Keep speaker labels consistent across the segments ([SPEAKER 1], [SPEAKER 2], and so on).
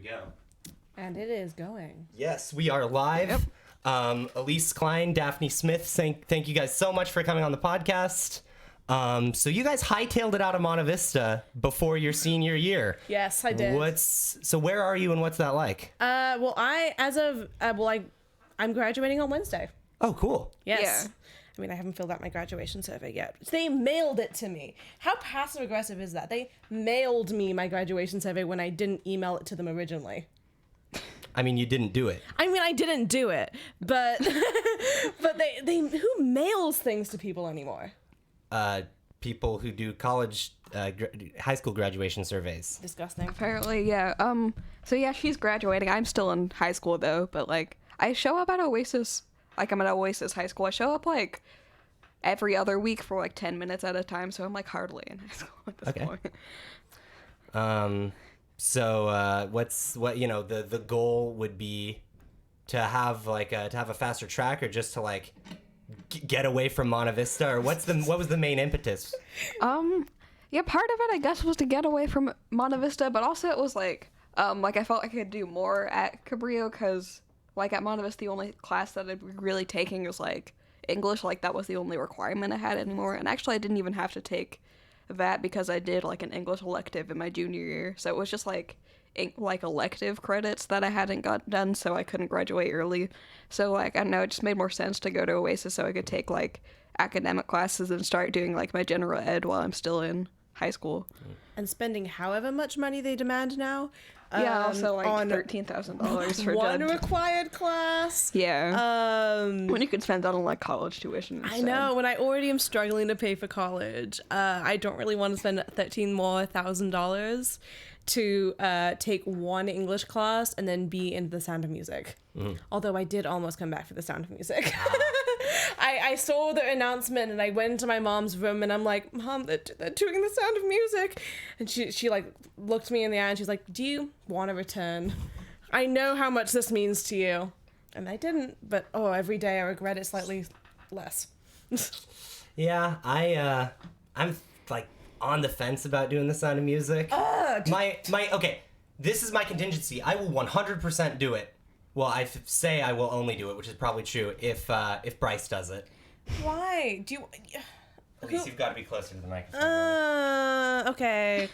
[SPEAKER 1] go.
[SPEAKER 2] And it is going.
[SPEAKER 1] Yes, we are live. Yep. Elise, Cline, Daphne, Smith, thank you guys so much for coming on the podcast. So you guys hightailed it out of Monte Vista before your senior year.
[SPEAKER 2] Yes, I did.
[SPEAKER 1] So where are you and what's that like?
[SPEAKER 2] I'm graduating on Wednesday.
[SPEAKER 1] Oh, cool.
[SPEAKER 2] Yes.
[SPEAKER 3] Yeah.
[SPEAKER 2] I mean, I haven't filled out my graduation survey yet. They mailed it to me. How passive aggressive is that? They mailed me my graduation survey when I didn't email it to them originally.
[SPEAKER 1] I mean, you didn't do it.
[SPEAKER 2] I mean, I didn't do it, but but they who mails things to people anymore?
[SPEAKER 1] People who do college, high school graduation surveys.
[SPEAKER 2] Disgusting.
[SPEAKER 3] Apparently, yeah. So yeah, she's graduating. I'm still in high school though, but like I show up at Oasis. Like I'm at Oasis High School. I show up like every other week for like 10 minutes at a time, so I'm like hardly in high school at this point.
[SPEAKER 1] So what you know the goal would be to have a faster track, or just to like get away from Monte Vista, or what was the main impetus?
[SPEAKER 3] Yeah, part of it I guess was to get away from Monte Vista, but also it was like I felt I could do more at Cabrillo, because like at Monte Vista the only class that I'd be really taking was like English. Like that was the only requirement I had anymore, and actually I didn't even have to take that because I did like an English elective in my junior year, so it was just like elective credits that I hadn't got done, so I couldn't graduate early. So like I don't know, it just made more sense to go to Oasis so I could take like academic classes and start doing like my general ed while I'm still in high school.
[SPEAKER 2] And spending however much money they demand now.
[SPEAKER 3] Yeah, also like
[SPEAKER 2] on
[SPEAKER 3] $13,000 for
[SPEAKER 2] one required class.
[SPEAKER 3] Yeah. When you could spend that on like college tuition instead.
[SPEAKER 2] I know, when I already am struggling to pay for college, I don't really want to spend $13,000 to take one English class and then be into The Sound of Music. Although I did almost come back for The Sound of Music. I saw the announcement and I went into my mom's room and I'm like, Mom, they're doing The Sound of Music. And she like looked me in the eye and she's like, do you want to return? I know how much this means to you. And I didn't, but every day I regret it slightly less.
[SPEAKER 1] Yeah, I'm like on the fence about doing The Sound of Music. Okay, this is my contingency. I will 100% do it. Well, I say I will only do it, which is probably true if Bryce does it.
[SPEAKER 2] Why? Do you...
[SPEAKER 1] Elise, you've got to be closer to the microphone.
[SPEAKER 2] Okay.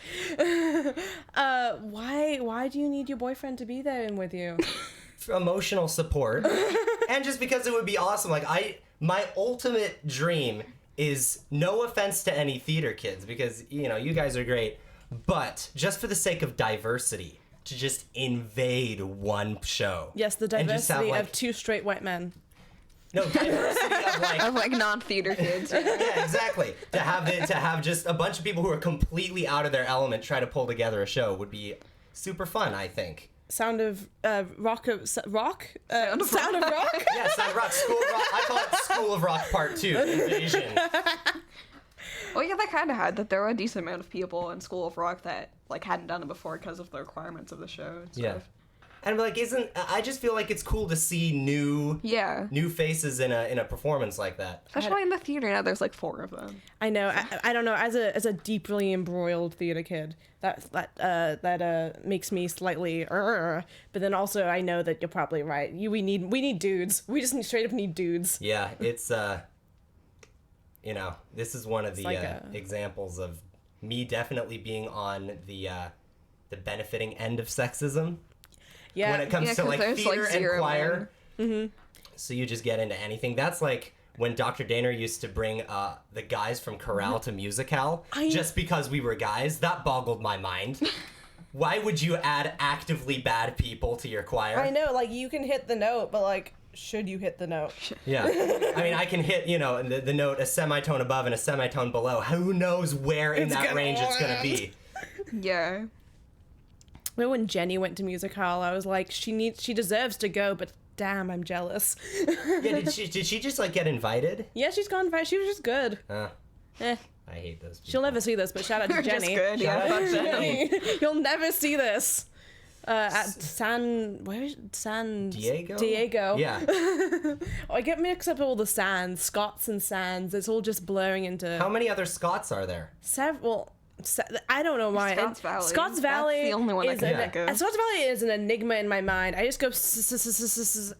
[SPEAKER 2] Why do you need your boyfriend to be there and with you?
[SPEAKER 1] For emotional support. And just because it would be awesome. Like, my ultimate dream is, no offense to any theater kids, because, you know, you guys are great, but just for the sake of diversity, to just invade one show.
[SPEAKER 2] Yes, the diversity
[SPEAKER 1] have,
[SPEAKER 2] of two straight white men.
[SPEAKER 1] No, diversity of like
[SPEAKER 3] non-theater kids.
[SPEAKER 1] Yeah, exactly. To have just a bunch of people who are completely out of their element try to pull together a show would be super fun, I think.
[SPEAKER 2] Sound of rock?
[SPEAKER 3] Sound of Rock?
[SPEAKER 2] Yeah, Sound of Rock. School of Rock.
[SPEAKER 1] I call it School of Rock Part 2, Invasion.
[SPEAKER 3] Well, yeah, they kind of had that. There were a decent amount of people in School of Rock that like hadn't done it before because of the requirements of the show and stuff.
[SPEAKER 1] Yeah. And like, I just feel like it's cool to see new faces in a performance like that.
[SPEAKER 3] Especially in the theater now, there's like 4 of them.
[SPEAKER 2] I know. I don't know. As a deeply embroiled theater kid, that makes me slightly. But then also, I know that you're probably right. We need dudes. We just straight up need dudes.
[SPEAKER 1] Yeah, it's you know, this is one of the examples of me definitely being on the benefiting end of sexism.
[SPEAKER 2] Yeah.
[SPEAKER 1] When it comes to like theater and choir.
[SPEAKER 2] Mm-hmm.
[SPEAKER 1] So you just get into anything. That's like when Dr. Daner used to bring the guys from chorale to musicale just because we were guys. That boggled my mind. Why would you add actively bad people to your choir?
[SPEAKER 2] I know, like, you can hit the note, but like, should you hit the note?
[SPEAKER 1] Yeah. I mean, I can hit, you know, the note a semitone above and a semitone below. Who knows where in that range it's going to be.
[SPEAKER 3] Yeah.
[SPEAKER 2] When Jenny went to music hall, I was like, she deserves to go, but damn, I'm jealous.
[SPEAKER 1] Yeah, did she just like get invited?
[SPEAKER 2] Yeah, she's gone invited. She was just good.
[SPEAKER 1] I hate those people.
[SPEAKER 2] She'll never see this, but shout out to Jenny.
[SPEAKER 3] Just good, yeah. Fuck Jenny.
[SPEAKER 2] You'll never see this. At San Diego.
[SPEAKER 1] Yeah.
[SPEAKER 2] I get mixed up with all the Sands, Scots and Sands. It's all just blurring into.
[SPEAKER 1] How many other Scots are there?
[SPEAKER 2] Several. I don't know why.
[SPEAKER 3] Scott's Valley.
[SPEAKER 2] Scott's Valley.
[SPEAKER 3] That's the only one I
[SPEAKER 2] is
[SPEAKER 3] can think of.
[SPEAKER 2] Scott's Valley is an enigma in my mind. I just go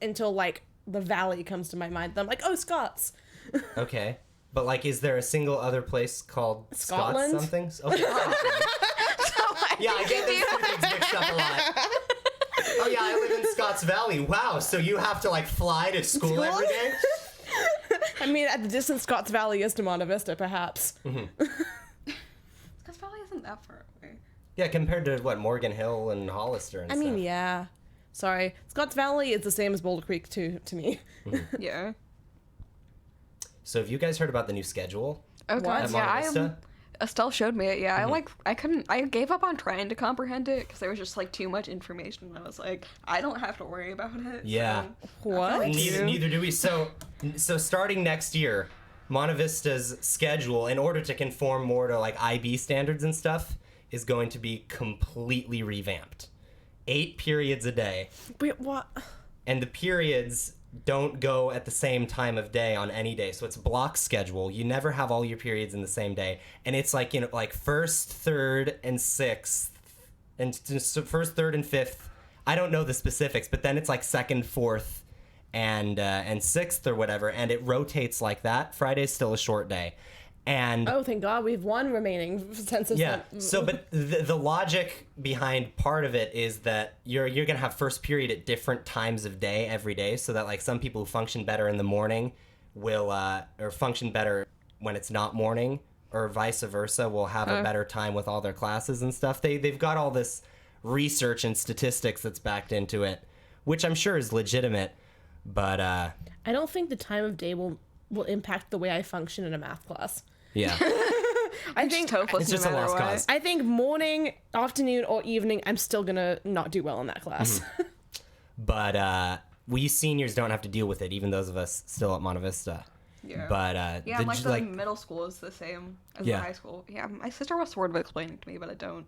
[SPEAKER 2] until like the valley comes to my mind. Then I'm like, oh, Scots.
[SPEAKER 1] Okay. But, like, is there a single other place called
[SPEAKER 2] Scotland?
[SPEAKER 1] Scots something? Okay. Yeah, I get those two things mixed up a lot. Oh, yeah, I live in Scotts Valley. Wow, so you have to, like, fly to school every day?
[SPEAKER 2] I mean, at the distance Scott's Valley is to Monte Vista, perhaps.
[SPEAKER 3] Scott's Valley isn't that far away.
[SPEAKER 1] Yeah, compared to, what, Morgan Hill and Hollister and
[SPEAKER 2] I
[SPEAKER 1] stuff.
[SPEAKER 2] mean, yeah. Sorry. Scotts Valley is the same as Boulder Creek to me.
[SPEAKER 3] Yeah.
[SPEAKER 1] So have you guys heard about the new schedule?
[SPEAKER 3] Oh god,
[SPEAKER 1] At
[SPEAKER 3] yeah.
[SPEAKER 1] Monte Vista?
[SPEAKER 3] Estelle showed me it. Yeah, I gave up on trying to comprehend it because there was just like too much information. And I was like, I don't have to worry about it.
[SPEAKER 1] Yeah.
[SPEAKER 3] So
[SPEAKER 2] What?
[SPEAKER 1] Neither do we. So starting next year, Monte Vista's schedule, in order to conform more to like IB standards and stuff, is going to be completely revamped. 8 periods a day.
[SPEAKER 2] Wait, what?
[SPEAKER 1] And the periods don't go at the same time of day on any day. So it's block schedule. You never have all your periods in the same day. And it's like, you know, like first, third, and sixth. And so first, third, and fifth. I don't know the specifics, but then it's like second, fourth, and sixth or whatever. And it rotates like that. Friday's still a short day. And
[SPEAKER 2] Oh, thank God, we've one remaining census.
[SPEAKER 1] yeah. So, but the logic behind part of it is that you're gonna have first period at different times of day every day, so that like some people who function better in the morning will or function better when it's not morning, or vice versa, will have a better time with all their classes and stuff. They've got all this research and statistics that's backed into it, which I'm sure is legitimate, but
[SPEAKER 2] I don't think the time of day will impact the way I function in a math class.
[SPEAKER 1] yeah.
[SPEAKER 2] I think
[SPEAKER 3] hopeless
[SPEAKER 1] It's just
[SPEAKER 3] no
[SPEAKER 1] a
[SPEAKER 3] matter
[SPEAKER 1] lost
[SPEAKER 3] what.
[SPEAKER 1] cause.
[SPEAKER 2] I think morning, afternoon, or evening, I'm still gonna not do well in that class.
[SPEAKER 1] But we seniors don't have to deal with it, even those of us still at Monte Vista.
[SPEAKER 3] Yeah.
[SPEAKER 1] But
[SPEAKER 3] Yeah, the middle school is the same as
[SPEAKER 1] Yeah.
[SPEAKER 3] the high school. Yeah, my sister was sort of explaining to me, but I don't.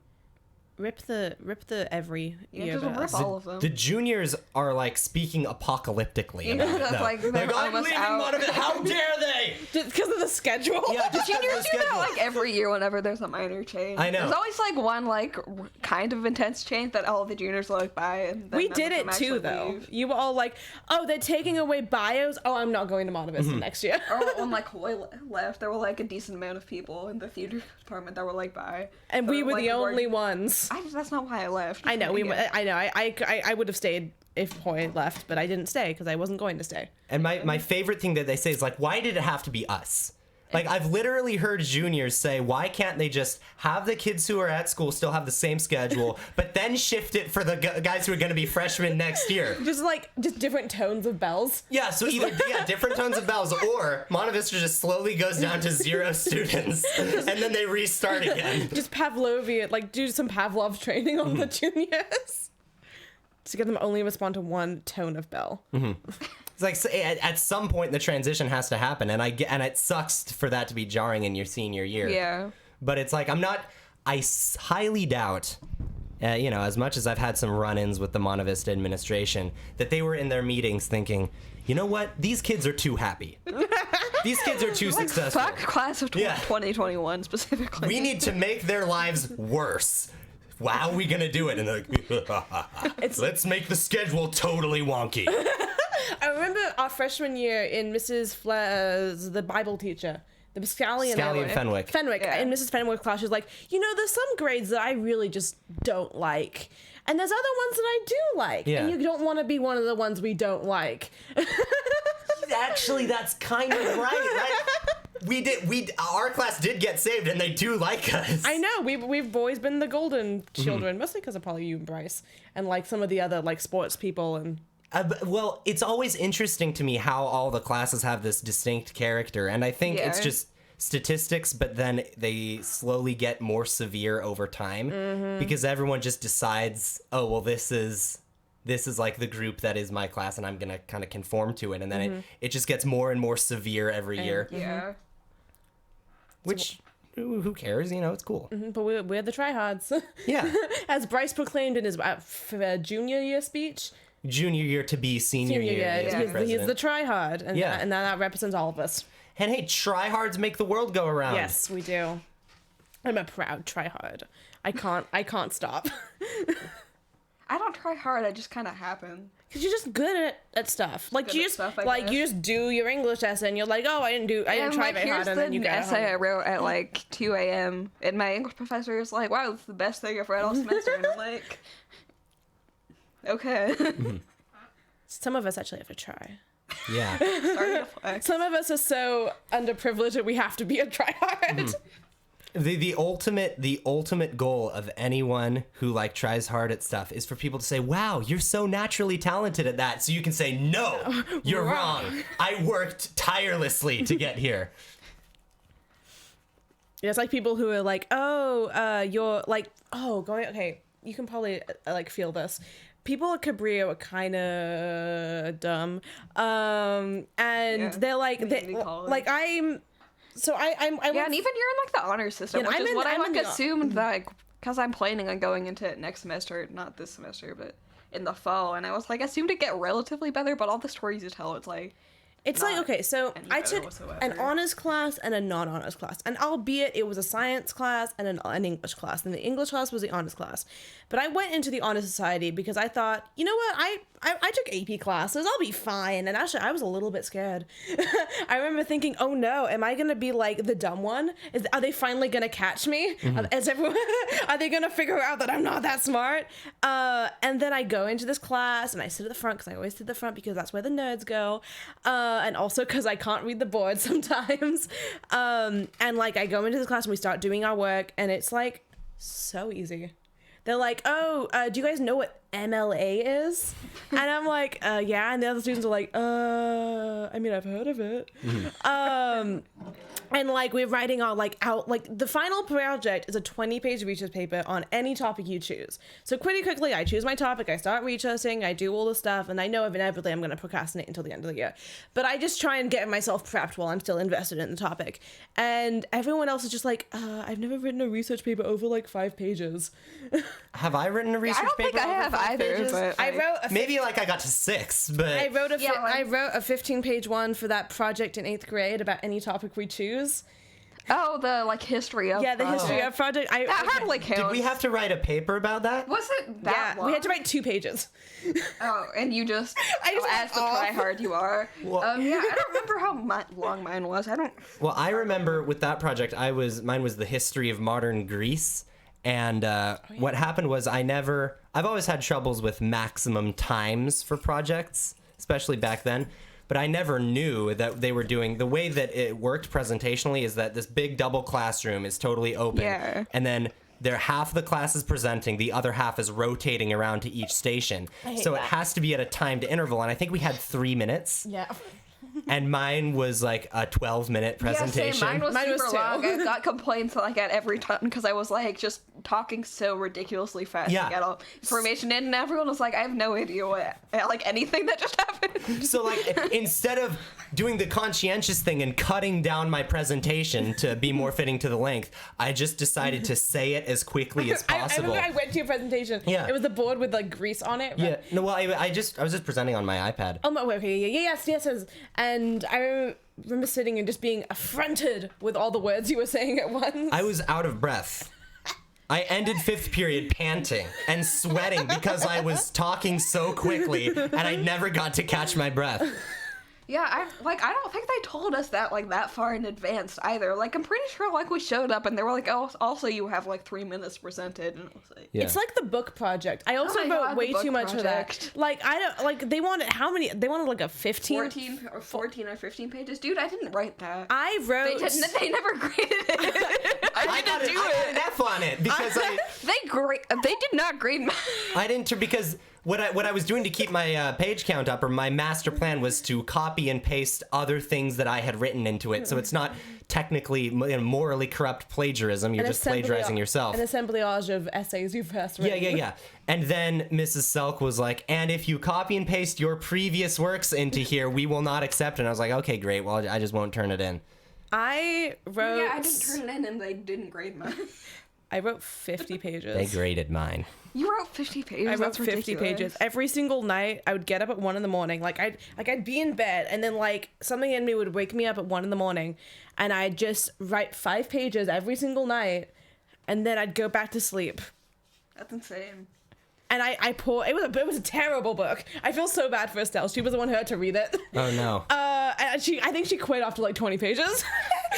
[SPEAKER 2] Rip the every
[SPEAKER 3] Yeah,
[SPEAKER 2] year.
[SPEAKER 3] just
[SPEAKER 2] of
[SPEAKER 3] rip
[SPEAKER 2] us.
[SPEAKER 3] all of them.
[SPEAKER 1] the juniors are like speaking apocalyptically
[SPEAKER 3] Yeah,
[SPEAKER 1] about it.
[SPEAKER 3] that's
[SPEAKER 1] though.
[SPEAKER 3] like, they're
[SPEAKER 1] I'm
[SPEAKER 3] almost
[SPEAKER 1] leaving
[SPEAKER 3] out.
[SPEAKER 1] Monte Vista. How dare they?
[SPEAKER 2] Just because of the schedule.
[SPEAKER 1] Yeah, just because of
[SPEAKER 3] Juniors
[SPEAKER 1] the
[SPEAKER 3] do that
[SPEAKER 1] schedule.
[SPEAKER 3] like every year whenever there's a minor change.
[SPEAKER 1] I know.
[SPEAKER 3] There's always like one like kind of intense change that all the juniors will like buy. And then
[SPEAKER 2] We
[SPEAKER 3] none
[SPEAKER 2] did
[SPEAKER 3] of
[SPEAKER 2] it
[SPEAKER 3] them
[SPEAKER 2] too,
[SPEAKER 3] actually
[SPEAKER 2] though.
[SPEAKER 3] leave.
[SPEAKER 2] You were all like, "Oh, they're taking away bios. Oh, I'm not going to Monte Vista next year."
[SPEAKER 3] Or when like Hoy left, there were like a decent amount of people in the theater department that were like bye.
[SPEAKER 2] And we
[SPEAKER 3] But,
[SPEAKER 2] were
[SPEAKER 3] like,
[SPEAKER 2] the only ones.
[SPEAKER 3] That's not why I left.
[SPEAKER 2] I know.
[SPEAKER 3] Yeah.
[SPEAKER 2] I know. I would have stayed if Hoy left, but I didn't stay because I wasn't going to stay.
[SPEAKER 1] And my favorite thing that they say is like, why did it have to be us? Like, I've literally heard juniors say, why can't they just have the kids who are at school still have the same schedule, but then shift it for the guys who are going to be freshmen next year?
[SPEAKER 2] Just different tones of bells.
[SPEAKER 1] Yeah, so either different tones of bells, or Monte Vista just slowly goes down to 0 students, and then they restart again.
[SPEAKER 2] Just Pavlovian, do some Pavlov training on the juniors. To get them only respond to one tone of bell.
[SPEAKER 1] It's like at some point the transition has to happen, and it sucks for that to be jarring in your senior year.
[SPEAKER 3] Yeah.
[SPEAKER 1] But it's like I highly doubt, as much as I've had some run-ins with the Monte Vista administration, that they were in their meetings thinking, you know what, these kids are too happy. These kids are too successful.
[SPEAKER 3] Fuck class of
[SPEAKER 1] Yeah.
[SPEAKER 3] 2021 specifically.
[SPEAKER 1] We need to make their lives worse. How are we gonna do it? And they're like, let's make the schedule totally wonky.
[SPEAKER 2] I remember our freshman year in Mrs. Flair's, the Bible teacher, the Scallion
[SPEAKER 1] Fenwick.
[SPEAKER 3] Yeah.
[SPEAKER 2] In Mrs. Fenwick's class, she was like, there's some grades that I really just don't like. And there's other ones that I do like.
[SPEAKER 1] Yeah.
[SPEAKER 2] And you don't want to be one of the ones we don't like.
[SPEAKER 1] Actually, that's kind of right? Our class did get saved, and they do like us.
[SPEAKER 2] I know, we've always been the golden children, mostly because of probably you and Bryce, and some of the other sports people and...
[SPEAKER 1] Well, it's always interesting to me how all the classes have this distinct character, and I think it's
[SPEAKER 3] Yeah.
[SPEAKER 1] just statistics, but then they slowly get more severe over time because everyone just decides, oh, well, this is like the group that is my class, and I'm gonna kind of conform to it, and then it just gets more and more severe every year.
[SPEAKER 3] Yeah.
[SPEAKER 1] Which, who cares? It's cool.
[SPEAKER 2] But we're the tryhards.
[SPEAKER 1] Yeah.
[SPEAKER 2] As Bryce proclaimed in his junior year speech.
[SPEAKER 1] Junior year to be senior year. as
[SPEAKER 2] he's
[SPEAKER 1] president.
[SPEAKER 2] the tryhard, and
[SPEAKER 1] Yeah.
[SPEAKER 2] that represents all of us.
[SPEAKER 1] And hey, tryhards make the world go around.
[SPEAKER 2] Yes, we do. I'm a proud tryhard. I can't stop.
[SPEAKER 3] I don't try hard. I just kind of happen.
[SPEAKER 2] Cause you're just good at stuff. Like
[SPEAKER 3] Good
[SPEAKER 2] you
[SPEAKER 3] at
[SPEAKER 2] just
[SPEAKER 3] stuff, I
[SPEAKER 2] like you
[SPEAKER 3] guess.
[SPEAKER 2] just do your English essay, and you're like, oh, I didn't try very hard, and then you
[SPEAKER 3] the
[SPEAKER 2] get
[SPEAKER 3] essay I
[SPEAKER 2] home.
[SPEAKER 3] wrote at like 2 a.m. and my English professor is like, "Wow, that's the best thing I've read all semester," and I'm like, "Okay."
[SPEAKER 2] Some of us actually have to try.
[SPEAKER 1] Yeah.
[SPEAKER 3] Starting to flex.
[SPEAKER 2] Some of us are so underprivileged that we have to be a tryhard.
[SPEAKER 1] The ultimate goal of anyone who like tries hard at stuff is for people to say, "Wow, you're so naturally talented at that." So you can say, "No, you're wrong. I worked tirelessly to get here."
[SPEAKER 2] Yeah, it's like people who are like, oh, you're like, oh, going, okay, you can probably like feel this. People at Cabrillo are kind of dumb, and they're like,
[SPEAKER 3] community college.
[SPEAKER 2] like I'm
[SPEAKER 3] Yeah, and even you're in like the honor system,
[SPEAKER 2] Yeah,
[SPEAKER 3] which
[SPEAKER 2] I'm
[SPEAKER 3] is
[SPEAKER 2] in-
[SPEAKER 3] what I
[SPEAKER 2] I'm in
[SPEAKER 3] like
[SPEAKER 2] the-
[SPEAKER 3] assumed that because I'm planning on going into it next semester, not this semester, but in the fall, and I was like, I assumed to get relatively better, but all the stories you tell, it's like.
[SPEAKER 2] It's
[SPEAKER 3] Not
[SPEAKER 2] like, okay, so
[SPEAKER 3] any
[SPEAKER 2] I
[SPEAKER 3] better
[SPEAKER 2] took
[SPEAKER 3] whatsoever.
[SPEAKER 2] an honors class and a non-honors class. And albeit it was a science class and an English class. And the English class was the honors class. But I went into the honor society because I thought, you know what, I took AP classes, I'll be fine. And actually, I was a little bit scared. I remember thinking, oh no, am I going to be like the dumb one? Are they finally going to catch me? Is everyone, are they going to figure out that I'm not that smart? And then I go into this class and I sit at the front because I always sit at the front because that's where the nerds go. And also because I can't read the board sometimes. And like I go into this class and we start doing our work and it's like so easy. They're like, oh, do you guys know what MLA is? And I'm like, yeah. And the other students are like, I mean, I've heard of it. And like we're writing our like the final project is a 20-page research paper on any topic you choose. So pretty quickly I choose my topic, I start researching, I do all the stuff, and I know inevitably I'm going to procrastinate until the end of the year. But I just try and get myself prepped while I'm still invested in the topic. And everyone else is just like, I've never written a research paper over like 5 pages.
[SPEAKER 1] Have I written a research
[SPEAKER 3] I don't
[SPEAKER 1] paper?
[SPEAKER 3] think I
[SPEAKER 1] over
[SPEAKER 3] have
[SPEAKER 1] 5
[SPEAKER 3] either,
[SPEAKER 1] pages?
[SPEAKER 3] but
[SPEAKER 2] I wrote a
[SPEAKER 1] Maybe like I got to 6, but
[SPEAKER 2] I wrote a
[SPEAKER 3] Yeah,
[SPEAKER 2] I wrote a 15-page one for that project in 8th grade about any topic we choose.
[SPEAKER 3] Oh, the like history of.
[SPEAKER 2] Yeah, the history of project.
[SPEAKER 3] That hardly counts.
[SPEAKER 1] did we have to write a paper about that?
[SPEAKER 3] Was it that
[SPEAKER 2] Yeah,
[SPEAKER 3] long?
[SPEAKER 2] we had to write 2 pages.
[SPEAKER 3] Oh, and you just.
[SPEAKER 2] I just
[SPEAKER 3] as
[SPEAKER 2] went
[SPEAKER 3] the
[SPEAKER 2] off.
[SPEAKER 3] tryhard you are.
[SPEAKER 1] Well-
[SPEAKER 3] Yeah, I don't remember how long mine was. I don't.
[SPEAKER 1] Well, I remember with that project, mine was the history of modern Greece. And what happened was I've always had troubles with maximum times for projects, especially back then. But I never knew that they were doing, the way that it worked presentationally is that this big double classroom is totally open.
[SPEAKER 3] Yeah.
[SPEAKER 1] And then half of the class is presenting, the other half is rotating around to each station. So it has to be at a timed interval. And I think we had 3 minutes.
[SPEAKER 2] Yeah.
[SPEAKER 1] And mine was like a 12-minute presentation.
[SPEAKER 3] Yeah, same. Mine was
[SPEAKER 2] was
[SPEAKER 3] super
[SPEAKER 2] 2.
[SPEAKER 3] long. I got complaints like at every time because I was like just talking so ridiculously fast
[SPEAKER 1] Yeah.
[SPEAKER 3] to get all information in, and everyone was like, I have no idea what like anything that just happened.
[SPEAKER 1] So like instead of doing the conscientious thing and cutting down my presentation to be more fitting to the length, I just decided to say it as quickly as
[SPEAKER 2] I
[SPEAKER 1] possible.
[SPEAKER 2] remember I went to your presentation.
[SPEAKER 1] Yeah.
[SPEAKER 2] It was the board with like grease on it.
[SPEAKER 1] Yeah. No, well, I was just presenting on my iPad.
[SPEAKER 2] Oh, okay, yes. And I remember sitting and just being affronted with all the words you were saying at once.
[SPEAKER 1] I was out of breath. I ended 5th period panting and sweating because I was talking so quickly and I never got to catch my breath.
[SPEAKER 3] Yeah, I don't think they told us that like that far in advance either. Like I'm pretty sure like we showed up and they were like, oh, also you have like 3 minutes presented, and it was like,
[SPEAKER 1] Yeah.
[SPEAKER 2] It's like the book project. I also
[SPEAKER 3] Oh my
[SPEAKER 2] wrote
[SPEAKER 3] God,
[SPEAKER 2] way
[SPEAKER 3] the book
[SPEAKER 2] too much for that.
[SPEAKER 3] project.
[SPEAKER 2] Like I don't like they wanted how many? They wanted like a 15.
[SPEAKER 3] 14 or 15 pages, dude. I didn't write that.
[SPEAKER 2] I wrote.
[SPEAKER 3] They never graded it.
[SPEAKER 1] I got an F on it because
[SPEAKER 3] They did not grade mine.
[SPEAKER 1] I didn't, because what I was doing to keep my page count up, or my master plan, was to copy and paste other things that I had written into it. So it's not technically morally corrupt plagiarism. You're just plagiarizing yourself.
[SPEAKER 2] An assemblage of essays you've passed.
[SPEAKER 1] Yeah. And then Mrs. Selk was like, and if you copy and paste your previous works into here, we will not accept it. And I was like, okay, great. Well, I just won't turn it in.
[SPEAKER 2] I wrote.
[SPEAKER 3] Yeah, I didn't turn it in and they didn't grade mine.
[SPEAKER 2] I wrote 50 pages.
[SPEAKER 1] They graded mine.
[SPEAKER 3] You wrote 50 pages.
[SPEAKER 2] I wrote
[SPEAKER 3] That's
[SPEAKER 2] 50
[SPEAKER 3] ridiculous.
[SPEAKER 2] pages every single night. I would get up at 1 a.m. Like I'd be in bed, and then like something in me would wake me up at 1 a.m, and I'd just write 5 pages every single night and then I'd go back to sleep.
[SPEAKER 3] That's insane.
[SPEAKER 2] And it was a terrible book. I feel so bad for Estelle. She was the one who had to read it.
[SPEAKER 1] Oh no.
[SPEAKER 2] And I think she quit after like 20 pages.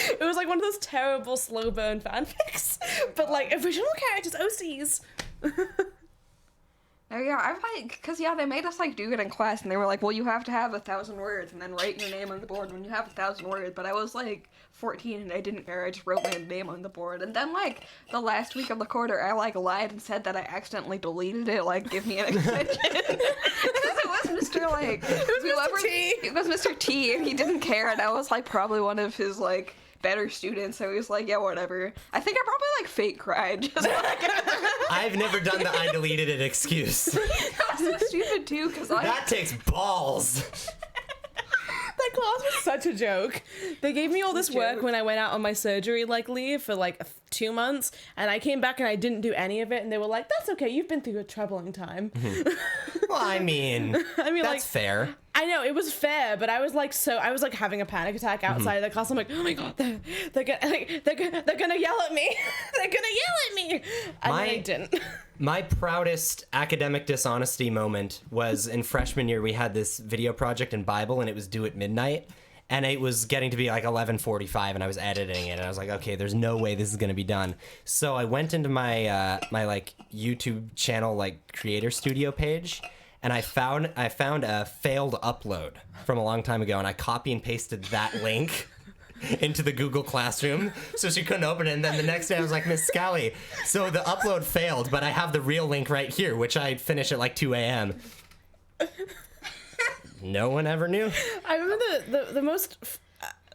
[SPEAKER 2] It was like one of those terrible slow burn fanfics. But like original characters, OCs.
[SPEAKER 3] Oh yeah, I've like, cause yeah, they made us like do it in class, and they were like, well, you have to have 1,000 words, and then write your name on the board when you have 1,000 words. But I was like 14, and I didn't care. I just wrote my name on the board, and then like the last week of the quarter, I like lied and said that I accidentally deleted it. Like, give me an extension. Because it was Mr. like it was Mr. T, and he didn't care, and I was like probably one of his like better students, so he was like, yeah, whatever. I think I probably like fake cried. Just like,
[SPEAKER 1] I've never done the I deleted it excuse.
[SPEAKER 3] that was so stupid too, because
[SPEAKER 1] That takes balls.
[SPEAKER 2] That class was such a joke. They gave me all this work when I went out on my surgery like leave for like 2 months, and I came back and I didn't do any of it, and they were like, that's okay, you've been through a troubling time.
[SPEAKER 1] Well, I mean that's
[SPEAKER 2] like,
[SPEAKER 1] fair.
[SPEAKER 2] I know, it was fair, but I was like having a panic attack outside of the class. I'm like, oh my god, they're gonna yell at me. They're gonna yell at me. And then they didn't.
[SPEAKER 1] My proudest academic dishonesty moment was in freshman year. We had this video project in Bible, and it was due at midnight, and it was getting to be like 11:45, and I was editing it, and I was like, okay, there's no way this is gonna be done. So I went into my my like YouTube channel like creator studio page, and I found a failed upload from a long time ago, and I copy and pasted that link into the Google Classroom so she couldn't open it. And then the next day I was like, Miss Scally, so the upload failed, but I have the real link right here, which I finish at like 2 a.m. No one ever knew.
[SPEAKER 2] I remember the most,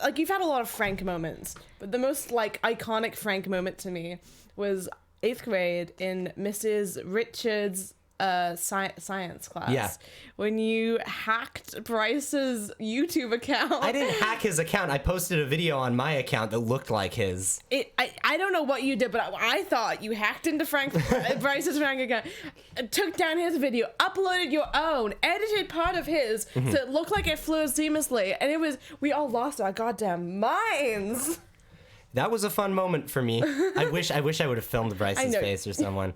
[SPEAKER 2] like, you've had a lot of Frank moments, but the most like iconic Frank moment to me was 8th grade in Mrs. Richards' science class.
[SPEAKER 1] Yeah.
[SPEAKER 2] When you hacked Bryce's YouTube account.
[SPEAKER 1] I didn't hack his account. I posted a video on my account that looked like his.
[SPEAKER 2] I don't know what you did, but I thought you hacked into Bryce's Frank account, took down his video, uploaded your own, edited part of his, so it looked like it flowed seamlessly, and we all lost our goddamn minds.
[SPEAKER 1] That was a fun moment for me. I wish I would have filmed Bryce's face or something.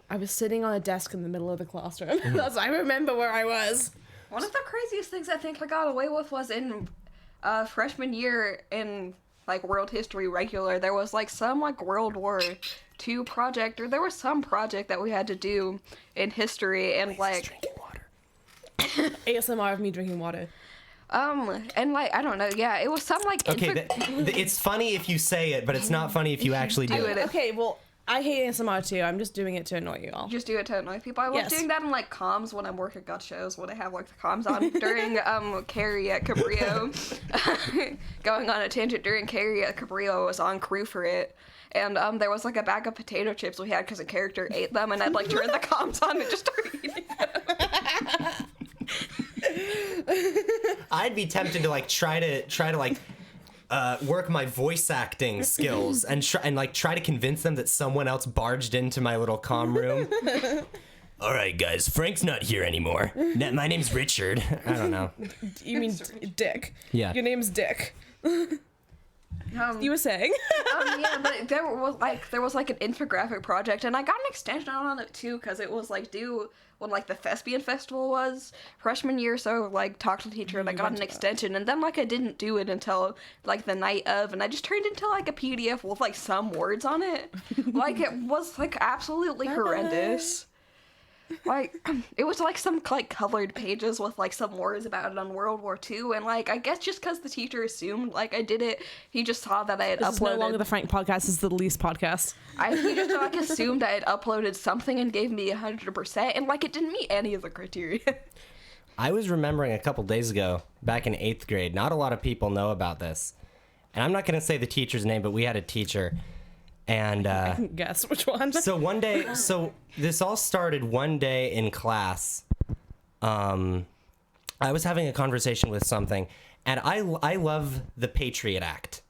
[SPEAKER 2] I was sitting on a desk in the middle of the classroom. I remember where I was.
[SPEAKER 3] One of the craziest things I think I got away with was in freshman year in like world history regular. There was like some like World War II project, or there was some project that we had to do in history, and like
[SPEAKER 1] drinking water.
[SPEAKER 2] ASMR of me drinking water.
[SPEAKER 3] And like I don't know, yeah, it was some like
[SPEAKER 1] Okay, it's funny if you say it, but it's not funny if you actually do it.
[SPEAKER 2] Okay, well, I hate ASMR too. I'm just doing it to annoy you all.
[SPEAKER 3] Just do it to annoy people. I love doing that in like comms when I'm working at shows, when I have like the comms on during Carrie at Cabrillo. Going on a tangent, during Carrie at Cabrillo, I was on crew for it. And there was like a bag of potato chips we had because a character ate them, and I'd like turn the comms on and just start eating them.
[SPEAKER 1] I'd be tempted to like try to like work my voice acting skills and try to convince them that someone else barged into my little comm room. All right, guys, Frank's not here anymore. My name's Richard. I don't know.
[SPEAKER 2] You mean Dick?
[SPEAKER 1] Yeah.
[SPEAKER 2] Your name's Dick. You were saying?
[SPEAKER 3] Yeah, but there was like an infographic project, and I got an extension on it too, because it was like due when like the Thespian Festival was freshman year, so like talked to the teacher and I got an extension, and then like I didn't do it until like the night of, and I just turned into like a PDF with like some words on it. Like it was like absolutely horrendous. Like it was like some like colored pages with like some words about it on World War II, and like I guess just because the teacher assumed like I did it, he just saw that I had
[SPEAKER 2] this
[SPEAKER 3] uploaded.
[SPEAKER 2] Is no longer the Frank podcast. This is the Elise podcast.
[SPEAKER 3] He just like assumed I had uploaded something and gave me 100%, and like it didn't meet any of the criteria.
[SPEAKER 1] I was remembering a couple days ago, back in 8th grade. Not a lot of people know about this, and I'm not going to say the teacher's name, but we had a teacher. And
[SPEAKER 2] I can guess which one.
[SPEAKER 1] So one day, this all started one day in class. I was having a conversation with something, and I love the Patriot Act.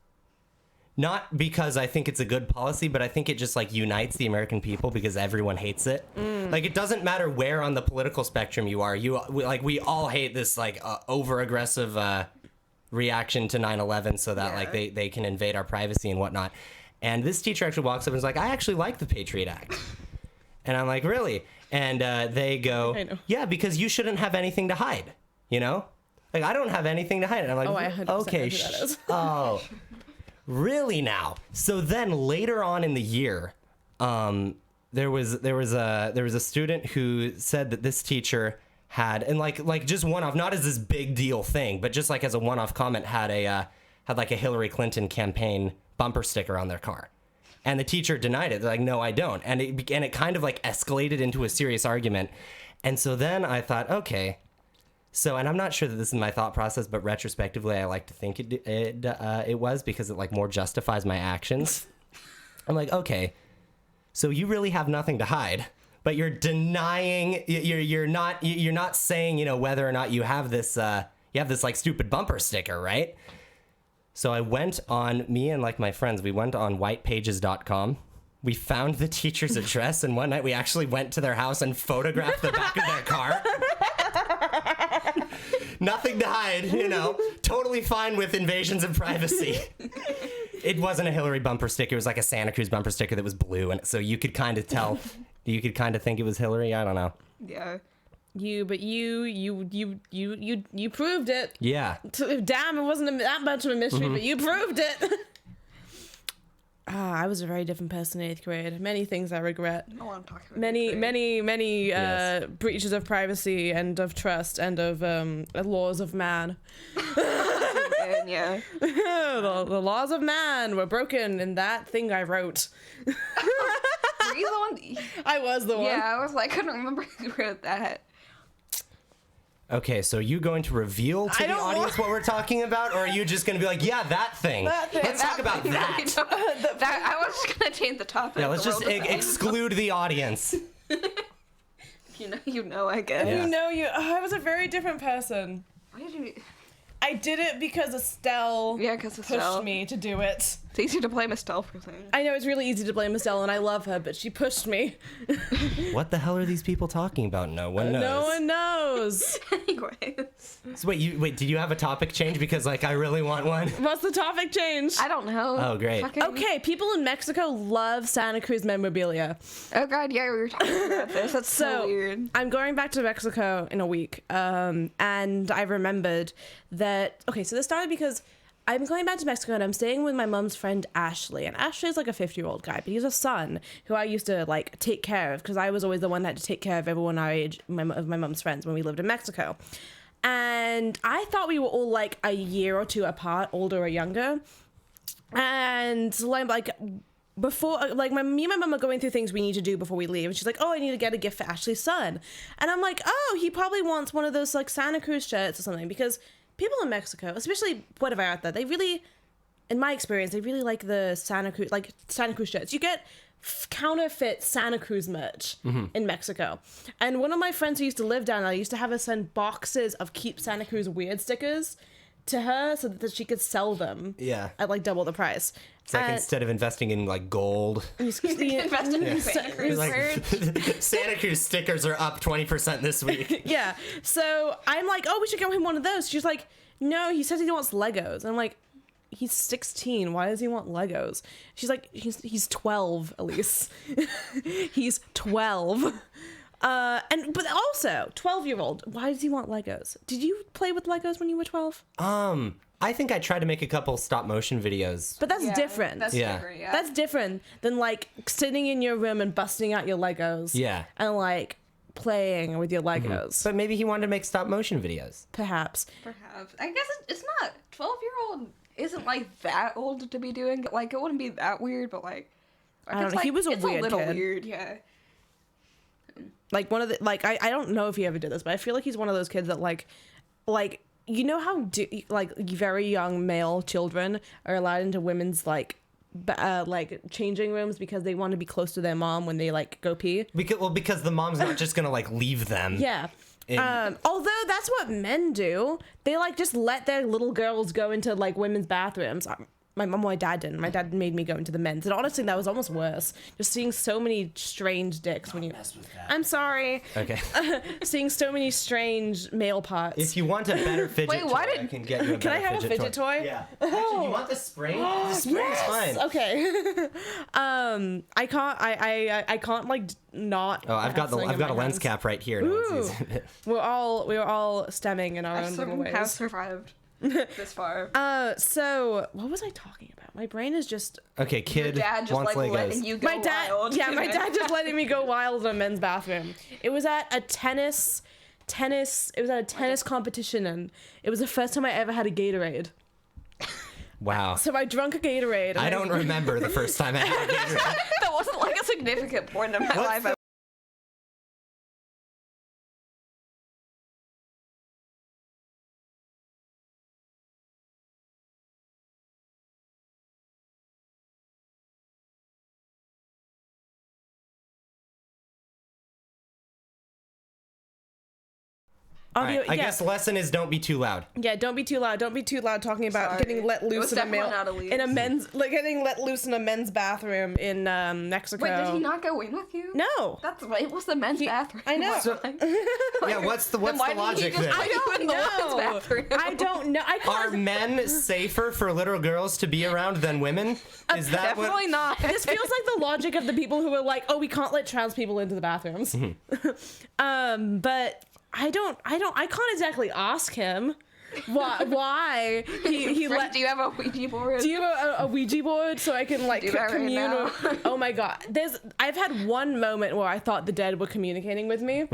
[SPEAKER 1] Not because I think it's a good policy, but I think it just like unites the American people because everyone hates it. Like it doesn't matter where on the political spectrum you are. We all hate this like over aggressive reaction to 9/11 so that like they can invade our privacy and whatnot. And this teacher actually walks up and is like, I actually like the Patriot Act. And I'm like, really? And they go,
[SPEAKER 2] I know.
[SPEAKER 1] yeah, because you shouldn't have anything to hide, you know? Like, I don't have anything to hide. And I'm like,
[SPEAKER 2] Oh, I 100%
[SPEAKER 1] okay,
[SPEAKER 2] know who that is.
[SPEAKER 1] oh, really now? So then later on in the year, there was a student who said that this teacher had, and like just one-off, not as this big deal thing, but just like as a one-off comment, had like a Hillary Clinton campaign bumper sticker on their car. And the teacher denied it. They're like, no, I don't. And it kind of like escalated into a serious argument. And so then I thought, okay. So, and I'm not sure that this is my thought process, but retrospectively, I like to think it was, because it like more justifies my actions. I'm like, okay, so you really have nothing to hide, but you're denying. You're not saying, you know, whether or not you have this like stupid bumper sticker, right? So I went on, me and like my friends, we went on whitepages.com. We found the teacher's address, and one night we actually went to their house and photographed the back of their car. Nothing to hide, you know, totally fine with invasions of privacy. It wasn't a Hillary bumper sticker. It was like a Santa Cruz bumper sticker that was blue. And so you could kind of tell, you could kind of think it was Hillary. I don't know.
[SPEAKER 3] Yeah.
[SPEAKER 2] You proved it.
[SPEAKER 1] Yeah.
[SPEAKER 2] Damn, it wasn't that much of a mystery, but you proved it. I was a very different person in 8th grade. Many things I regret.
[SPEAKER 3] I want to talk about
[SPEAKER 2] Many
[SPEAKER 1] Yes.
[SPEAKER 2] breaches of privacy and of trust and of laws of man.
[SPEAKER 3] Yeah.
[SPEAKER 2] The laws of man were broken in that thing I wrote.
[SPEAKER 3] Were you the one?
[SPEAKER 2] I was the one.
[SPEAKER 3] Yeah, I was like, I couldn't remember who wrote that.
[SPEAKER 1] Okay, so are you going to reveal to
[SPEAKER 2] I
[SPEAKER 1] the
[SPEAKER 2] don't
[SPEAKER 1] audience what we're talking about, or are you just going to be like, yeah, that thing? Let's talk about that.
[SPEAKER 3] I was just gonna change the topic.
[SPEAKER 1] Yeah, let's just exclude the audience.
[SPEAKER 3] You know, I guess.
[SPEAKER 1] Yeah.
[SPEAKER 2] You know, I was a very different person.
[SPEAKER 3] Why did you?
[SPEAKER 2] I did it because Estelle
[SPEAKER 3] Yeah, because Estelle
[SPEAKER 2] pushed me to do it.
[SPEAKER 3] It's easy to blame Estelle for things.
[SPEAKER 2] I know it's really easy to blame Estelle, and I love her, but she pushed me.
[SPEAKER 1] What the hell are these people talking about? No one knows.
[SPEAKER 2] No one knows.
[SPEAKER 3] Anyways,
[SPEAKER 1] So wait, did you have a topic change? Because like I really want one.
[SPEAKER 2] What's the topic change?
[SPEAKER 3] I don't know.
[SPEAKER 1] Oh, great.
[SPEAKER 3] Fucking-
[SPEAKER 2] Okay, people in Mexico love Santa Cruz memorabilia.
[SPEAKER 3] Oh god, yeah, we were talking about this. That's so weird.
[SPEAKER 2] I'm going back to Mexico in a week, and I remembered that. Okay, so this started because I'm going back to Mexico and I'm staying with my mom's friend Ashley, and Ashley's like a 50-year-old guy, but he's a son who I used to like take care of because I was always the one that had to take care of everyone our age, of my mom's friends when we lived in Mexico. And I thought we were all like a year or two apart, older or younger. And like before, like me and my mum are going through things we need to do before we leave. And she's like, oh, I need to get a gift for Ashley's son. And I'm like, oh, he probably wants one of those like Santa Cruz shirts or something, because people in Mexico, especially Puerto Vallarta, they really, in my experience, they really like the Santa Cruz shirts. You get counterfeit Santa Cruz merch in Mexico. And one of my friends who used to live down there used to have us send boxes of Keep Santa Cruz Weird stickers to her so that she could sell them at like double the price.
[SPEAKER 1] It's like instead of investing in like gold,
[SPEAKER 3] Invested in Santa Cruz
[SPEAKER 1] like, Santa Cruz stickers are up 20% this week.
[SPEAKER 2] Yeah. So I'm like, oh, we should get him one of those. She's like, no, he says he wants Legos. And I'm like, he's 16. Why does he want Legos? She's like, he's 12, Elise. He's 12. But also 12-year-old. Why does he want Legos? Did you play with Legos when you were 12?
[SPEAKER 1] I think I tried to make a couple stop motion videos.
[SPEAKER 2] But that's different.
[SPEAKER 3] That's different, yeah.
[SPEAKER 2] That's different than like sitting in your room and busting out your Legos.
[SPEAKER 1] Yeah.
[SPEAKER 2] And like playing with your Legos.
[SPEAKER 1] But maybe he wanted to make stop motion videos.
[SPEAKER 2] Perhaps.
[SPEAKER 3] Perhaps. I guess it's not. 12-year-old isn't like that old to be doing. Like it wouldn't be that weird, but like
[SPEAKER 2] I don't know.
[SPEAKER 3] Like,
[SPEAKER 2] He was a
[SPEAKER 3] it's
[SPEAKER 2] weird
[SPEAKER 3] a little
[SPEAKER 2] kid.
[SPEAKER 3] weird, yeah.
[SPEAKER 2] Like one of the like I don't know if he ever did this, but I feel like he's one of those kids that like you know how like very young male children are allowed into women's like changing rooms because they want to be close to their mom when they like go pee.
[SPEAKER 1] Because the mom's not just gonna like leave them.
[SPEAKER 2] Yeah. Although that's what men do. They like just let their little girls go into like women's bathrooms. my dad didn't. My dad made me go into the men's, and honestly, that was almost worse. Just seeing so many strange dicks when you.
[SPEAKER 1] Mess with that.
[SPEAKER 2] I'm sorry.
[SPEAKER 1] Okay.
[SPEAKER 2] Seeing so many strange male parts.
[SPEAKER 1] If you want a better fidget
[SPEAKER 3] Wait, why
[SPEAKER 1] toy,
[SPEAKER 3] did-
[SPEAKER 1] I can get you a
[SPEAKER 2] Can I
[SPEAKER 1] better
[SPEAKER 2] have a fidget toy?
[SPEAKER 1] Yeah. Actually, you want the spring? The spring's fine.
[SPEAKER 2] Okay. I can't like not.
[SPEAKER 1] Oh, I've got
[SPEAKER 2] have something in
[SPEAKER 1] a
[SPEAKER 2] my
[SPEAKER 1] lens
[SPEAKER 2] hands.
[SPEAKER 1] cap right here. No one's using it.
[SPEAKER 2] We're all stemming in our
[SPEAKER 3] I
[SPEAKER 2] own little
[SPEAKER 3] somehow
[SPEAKER 2] ways.
[SPEAKER 3] survived this far.
[SPEAKER 2] So what was I talking about? My brain is just.
[SPEAKER 1] Okay,
[SPEAKER 3] Your
[SPEAKER 1] kid
[SPEAKER 3] dad just
[SPEAKER 1] wants
[SPEAKER 3] like
[SPEAKER 1] Legos.
[SPEAKER 3] letting you go
[SPEAKER 2] My dad,
[SPEAKER 3] wild.
[SPEAKER 2] yeah, my dad just letting me go wild in a men's bathroom. It was at a tennis. It was at a tennis competition, and it was the first time I ever had a Gatorade.
[SPEAKER 1] Wow.
[SPEAKER 2] So I drunk a Gatorade. And
[SPEAKER 1] I don't remember the first time I had a Gatorade.
[SPEAKER 3] That wasn't like a significant point in my life.
[SPEAKER 1] the- Alright, I guess lesson is don't be too loud.
[SPEAKER 2] Yeah, don't be too loud. Don't be too loud talking about
[SPEAKER 3] Sorry.
[SPEAKER 2] getting let
[SPEAKER 3] It
[SPEAKER 2] loose
[SPEAKER 3] was
[SPEAKER 2] in a
[SPEAKER 3] definitely not Elise.
[SPEAKER 2] getting let loose in a men's bathroom in Mexico.
[SPEAKER 3] Wait, did he not go in with you?
[SPEAKER 2] No.
[SPEAKER 3] That's it was the men's bathroom.
[SPEAKER 2] I know.
[SPEAKER 1] So- Yeah, what's the
[SPEAKER 3] why
[SPEAKER 1] logic
[SPEAKER 3] didn't he
[SPEAKER 1] there?
[SPEAKER 3] just put you in the women's bathroom?
[SPEAKER 2] I don't know. I
[SPEAKER 1] Are
[SPEAKER 2] can't.
[SPEAKER 1] men safer for little girls to be around than women? Is that
[SPEAKER 3] Definitely
[SPEAKER 1] what?
[SPEAKER 3] not.
[SPEAKER 2] This feels like the logic of the people who are like, "Oh, we can't let trans people into the bathrooms." But I can't exactly ask him why he
[SPEAKER 3] Friend,
[SPEAKER 2] let.
[SPEAKER 3] do you have a Ouija board?
[SPEAKER 2] Do you have a Ouija board so I can like
[SPEAKER 3] Do that right
[SPEAKER 2] commune?
[SPEAKER 3] now.
[SPEAKER 2] Oh my god, I've had one moment where I thought the dead were communicating with me.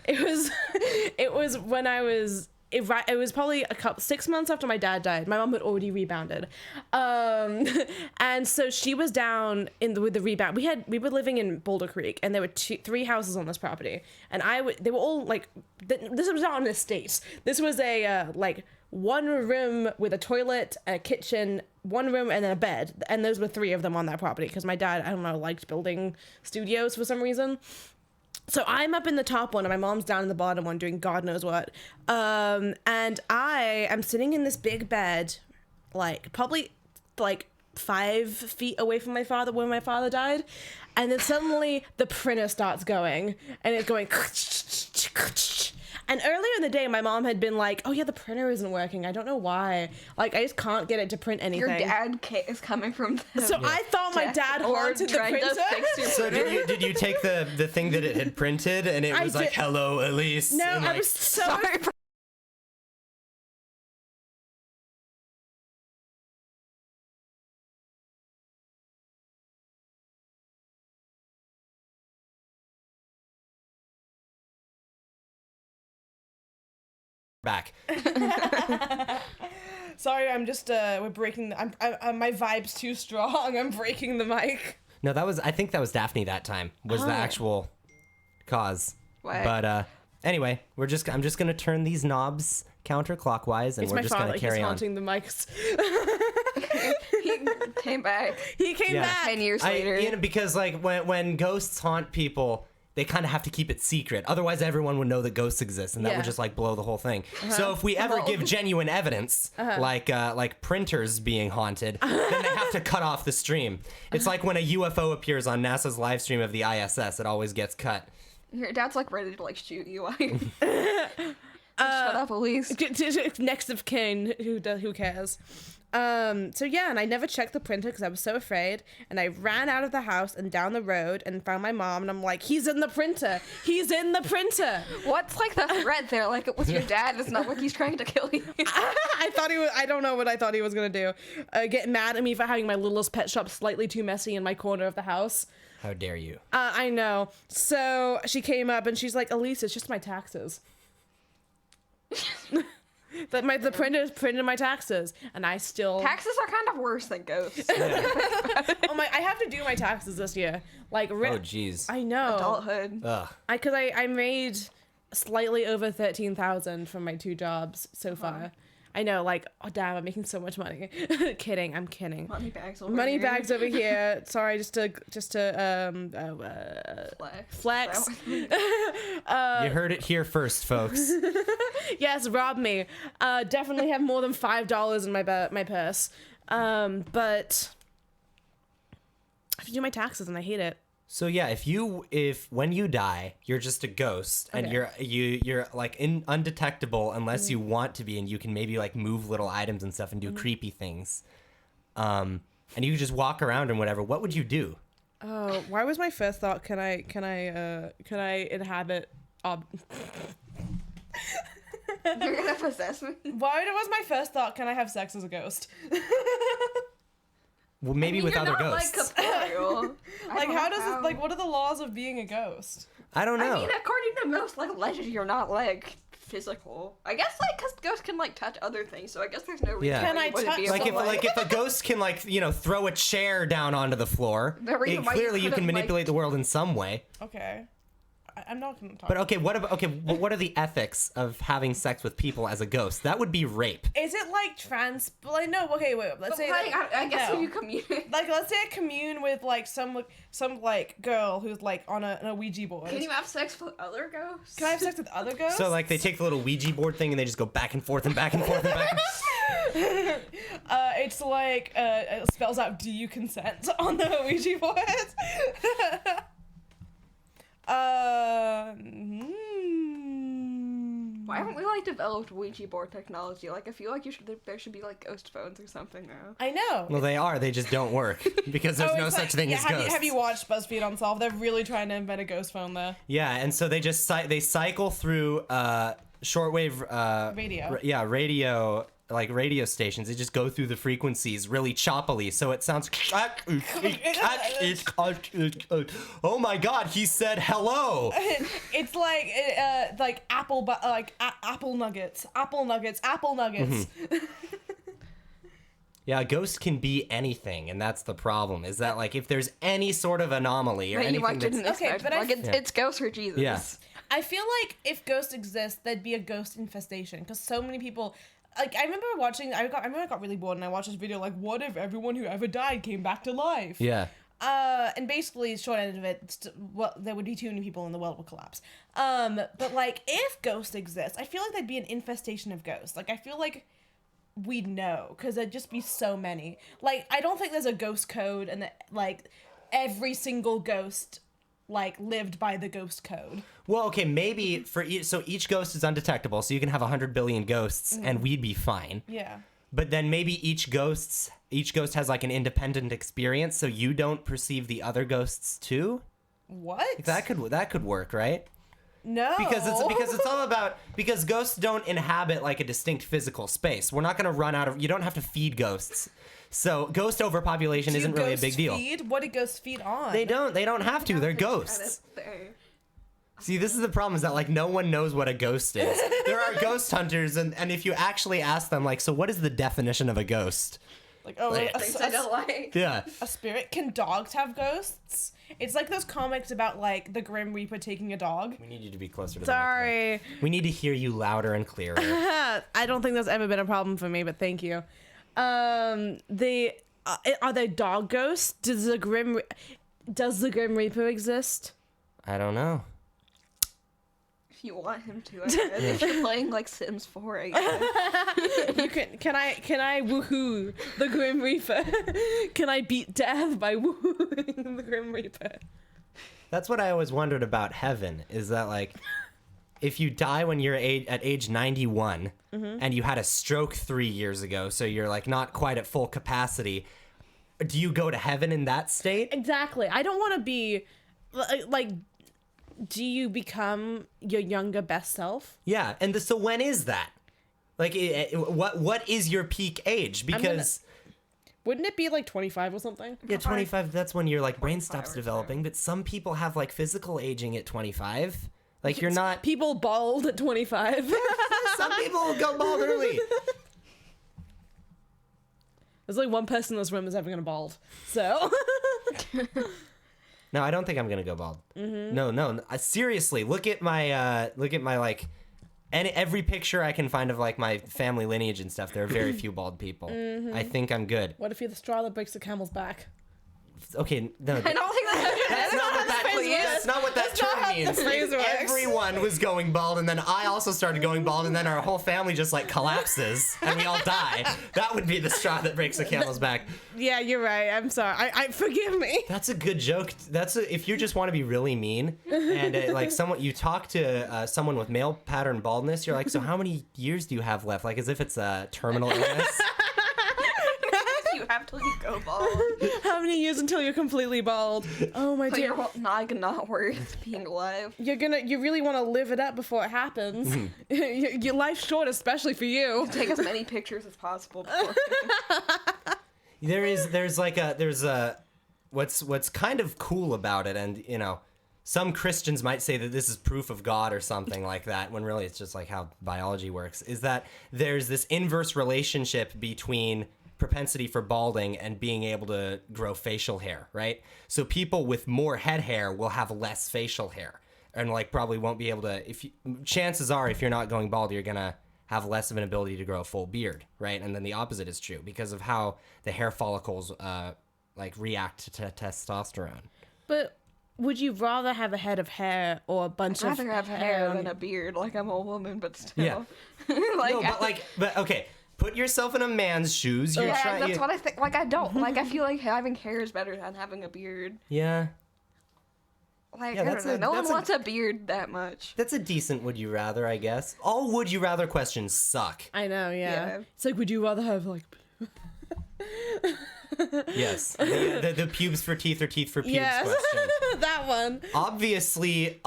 [SPEAKER 2] It was when I was. It was probably 6 months after my dad died. My mom had already rebounded, and so she was down with the rebound. We were living in Boulder Creek, and there were 3 houses on this property, and they were all like this was not an estate. This was a like 1 room with a toilet, a kitchen, 1 room, and then a bed, and those were 3 of them on that property because my dad, I don't know, liked building studios for some reason. So I'm up in the top one and my mom's down in the bottom one doing God knows what. And I am sitting in this big bed, like probably like 5 feet away from my father when my father died. And then suddenly the printer starts going and it's going. And earlier in the day, my mom had been like, "Oh yeah, the printer isn't working. I don't know why. Like, I just can't get it to print anything."
[SPEAKER 3] Your dad is coming from the
[SPEAKER 2] So I thought my dad haunted the
[SPEAKER 3] trying to
[SPEAKER 2] printer.
[SPEAKER 3] fix your
[SPEAKER 1] So
[SPEAKER 3] printer.
[SPEAKER 1] did you take the thing that it had printed and it
[SPEAKER 2] I
[SPEAKER 1] was like,
[SPEAKER 2] did-
[SPEAKER 1] "Hello, Elise"?
[SPEAKER 2] No,
[SPEAKER 1] and
[SPEAKER 2] I
[SPEAKER 1] like,
[SPEAKER 2] was so
[SPEAKER 3] Sorry for
[SPEAKER 1] back.
[SPEAKER 2] Sorry, I'm just we're breaking. I'm my vibe's too strong. I'm breaking the mic.
[SPEAKER 1] No, I think that was Daphne that time. Was the actual cause.
[SPEAKER 3] What?
[SPEAKER 1] But anyway, I'm just gonna turn these knobs counterclockwise and
[SPEAKER 2] It's
[SPEAKER 1] we're
[SPEAKER 2] my
[SPEAKER 1] just
[SPEAKER 2] father.
[SPEAKER 1] gonna
[SPEAKER 2] He's
[SPEAKER 1] carry on.
[SPEAKER 2] haunting the mics.
[SPEAKER 3] he came back
[SPEAKER 2] He came
[SPEAKER 1] Yeah.
[SPEAKER 2] back.
[SPEAKER 3] 10 years later.
[SPEAKER 1] Because like when ghosts haunt people, they kind of have to keep it secret. Otherwise, everyone would know that ghosts exist, and that
[SPEAKER 2] Yeah.
[SPEAKER 1] would just like blow the whole thing. So if we ever give genuine evidence, like printers being haunted, then they have to cut off the stream. It's like when a UFO appears on NASA's live stream of the ISS; it always gets cut.
[SPEAKER 3] Your dad's like ready to like shoot you. Shut up, Elise.
[SPEAKER 2] Next of kin, who cares? So yeah, and I never checked the printer because I was so afraid, and I ran out of the house and down the road and found my mom, and I'm like, "He's in the printer! He's in the printer!"
[SPEAKER 3] What's like the threat there? Like it was your dad. It's not like he's trying to kill you.
[SPEAKER 2] I thought he was. I don't know what I thought he was gonna do. Get mad at me for having my littlest pet shop slightly too messy in my corner of the house.
[SPEAKER 1] How dare you?
[SPEAKER 2] I know. So she came up and she's like, "Elise, it's just my taxes." The printer's printed my taxes, and I still.
[SPEAKER 3] Taxes are kind of worse than ghosts.
[SPEAKER 2] Oh my! I have to do my taxes this year. Like,
[SPEAKER 1] Oh jeez.
[SPEAKER 2] I know.
[SPEAKER 3] Adulthood.
[SPEAKER 1] Ugh.
[SPEAKER 2] Because I made slightly over 13,000 from my 2 jobs so far. I know, like, oh damn, I'm making so much money. Kidding, I'm kidding.
[SPEAKER 3] Money bags over
[SPEAKER 2] Money
[SPEAKER 3] here.
[SPEAKER 2] bags over here. Sorry, just to flex.
[SPEAKER 1] You heard it here first, folks.
[SPEAKER 2] Yes, rob me. Definitely have more than $5 in my purse. But I have to do my taxes and I hate it.
[SPEAKER 1] So yeah, if when you die, you're just a ghost and
[SPEAKER 2] Okay.
[SPEAKER 1] you're like undetectable unless you want to be, and you can maybe like move little items and stuff and do creepy things. And you just walk around and whatever. What would you do?
[SPEAKER 2] Oh, why was my first thought? Can I inhabit?
[SPEAKER 3] You're gonna possess me?
[SPEAKER 2] Why was my first thought? Can I have sex as a ghost?
[SPEAKER 1] Well, maybe with
[SPEAKER 3] You're
[SPEAKER 1] other
[SPEAKER 3] not,
[SPEAKER 1] ghosts.
[SPEAKER 3] Like, corporeal.
[SPEAKER 2] Like, how does it? Like, what are the laws of being a ghost?
[SPEAKER 1] I don't know.
[SPEAKER 3] I mean, according to most like legends, you're not like physical. I guess like because ghosts can like touch other things, so I guess there's no reason.
[SPEAKER 1] Yeah.
[SPEAKER 3] why
[SPEAKER 2] Can
[SPEAKER 3] you
[SPEAKER 2] I
[SPEAKER 3] wouldn't be
[SPEAKER 2] touch
[SPEAKER 3] able
[SPEAKER 1] like
[SPEAKER 3] to,
[SPEAKER 1] if a ghost can like throw a chair down onto the floor,
[SPEAKER 3] The reason why you
[SPEAKER 1] clearly you can
[SPEAKER 3] couldn't,
[SPEAKER 1] manipulate
[SPEAKER 3] like-
[SPEAKER 1] the world in some way.
[SPEAKER 2] Okay, I'm not gonna talk.
[SPEAKER 1] But okay, what are the ethics of having sex with people as a ghost? That would be rape.
[SPEAKER 2] Is it like trans? Like, no. Okay, wait. Let's say.
[SPEAKER 3] Like, I guess
[SPEAKER 2] no.
[SPEAKER 3] if you communicate.
[SPEAKER 2] Like, let's say I commune with like some like girl who's like on a Ouija board.
[SPEAKER 3] Can you have sex with other ghosts?
[SPEAKER 2] Can I have sex with other ghosts?
[SPEAKER 1] So like they take the little Ouija board thing and they just go back and forth and back and forth and back.
[SPEAKER 2] It's like it spells out "Do you consent" on the Ouija board.
[SPEAKER 3] Why haven't we like developed Ouija board technology? Like I feel like there should be like ghost phones or something now.
[SPEAKER 2] I know.
[SPEAKER 1] Well, they are. They just don't work because there's
[SPEAKER 2] Oh,
[SPEAKER 1] no
[SPEAKER 2] it's
[SPEAKER 1] such
[SPEAKER 2] like-
[SPEAKER 1] thing
[SPEAKER 2] yeah,
[SPEAKER 1] as
[SPEAKER 2] have
[SPEAKER 1] ghosts.
[SPEAKER 2] You, have you watched BuzzFeed Unsolved? They're really trying to invent a ghost phone there.
[SPEAKER 1] Yeah, and so they just they cycle through shortwave
[SPEAKER 2] Radio.
[SPEAKER 1] radio, like radio stations. They just go through the frequencies really choppily, so it sounds. Oh my God! He said hello.
[SPEAKER 2] It's like apple, but like apple nuggets.
[SPEAKER 1] Mm-hmm. Yeah, a ghost can be anything, and that's the problem. Is that like if there's any sort of anomaly or
[SPEAKER 3] That you like
[SPEAKER 1] anything
[SPEAKER 3] didn't
[SPEAKER 1] that's
[SPEAKER 2] Okay,
[SPEAKER 3] expect.
[SPEAKER 2] but I-
[SPEAKER 3] Like it's ghosts or Jesus.
[SPEAKER 1] yeah.
[SPEAKER 2] I feel like if ghosts exist, there'd be a ghost infestation because so many people. Like I remember watching. I got really bored and I watched this video. Like, what if everyone who ever died came back to life?
[SPEAKER 1] Yeah.
[SPEAKER 2] And basically, short end of it, there would be too many people and the world would collapse. But like, if ghosts exist, I feel like there'd be an infestation of ghosts. Like, I feel like we'd know because there'd just be so many. Like, I don't think there's a ghost code and that like every single ghost like lived by the ghost code.
[SPEAKER 1] Well, okay, maybe for each ghost is undetectable, so you can have 100 billion ghosts and we'd be fine.
[SPEAKER 2] Yeah.
[SPEAKER 1] But then maybe each ghost has like an independent experience, so you don't perceive the other ghosts too.
[SPEAKER 2] What?
[SPEAKER 1] That could work, right?
[SPEAKER 2] No.
[SPEAKER 1] Because it's all about because ghosts don't inhabit like a distinct physical space. We're not gonna run out of. You don't have to feed ghosts. So ghost overpopulation
[SPEAKER 2] Do
[SPEAKER 1] isn't really a
[SPEAKER 2] ghosts
[SPEAKER 1] big deal.
[SPEAKER 2] Feed? What do ghosts feed on?
[SPEAKER 1] They don't have to. They're ghosts. See, this is the problem, is that like no one knows what a ghost is. There are ghost hunters, and if you actually ask them, like, so what is the definition of a ghost?
[SPEAKER 2] Like, oh,
[SPEAKER 1] Like-
[SPEAKER 3] Things I don't like.
[SPEAKER 1] Yeah.
[SPEAKER 2] a spirit. Can dogs have ghosts? It's like those comics about like the Grim Reaper taking a dog.
[SPEAKER 1] We need you to be closer to the
[SPEAKER 2] Sorry.
[SPEAKER 1] microphone. We need to hear you louder and clearer.
[SPEAKER 2] I don't think that's ever been a problem for me, but thank you. They are they dog ghosts? Does the Grim Reaper exist?
[SPEAKER 1] I don't know.
[SPEAKER 3] If you want him to, I guess. If you're playing like Sims 4, I guess.
[SPEAKER 2] You can I woohoo the Grim Reaper? Can I beat death by woohooing the Grim Reaper?
[SPEAKER 1] That's what I always wondered about heaven, is that like if you die when you're at age 91 and you had a stroke 3 years ago, so you're like not quite at full capacity, do you go to heaven in that state?
[SPEAKER 2] Exactly. I don't want to be like. Do you become your younger best self?
[SPEAKER 1] Yeah, and so when is that? Like, what is your peak age? Because
[SPEAKER 2] Wouldn't it be like 25 or something?
[SPEAKER 1] yeah, 25. That's when your like brain
[SPEAKER 3] 25
[SPEAKER 1] stops
[SPEAKER 3] or
[SPEAKER 1] developing. But some people have like physical aging at 25. Like you're not.
[SPEAKER 2] People bald at 25.
[SPEAKER 1] Some people go bald early.
[SPEAKER 2] There's like one person in this room is ever gonna bald. So
[SPEAKER 1] No, I don't think I'm gonna go bald. No. Seriously, look at my like, every picture I can find of like my family lineage and stuff. There are very few bald people. I think I'm good.
[SPEAKER 2] what if you're the straw that breaks the camel's back?
[SPEAKER 1] Okay, no.
[SPEAKER 3] I don't think that's
[SPEAKER 1] That's not what that.
[SPEAKER 2] That's
[SPEAKER 1] That's not what that
[SPEAKER 2] That's not
[SPEAKER 1] term
[SPEAKER 2] how
[SPEAKER 1] means
[SPEAKER 2] the phrase works.
[SPEAKER 1] everyone was going bald, and then I also started going bald, and then our whole family just like collapses, and we all die. That would be the straw that breaks the camel's back.
[SPEAKER 2] Yeah, you're right. I'm sorry. I forgive me.
[SPEAKER 1] That's a good joke. If you just want to be really mean, and like you talk to someone with male pattern baldness, you're like, so how many years do you have left? Like as if it's a terminal illness.
[SPEAKER 3] You have till you go bald.
[SPEAKER 2] How many years until you're completely bald? Oh my
[SPEAKER 3] So
[SPEAKER 2] dear.
[SPEAKER 3] you're not worth being alive.
[SPEAKER 2] You really want to live it up before it happens. Your life's short, especially for you.
[SPEAKER 3] Take as many pictures as possible before.
[SPEAKER 1] There's what's kind of cool about it, and you know, some Christians might say that this is proof of God or something like that, when really it's just like how biology works, is that there's this inverse relationship between propensity for balding and being able to grow facial hair, right? So people with more head hair will have less facial hair, and like probably won't be able to, chances are if you're not going bald, you're gonna have less of an ability to grow a full beard, right? And then the opposite is true because of how the hair follicles like react to testosterone.
[SPEAKER 2] But would you rather have a head of hair or a bunch
[SPEAKER 3] I'd
[SPEAKER 2] of
[SPEAKER 3] rather have hair than a beard. Like I'm a woman, but still.
[SPEAKER 1] Yeah.
[SPEAKER 3] like,
[SPEAKER 1] but okay. Put yourself in a man's shoes. You're
[SPEAKER 3] yeah,
[SPEAKER 1] trying.
[SPEAKER 3] that's what I think. Like I don't. Like I feel like having hair is better than having a beard.
[SPEAKER 1] Yeah.
[SPEAKER 3] Like
[SPEAKER 1] Yeah,
[SPEAKER 3] I
[SPEAKER 1] that's
[SPEAKER 3] don't know.
[SPEAKER 1] a-
[SPEAKER 3] No one
[SPEAKER 1] that's a-
[SPEAKER 3] wants a beard that much.
[SPEAKER 1] That's a decent would you rather, I guess. All would you rather questions suck.
[SPEAKER 2] I know, yeah.
[SPEAKER 3] Yeah.
[SPEAKER 2] It's like, would you rather have like...
[SPEAKER 1] Yes. The pubes for teeth or teeth for pubes
[SPEAKER 2] Yes,
[SPEAKER 1] question.
[SPEAKER 2] that one.
[SPEAKER 1] Obviously,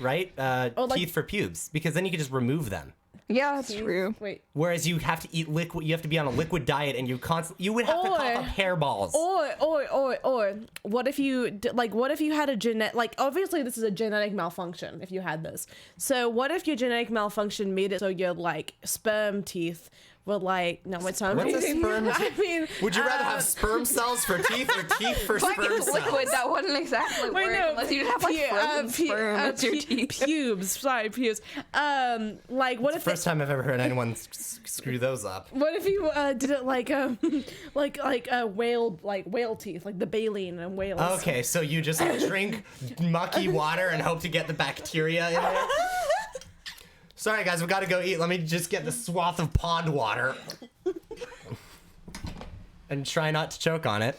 [SPEAKER 1] right?
[SPEAKER 2] like-
[SPEAKER 1] Teeth for pubes, because then you can just remove them.
[SPEAKER 3] Yeah, that's true.
[SPEAKER 2] Wait.
[SPEAKER 1] Whereas you have to eat liquid, you have to be on a liquid diet, and you would have to
[SPEAKER 2] Or-
[SPEAKER 1] cough up hairballs.
[SPEAKER 2] Or, what if you, what if you had a genetic, like, obviously this is a genetic malfunction if you had this. So what if your genetic malfunction made it so your, like, sperm teeth were like, no, it's not.
[SPEAKER 1] What's a sperm
[SPEAKER 2] I mean,
[SPEAKER 1] Would you rather have sperm cells for teeth or teeth for
[SPEAKER 3] Like
[SPEAKER 1] sperm
[SPEAKER 3] it's
[SPEAKER 1] cells?
[SPEAKER 3] liquid, that wouldn't exactly
[SPEAKER 2] Wait,
[SPEAKER 3] work
[SPEAKER 2] no,
[SPEAKER 3] unless you have like frozen sperm as your teeth.
[SPEAKER 2] pubes, sorry, pubes. Like, what if
[SPEAKER 1] First time I've ever heard anyone screw those up.
[SPEAKER 2] what if you did it like whale teeth, like the baleen and whales?
[SPEAKER 1] Okay, so you just drink mucky water and hope to get the bacteria in there? Sorry, guys, we gotta go eat. Let me just get the swath of pond water. And try not to choke on it.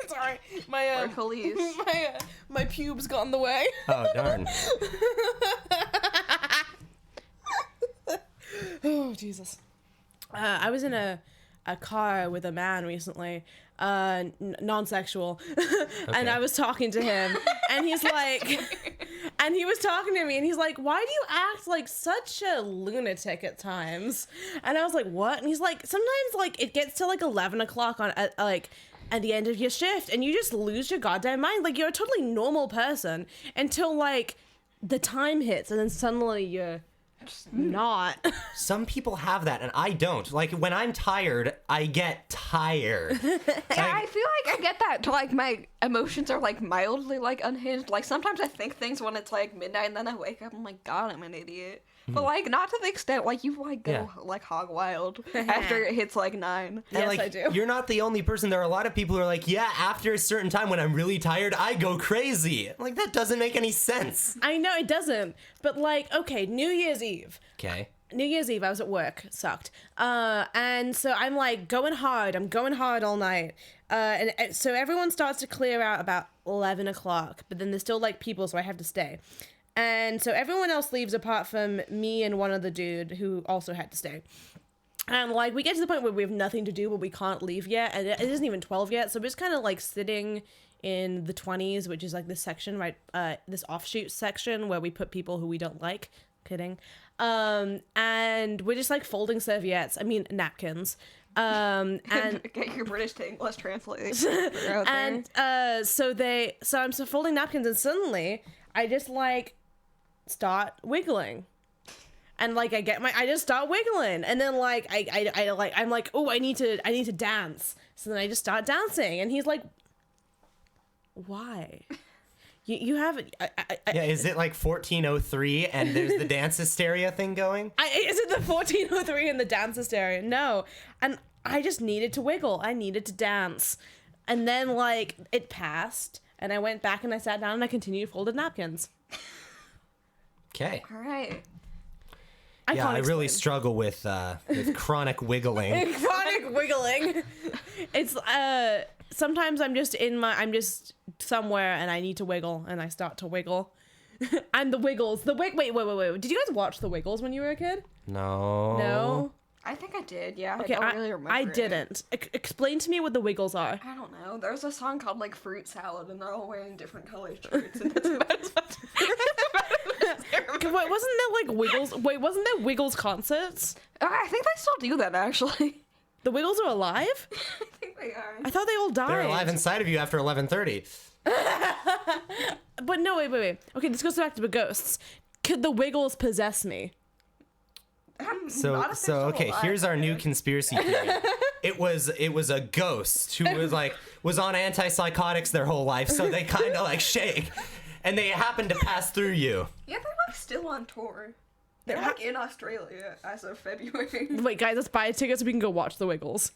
[SPEAKER 2] Sorry, my
[SPEAKER 3] Hercules.
[SPEAKER 2] my pubes got in the way.
[SPEAKER 1] Oh, darn.
[SPEAKER 2] Oh, Jesus. I was in a car with a man recently, non-sexual, and I was talking to him, and he's like, and he was talking to me, and he's like, why do you act like such a lunatic at times? And I was like, what? And he's like, sometimes, like, it gets to, like, 11 o'clock at the end of your shift, and you just lose your goddamn mind. Like, you're a totally normal person until, like, the time hits, and then suddenly you're not.
[SPEAKER 1] Some people have that, and I don't. Like, when I'm tired, I get tired.
[SPEAKER 3] Yeah, I feel like I get that. Like my emotions are like mildly like unhinged. Like sometimes I think things when it's like midnight, and then I wake up. I'm like, God, I'm an idiot. But like not to the extent like you like go like hog wild after it hits like 9.
[SPEAKER 1] And,
[SPEAKER 2] Yes,
[SPEAKER 1] like,
[SPEAKER 2] I do.
[SPEAKER 1] You're not the only person. There are a lot of people who are like, yeah, after a certain time when I'm really tired, I go crazy. Like, that doesn't make any sense.
[SPEAKER 2] I know it doesn't, but like, okay, New Year's Eve.
[SPEAKER 1] Okay.
[SPEAKER 2] New Year's Eve, I was at work. Sucked. And so I'm like going hard. I'm going hard all night. And so everyone starts to clear out about 11 o'clock, but then there's still like people, so I have to stay. And so everyone else leaves apart from me and one other dude who also had to stay. And like we get to the point where we have nothing to do, but we can't leave yet. And it isn't even 12 yet. So we're just kind of like sitting in the 20s, which is like this section, right? This offshoot section where we put people who we don't like. Kidding. And we're just like folding serviettes. I mean, napkins. And
[SPEAKER 3] Get your British to English translation.
[SPEAKER 2] and so I'm so folding napkins, and suddenly I just like start wiggling. And like I just start wiggling, and then like I'm like, oh, I need to dance. So then I just start dancing, and he's like, why? You haven't.
[SPEAKER 1] Yeah, is it like 1403 and there's the dance hysteria thing going?
[SPEAKER 2] Is it the 1403 and the dance hysteria? No, and I just needed to wiggle. I needed to dance, and then like it passed. And I went back and I sat down and I continued folded napkins.
[SPEAKER 1] Okay.
[SPEAKER 3] All right.
[SPEAKER 1] Yeah, I really
[SPEAKER 2] explain.
[SPEAKER 1] struggle with chronic wiggling.
[SPEAKER 2] Chronic wiggling. It's sometimes I'm just somewhere and I need to wiggle and I start to wiggle. I'm the Wiggles. Wait. Did you guys watch The Wiggles when you were a kid?
[SPEAKER 1] No.
[SPEAKER 2] No.
[SPEAKER 3] I think I did. Yeah.
[SPEAKER 2] Okay,
[SPEAKER 3] I don't really remember.
[SPEAKER 2] I
[SPEAKER 3] it.
[SPEAKER 2] didn't. Explain to me what The Wiggles are.
[SPEAKER 3] I don't know. There's a song called like Fruit Salad, and they're all wearing different colored shirts, and that's about as much.
[SPEAKER 2] Wait, wasn't there like Wiggles? Wait, wasn't there Wiggles concerts?
[SPEAKER 3] I think they still do that actually.
[SPEAKER 2] The Wiggles are alive?
[SPEAKER 3] I think they are.
[SPEAKER 2] I thought they all died.
[SPEAKER 1] They're alive inside of you after 11:30.
[SPEAKER 2] But no, wait. Okay, this goes back to the ghosts. Could the Wiggles possess me?
[SPEAKER 1] So okay, here's our new conspiracy theory. It was a ghost who was on antipsychotics their whole life, so they kind of like shake, and they happen to pass through you.
[SPEAKER 3] Yeah, they're like still on tour. They're like in Australia as of February.
[SPEAKER 2] Wait, guys, let's buy tickets so we can go watch the Wiggles.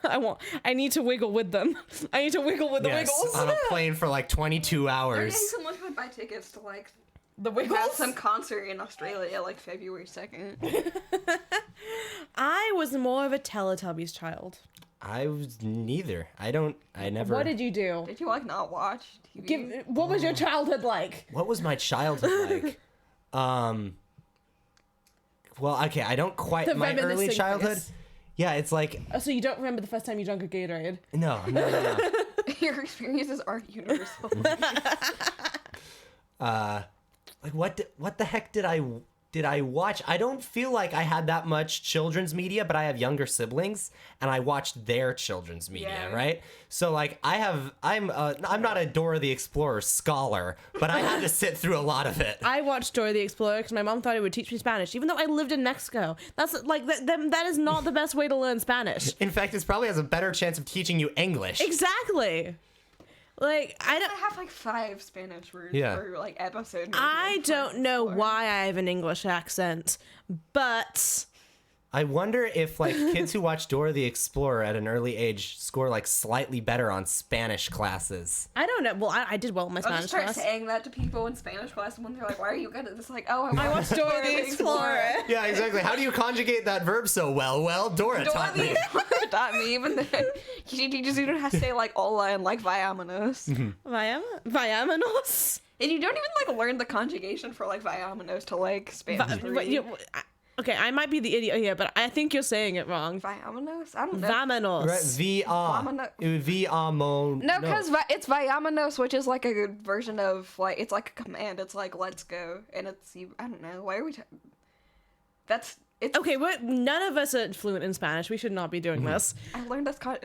[SPEAKER 2] I need to wiggle with them. I need to wiggle with the Wiggles.
[SPEAKER 1] On a plane for like 22 hours.
[SPEAKER 3] Yeah, you can look and buy tickets to like
[SPEAKER 2] The
[SPEAKER 3] have
[SPEAKER 2] Wiggles?
[SPEAKER 3] some concert in Australia like February 2nd.
[SPEAKER 2] I was more of a Teletubbies child.
[SPEAKER 1] I was neither. I never.
[SPEAKER 2] What did you do?
[SPEAKER 3] Did you like not watch TV?
[SPEAKER 2] What was your childhood like?
[SPEAKER 1] What was my childhood like? Well, okay, I don't quite.
[SPEAKER 2] The
[SPEAKER 1] My early
[SPEAKER 2] reminiscing
[SPEAKER 1] childhood.
[SPEAKER 2] face.
[SPEAKER 1] Yeah, it's like
[SPEAKER 2] Oh, so you don't remember the first time you drank a Gatorade?
[SPEAKER 1] no.
[SPEAKER 3] Your experiences aren't universal.
[SPEAKER 1] Like what the heck did I watch? I don't feel like I had that much children's media, but I have younger siblings and I watched their children's media,
[SPEAKER 3] Yeah.
[SPEAKER 1] right? So like I'm not a Dora the Explorer scholar, but I had to sit through a lot of it.
[SPEAKER 2] I watched Dora the Explorer because my mom thought it would teach me Spanish, even though I lived in Mexico. That's like that is not the best way to learn Spanish.
[SPEAKER 1] In fact, it probably has a better chance of teaching you English.
[SPEAKER 2] Exactly. Like I don't.
[SPEAKER 3] I have like 5 Spanish words
[SPEAKER 1] Yeah.
[SPEAKER 3] per like episode. maybe,
[SPEAKER 2] I
[SPEAKER 3] like,
[SPEAKER 2] don't know
[SPEAKER 3] or-
[SPEAKER 2] why I have an English accent, but
[SPEAKER 1] I wonder if like kids who watch Dora the Explorer at an early age score like slightly better on Spanish classes.
[SPEAKER 2] I don't know. Well, I did well in my
[SPEAKER 3] I'll
[SPEAKER 2] Spanish
[SPEAKER 3] just start
[SPEAKER 2] class.
[SPEAKER 3] saying that to people in Spanish class, and when they're like, "Why are you good at this?" Like, "Oh,
[SPEAKER 2] I watched Dora the Explorer.
[SPEAKER 1] Yeah, exactly. How do you conjugate that verb so well? Well, Dora
[SPEAKER 3] Dora
[SPEAKER 1] taught
[SPEAKER 3] the
[SPEAKER 1] me.
[SPEAKER 3] Explorer taught me. Even then, you just don't have to say like "hola" and like "vayámonos,"
[SPEAKER 2] Vayámonos.
[SPEAKER 3] and you don't even like learn the conjugation for like "vayámonos" to like Spanish.
[SPEAKER 2] Okay, I might be the idiot here, but I think you're saying it wrong.
[SPEAKER 3] Vayámonos? I don't know.
[SPEAKER 2] Vámonos.
[SPEAKER 1] Right, Vamos.
[SPEAKER 3] No, because it's "vayámonos," which is like a good version of like it's like a command. It's like "let's go," and it's I don't know. Why are we? That's it's
[SPEAKER 2] Okay, none of us are fluent in Spanish. We should not be doing this.
[SPEAKER 3] I learned that's kind.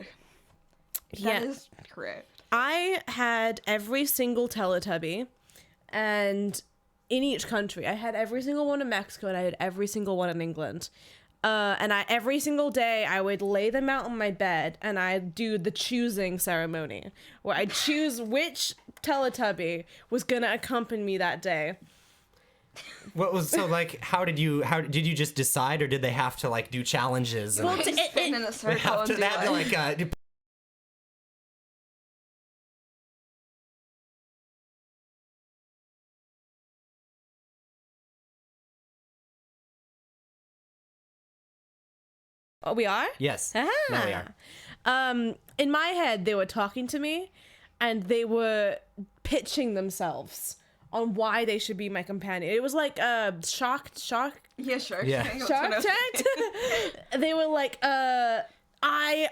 [SPEAKER 2] Yeah.
[SPEAKER 3] That is correct.
[SPEAKER 2] I had every single Teletubby, and in each country, I had every single one in Mexico, and I had every single one in England. And every single day, I would lay them out on my bed, and I'd do the choosing ceremony, where I'd choose which Teletubby was gonna accompany me that day.
[SPEAKER 1] What was so like? How did you just decide, or did they have to like do challenges? And,
[SPEAKER 2] Well,
[SPEAKER 1] like,
[SPEAKER 3] Just spin in a
[SPEAKER 1] they
[SPEAKER 3] circle
[SPEAKER 1] have
[SPEAKER 3] and
[SPEAKER 1] to,
[SPEAKER 3] do
[SPEAKER 1] they have to
[SPEAKER 3] like.
[SPEAKER 1] like
[SPEAKER 2] Oh, we are?
[SPEAKER 1] yes.
[SPEAKER 2] Ah.
[SPEAKER 1] Now we are.
[SPEAKER 2] In my head, they were talking to me, and they were pitching themselves on why they should be my companion. It was like Shark
[SPEAKER 3] Yeah, sure.
[SPEAKER 1] Yeah.
[SPEAKER 3] That's what
[SPEAKER 2] Shark
[SPEAKER 3] I was-
[SPEAKER 2] Tank. They were like, I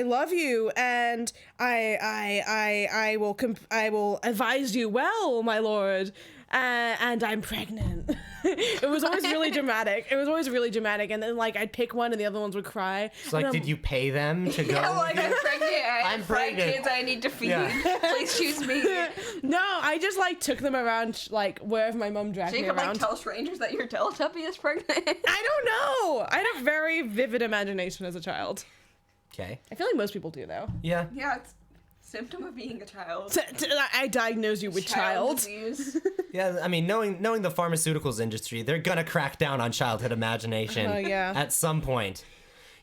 [SPEAKER 2] love you, and I will advise you well, my lord. And I'm pregnant. It was always really dramatic. And then like I'd pick one, and the other ones would cry.
[SPEAKER 1] It's like, did you pay them to go?
[SPEAKER 3] Yeah, like I'm pregnant. I
[SPEAKER 1] I'm
[SPEAKER 3] have 5
[SPEAKER 1] pregnant.
[SPEAKER 3] kids I need to feed.
[SPEAKER 1] Yeah.
[SPEAKER 3] Please choose me.
[SPEAKER 2] No, I just like took them around like wherever my mom dragged
[SPEAKER 3] So you
[SPEAKER 2] me
[SPEAKER 3] could like
[SPEAKER 2] around.
[SPEAKER 3] tell strangers that your Teletubby is pregnant.
[SPEAKER 2] I don't know. I had a very vivid imagination as a child.
[SPEAKER 1] Okay.
[SPEAKER 2] I feel like most people do though.
[SPEAKER 1] Yeah.
[SPEAKER 3] Yeah, it's a symptom of being a child.
[SPEAKER 2] I diagnose you with child.
[SPEAKER 3] disease.
[SPEAKER 1] Yeah. I mean, knowing the pharmaceuticals industry, they're gonna crack down on childhood imagination.
[SPEAKER 2] Oh, yeah.
[SPEAKER 1] At some point.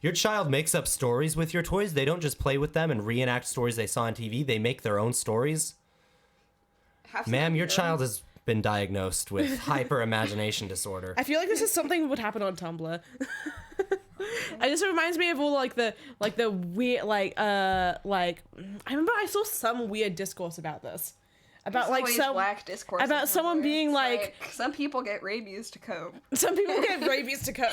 [SPEAKER 1] Your child makes up stories with your toys. They don't just play with them and reenact stories they saw on TV. They make their own stories. Ma'am, your child has been diagnosed with hyper-imagination disorder.
[SPEAKER 2] I feel like this is something that would happen on Tumblr. It just reminds me of all the weird I remember I saw some weird discourse about this. About
[SPEAKER 3] whack discourse
[SPEAKER 2] about someone being like
[SPEAKER 3] some people get rabies to cope.
[SPEAKER 2] Some people get rabies to cope.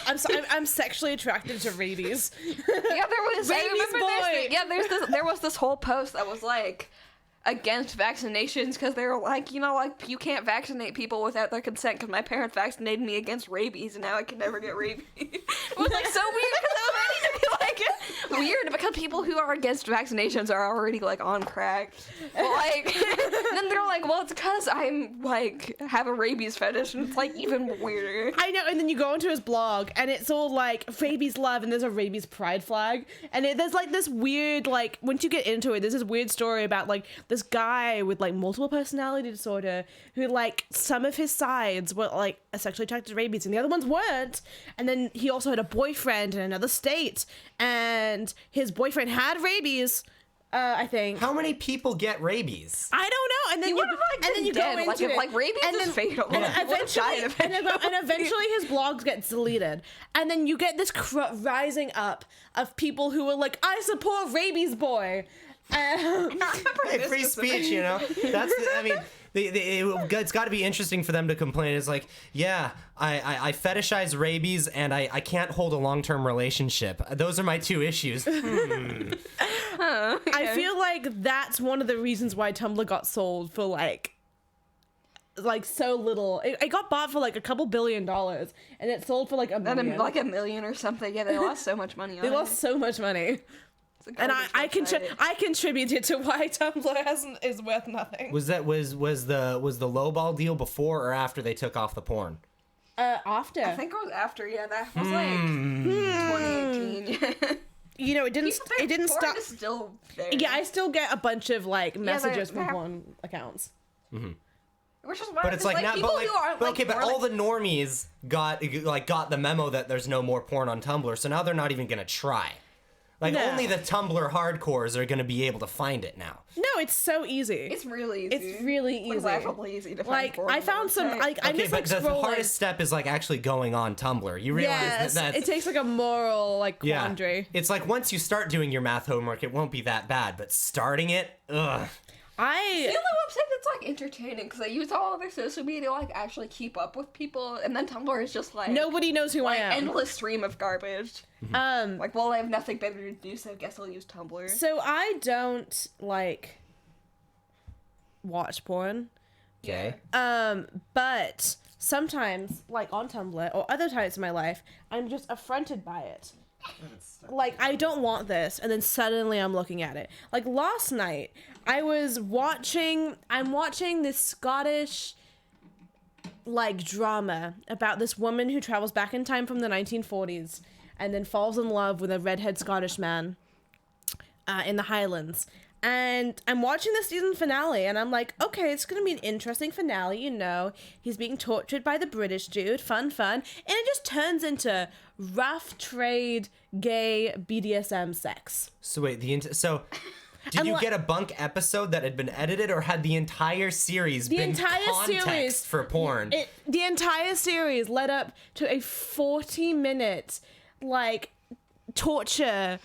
[SPEAKER 2] I'm sexually attracted to rabies.
[SPEAKER 3] Yeah, there was. There was this whole post that was like against vaccinations because they were like, you can't vaccinate people without their consent because my parents vaccinated me against rabies and now I can never get rabies. It was like so weird because it was ready to be like weird because people who are against vaccinations are already like on crack. But, like, then they're like, well, it's because I'm like have a rabies fetish and it's like even weirder.
[SPEAKER 2] I know, and then you go into his blog and it's all like rabies love and there's a rabies pride flag and there's like this weird like once you get into it, there's this weird story about like this guy with like multiple personality disorder who like some of his sides were like sexually attracted to rabies and the other ones weren't, and then he also had a boyfriend in another state and his boyfriend had rabies. I think.
[SPEAKER 1] How many people get rabies?
[SPEAKER 2] I don't know. And then you go into it.
[SPEAKER 3] Like rabies is fatal.
[SPEAKER 2] And eventually his blogs get deleted. And then you get this rising up of people who are like, I support rabies boy.
[SPEAKER 1] Hey, free speech, That's, it's got to be interesting for them to complain. It's like, yeah, I fetishize rabies and I can't hold a long-term relationship. Those are my two issues.
[SPEAKER 2] I feel like that's one of the reasons why Tumblr got sold for like so little. It got bought for like a couple $1 billion and it sold for like $1 million.
[SPEAKER 3] Like $1 million or something. Yeah, they lost so much money on it.
[SPEAKER 2] They lost so much money. And I contributed to why Tumblr is worth nothing.
[SPEAKER 1] Was the lowball deal before or after they took off the porn?
[SPEAKER 2] After.
[SPEAKER 3] I think it was after. Yeah, that was like 2018.
[SPEAKER 2] It didn't stop.
[SPEAKER 3] Is still there.
[SPEAKER 2] Yeah, I still get a bunch of like messages from porn accounts.
[SPEAKER 3] Mm-hmm. Which is why.
[SPEAKER 1] But it's like not.
[SPEAKER 3] People who aren't like.
[SPEAKER 1] Okay, but all the normies got the memo that there's no more porn on Tumblr, so now they're not even gonna try. Like, only the Tumblr hardcores are going to be able to find it now.
[SPEAKER 2] No, it's so easy.
[SPEAKER 3] It's really easy.
[SPEAKER 2] It's really easy.
[SPEAKER 3] It's laughably easy to find porn.
[SPEAKER 2] I found some, I'm just,
[SPEAKER 1] but the
[SPEAKER 2] scrolling.
[SPEAKER 1] hardest step is, actually going on Tumblr. You realize that
[SPEAKER 2] it takes, a moral, quandary.
[SPEAKER 1] Yeah. It's like, once you start doing your math homework, it won't be that bad, but starting it, ugh.
[SPEAKER 3] The only website that's entertaining because I use all of their social media to actually keep up with people, and then Tumblr is just
[SPEAKER 2] nobody knows who I am.
[SPEAKER 3] Endless stream of garbage. I have nothing better to do, so I guess I'll use Tumblr.
[SPEAKER 2] So I don't watch porn.
[SPEAKER 1] Okay.
[SPEAKER 2] But sometimes on Tumblr or other times in my life, I'm just affronted by it. I don't want this, and then suddenly I'm looking at it. Last night, I'm watching this Scottish, drama about this woman who travels back in time from the 1940s and then falls in love with a redhead Scottish man in the Highlands. And I'm watching the season finale, and I'm like, okay, it's gonna be an interesting finale, He's being tortured by the British dude, fun. And it just turns into rough trade, gay, BDSM sex.
[SPEAKER 1] So wait, did you get a bunk episode that had been edited, or had the entire series been context for porn?
[SPEAKER 2] The entire series led up to a 40-minute, torture,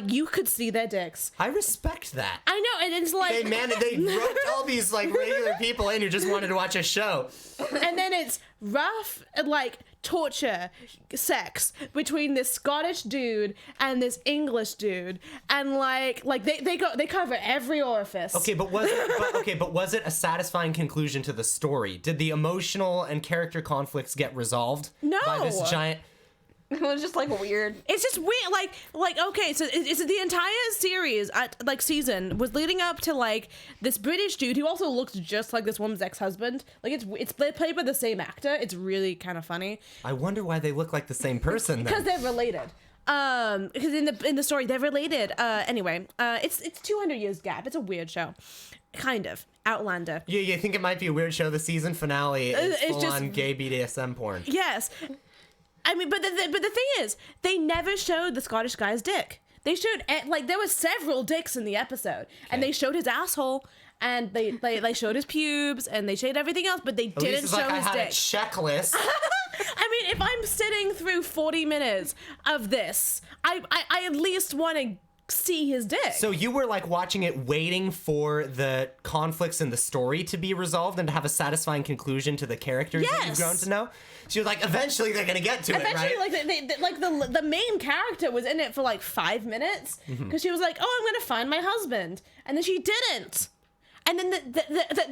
[SPEAKER 2] you could see their dicks.
[SPEAKER 1] I respect that.
[SPEAKER 2] I know, and it's
[SPEAKER 1] they wrote all these regular people in who just wanted to watch a show.
[SPEAKER 2] And then it's rough, torture sex between this Scottish dude and this English dude, and they cover every orifice.
[SPEAKER 1] Okay, but was it a satisfying conclusion to the story? Did the emotional and character conflicts get resolved?
[SPEAKER 2] No.
[SPEAKER 1] By this giant.
[SPEAKER 3] It was just weird.
[SPEAKER 2] It's just weird. Okay, so it's the entire series, season was leading up to this British dude who also looks just like this woman's ex-husband. It's played by the same actor. It's really kind of funny.
[SPEAKER 1] I wonder why they look like the same person then.
[SPEAKER 2] Because they're related. Because in the story they're related. Anyway, it's 200 years gap. It's a weird show. Kind of. Outlander.
[SPEAKER 1] Yeah, you think it might be a weird show? The season finale is full-on gay BDSM porn.
[SPEAKER 2] Yes. I mean, but the thing is, they never showed the Scottish guy's dick. They showed, like, there were several dicks in the episode, and they showed his asshole, and they showed his pubes, and they showed everything else, but they didn't show his dick.
[SPEAKER 1] I had a checklist.
[SPEAKER 2] I mean, if I'm sitting through 40 minutes of this, I at least want to see his dick.
[SPEAKER 1] So you were like watching it, waiting for the conflicts in the story to be resolved and to have a satisfying conclusion to the characters that you've grown to know. So you're like, eventually they're gonna get to it, right?
[SPEAKER 2] Eventually, like the main character was in it for like 5 minutes because she was like, "Oh, I'm gonna find my husband," and then she didn't. And then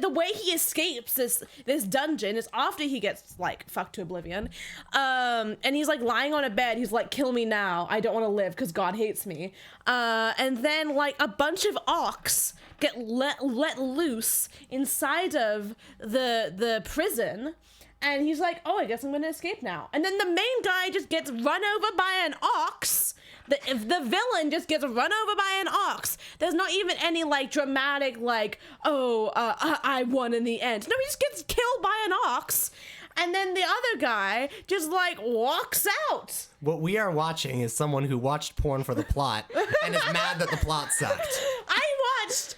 [SPEAKER 2] the way he escapes this dungeon is after he gets like fucked to oblivion, and he's like lying on a bed. He's like, "Kill me now. I don't want to live because God hates me." And then like a bunch of orcs get let loose inside of the prison, and he's like, "Oh, I guess I'm gonna escape now." And then the main guy just gets run over by an ox. If the villain just gets run over by an ox, there's not even any like dramatic like, I won in the end. No, he just gets killed by an ox, and then the other guy just like walks out.
[SPEAKER 1] What we are watching is someone who watched porn for the plot and is mad that the plot sucked.
[SPEAKER 2] I watched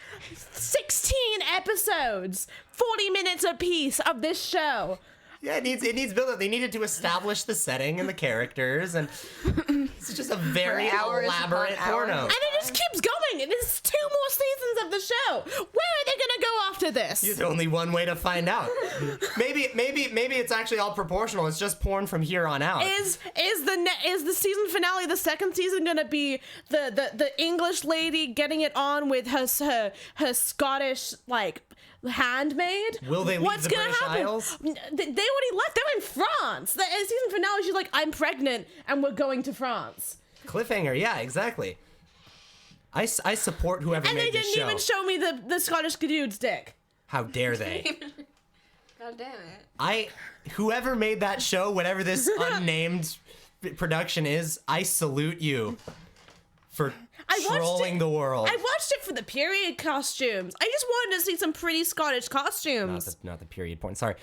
[SPEAKER 2] 16 episodes, 40 minutes apiece of this show.
[SPEAKER 1] Yeah, it needs build up. They needed to establish the setting and the characters, and it's just a very elaborate porno.
[SPEAKER 2] And it just keeps going. And there's 2 more seasons of the show. Where are they gonna go after this?
[SPEAKER 1] There's only one way to find out. Maybe it's actually all proportional. It's just porn from here on out.
[SPEAKER 2] Is the season finale, the second season, gonna be the English lady getting it on with her Scottish like handmaid?
[SPEAKER 1] Will they leave
[SPEAKER 2] What's
[SPEAKER 1] the
[SPEAKER 2] gonna
[SPEAKER 1] British
[SPEAKER 2] happen?
[SPEAKER 1] Isles?
[SPEAKER 2] They already left. They're in France. The season finale, she's like, "I'm pregnant and we're going to France."
[SPEAKER 1] Cliffhanger, yeah, exactly. I support whoever
[SPEAKER 2] And
[SPEAKER 1] made
[SPEAKER 2] they
[SPEAKER 1] this
[SPEAKER 2] didn't
[SPEAKER 1] show.
[SPEAKER 2] even show me the Scottish dude's dick.
[SPEAKER 1] How dare they?
[SPEAKER 3] God damn it.
[SPEAKER 1] Whoever made that show, whatever this unnamed production is, I salute you for trolling the world.
[SPEAKER 2] I watched it for the period costumes. I just wanted to see some pretty Scottish costumes.
[SPEAKER 1] Not the period porn. Sorry.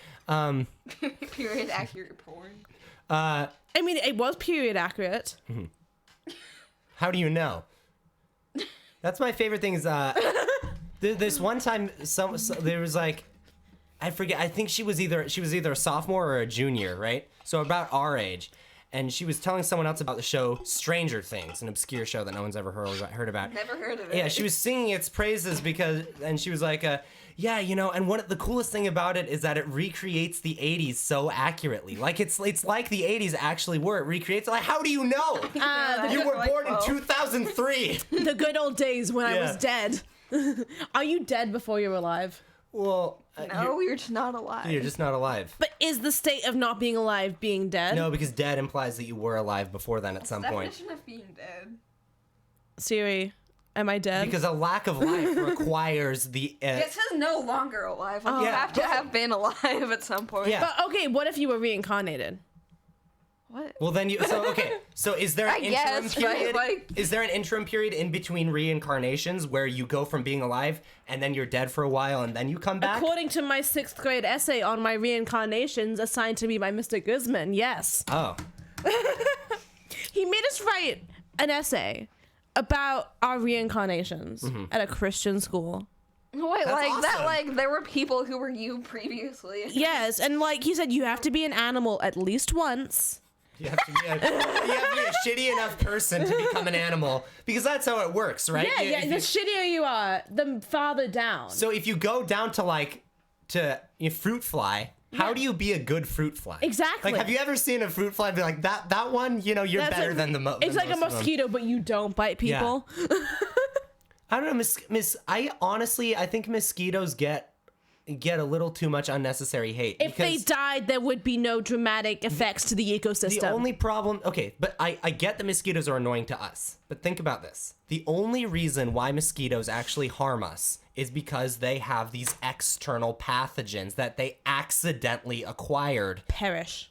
[SPEAKER 3] Period accurate porn.
[SPEAKER 2] I mean, it was period accurate.
[SPEAKER 1] How do you know? That's my favorite thing is this one time there was like, I forget, I think she was either a sophomore or a junior, right? So about our age. And she was telling someone else about the show Stranger Things, an obscure show that no one's ever heard about.
[SPEAKER 3] Never heard of it.
[SPEAKER 1] Yeah, she was singing its praises and she was like, yeah, you know, and the coolest thing about it is that it recreates the 80s so accurately. Like, it's like the 80s actually were. It recreates, like, how do you know? You were born in 2003.
[SPEAKER 2] The good old days when I was dead. Are you dead before you were alive?
[SPEAKER 1] Well,
[SPEAKER 3] no, you're just not alive.
[SPEAKER 1] You're just not alive.
[SPEAKER 2] But is the state of not being alive being dead?
[SPEAKER 1] No, because dead implies that you were alive before then at some point.
[SPEAKER 3] Definition of being dead.
[SPEAKER 2] Siri, am I dead?
[SPEAKER 1] Because a lack of life requires the...
[SPEAKER 3] It says no longer alive. Like, you have to have been alive at some point.
[SPEAKER 1] Yeah.
[SPEAKER 2] But okay, what if you were reincarnated?
[SPEAKER 3] What?
[SPEAKER 1] Well, then so is there an interim period?
[SPEAKER 3] Like,
[SPEAKER 1] is there an interim period in between reincarnations where you go from being alive and then you're dead for a while and then you come back?
[SPEAKER 2] According to my 6th grade essay on my reincarnations assigned to me by Mr. Guzman, yes.
[SPEAKER 1] Oh.
[SPEAKER 2] He made us write an essay about our reincarnations at a Christian school.
[SPEAKER 3] wait,
[SPEAKER 1] That's
[SPEAKER 3] like
[SPEAKER 1] awesome.
[SPEAKER 3] that? Like there were people who were you previously.
[SPEAKER 2] Yes, and like he said, you have to be an animal at least once.
[SPEAKER 1] You have to be a shitty enough person to become an animal because that's how it works, right?
[SPEAKER 2] Yeah, the shittier you are, the farther down.
[SPEAKER 1] So if you go down to fruit fly, how do you be a good fruit fly?
[SPEAKER 2] Exactly.
[SPEAKER 1] Like, have you ever seen a fruit fly be like that one? You know, you're
[SPEAKER 2] That's
[SPEAKER 1] better
[SPEAKER 2] like,
[SPEAKER 1] than the
[SPEAKER 2] It's like a mosquito, but you don't bite people.
[SPEAKER 1] I don't know, I think mosquitoes get a little too much unnecessary hate.
[SPEAKER 2] If they died, there would be no dramatic effects to the ecosystem.
[SPEAKER 1] The only problem, but I get that mosquitoes are annoying to us, but think about this. The only reason why mosquitoes actually harm us is because they have these external pathogens that they accidentally acquired.
[SPEAKER 2] Perish.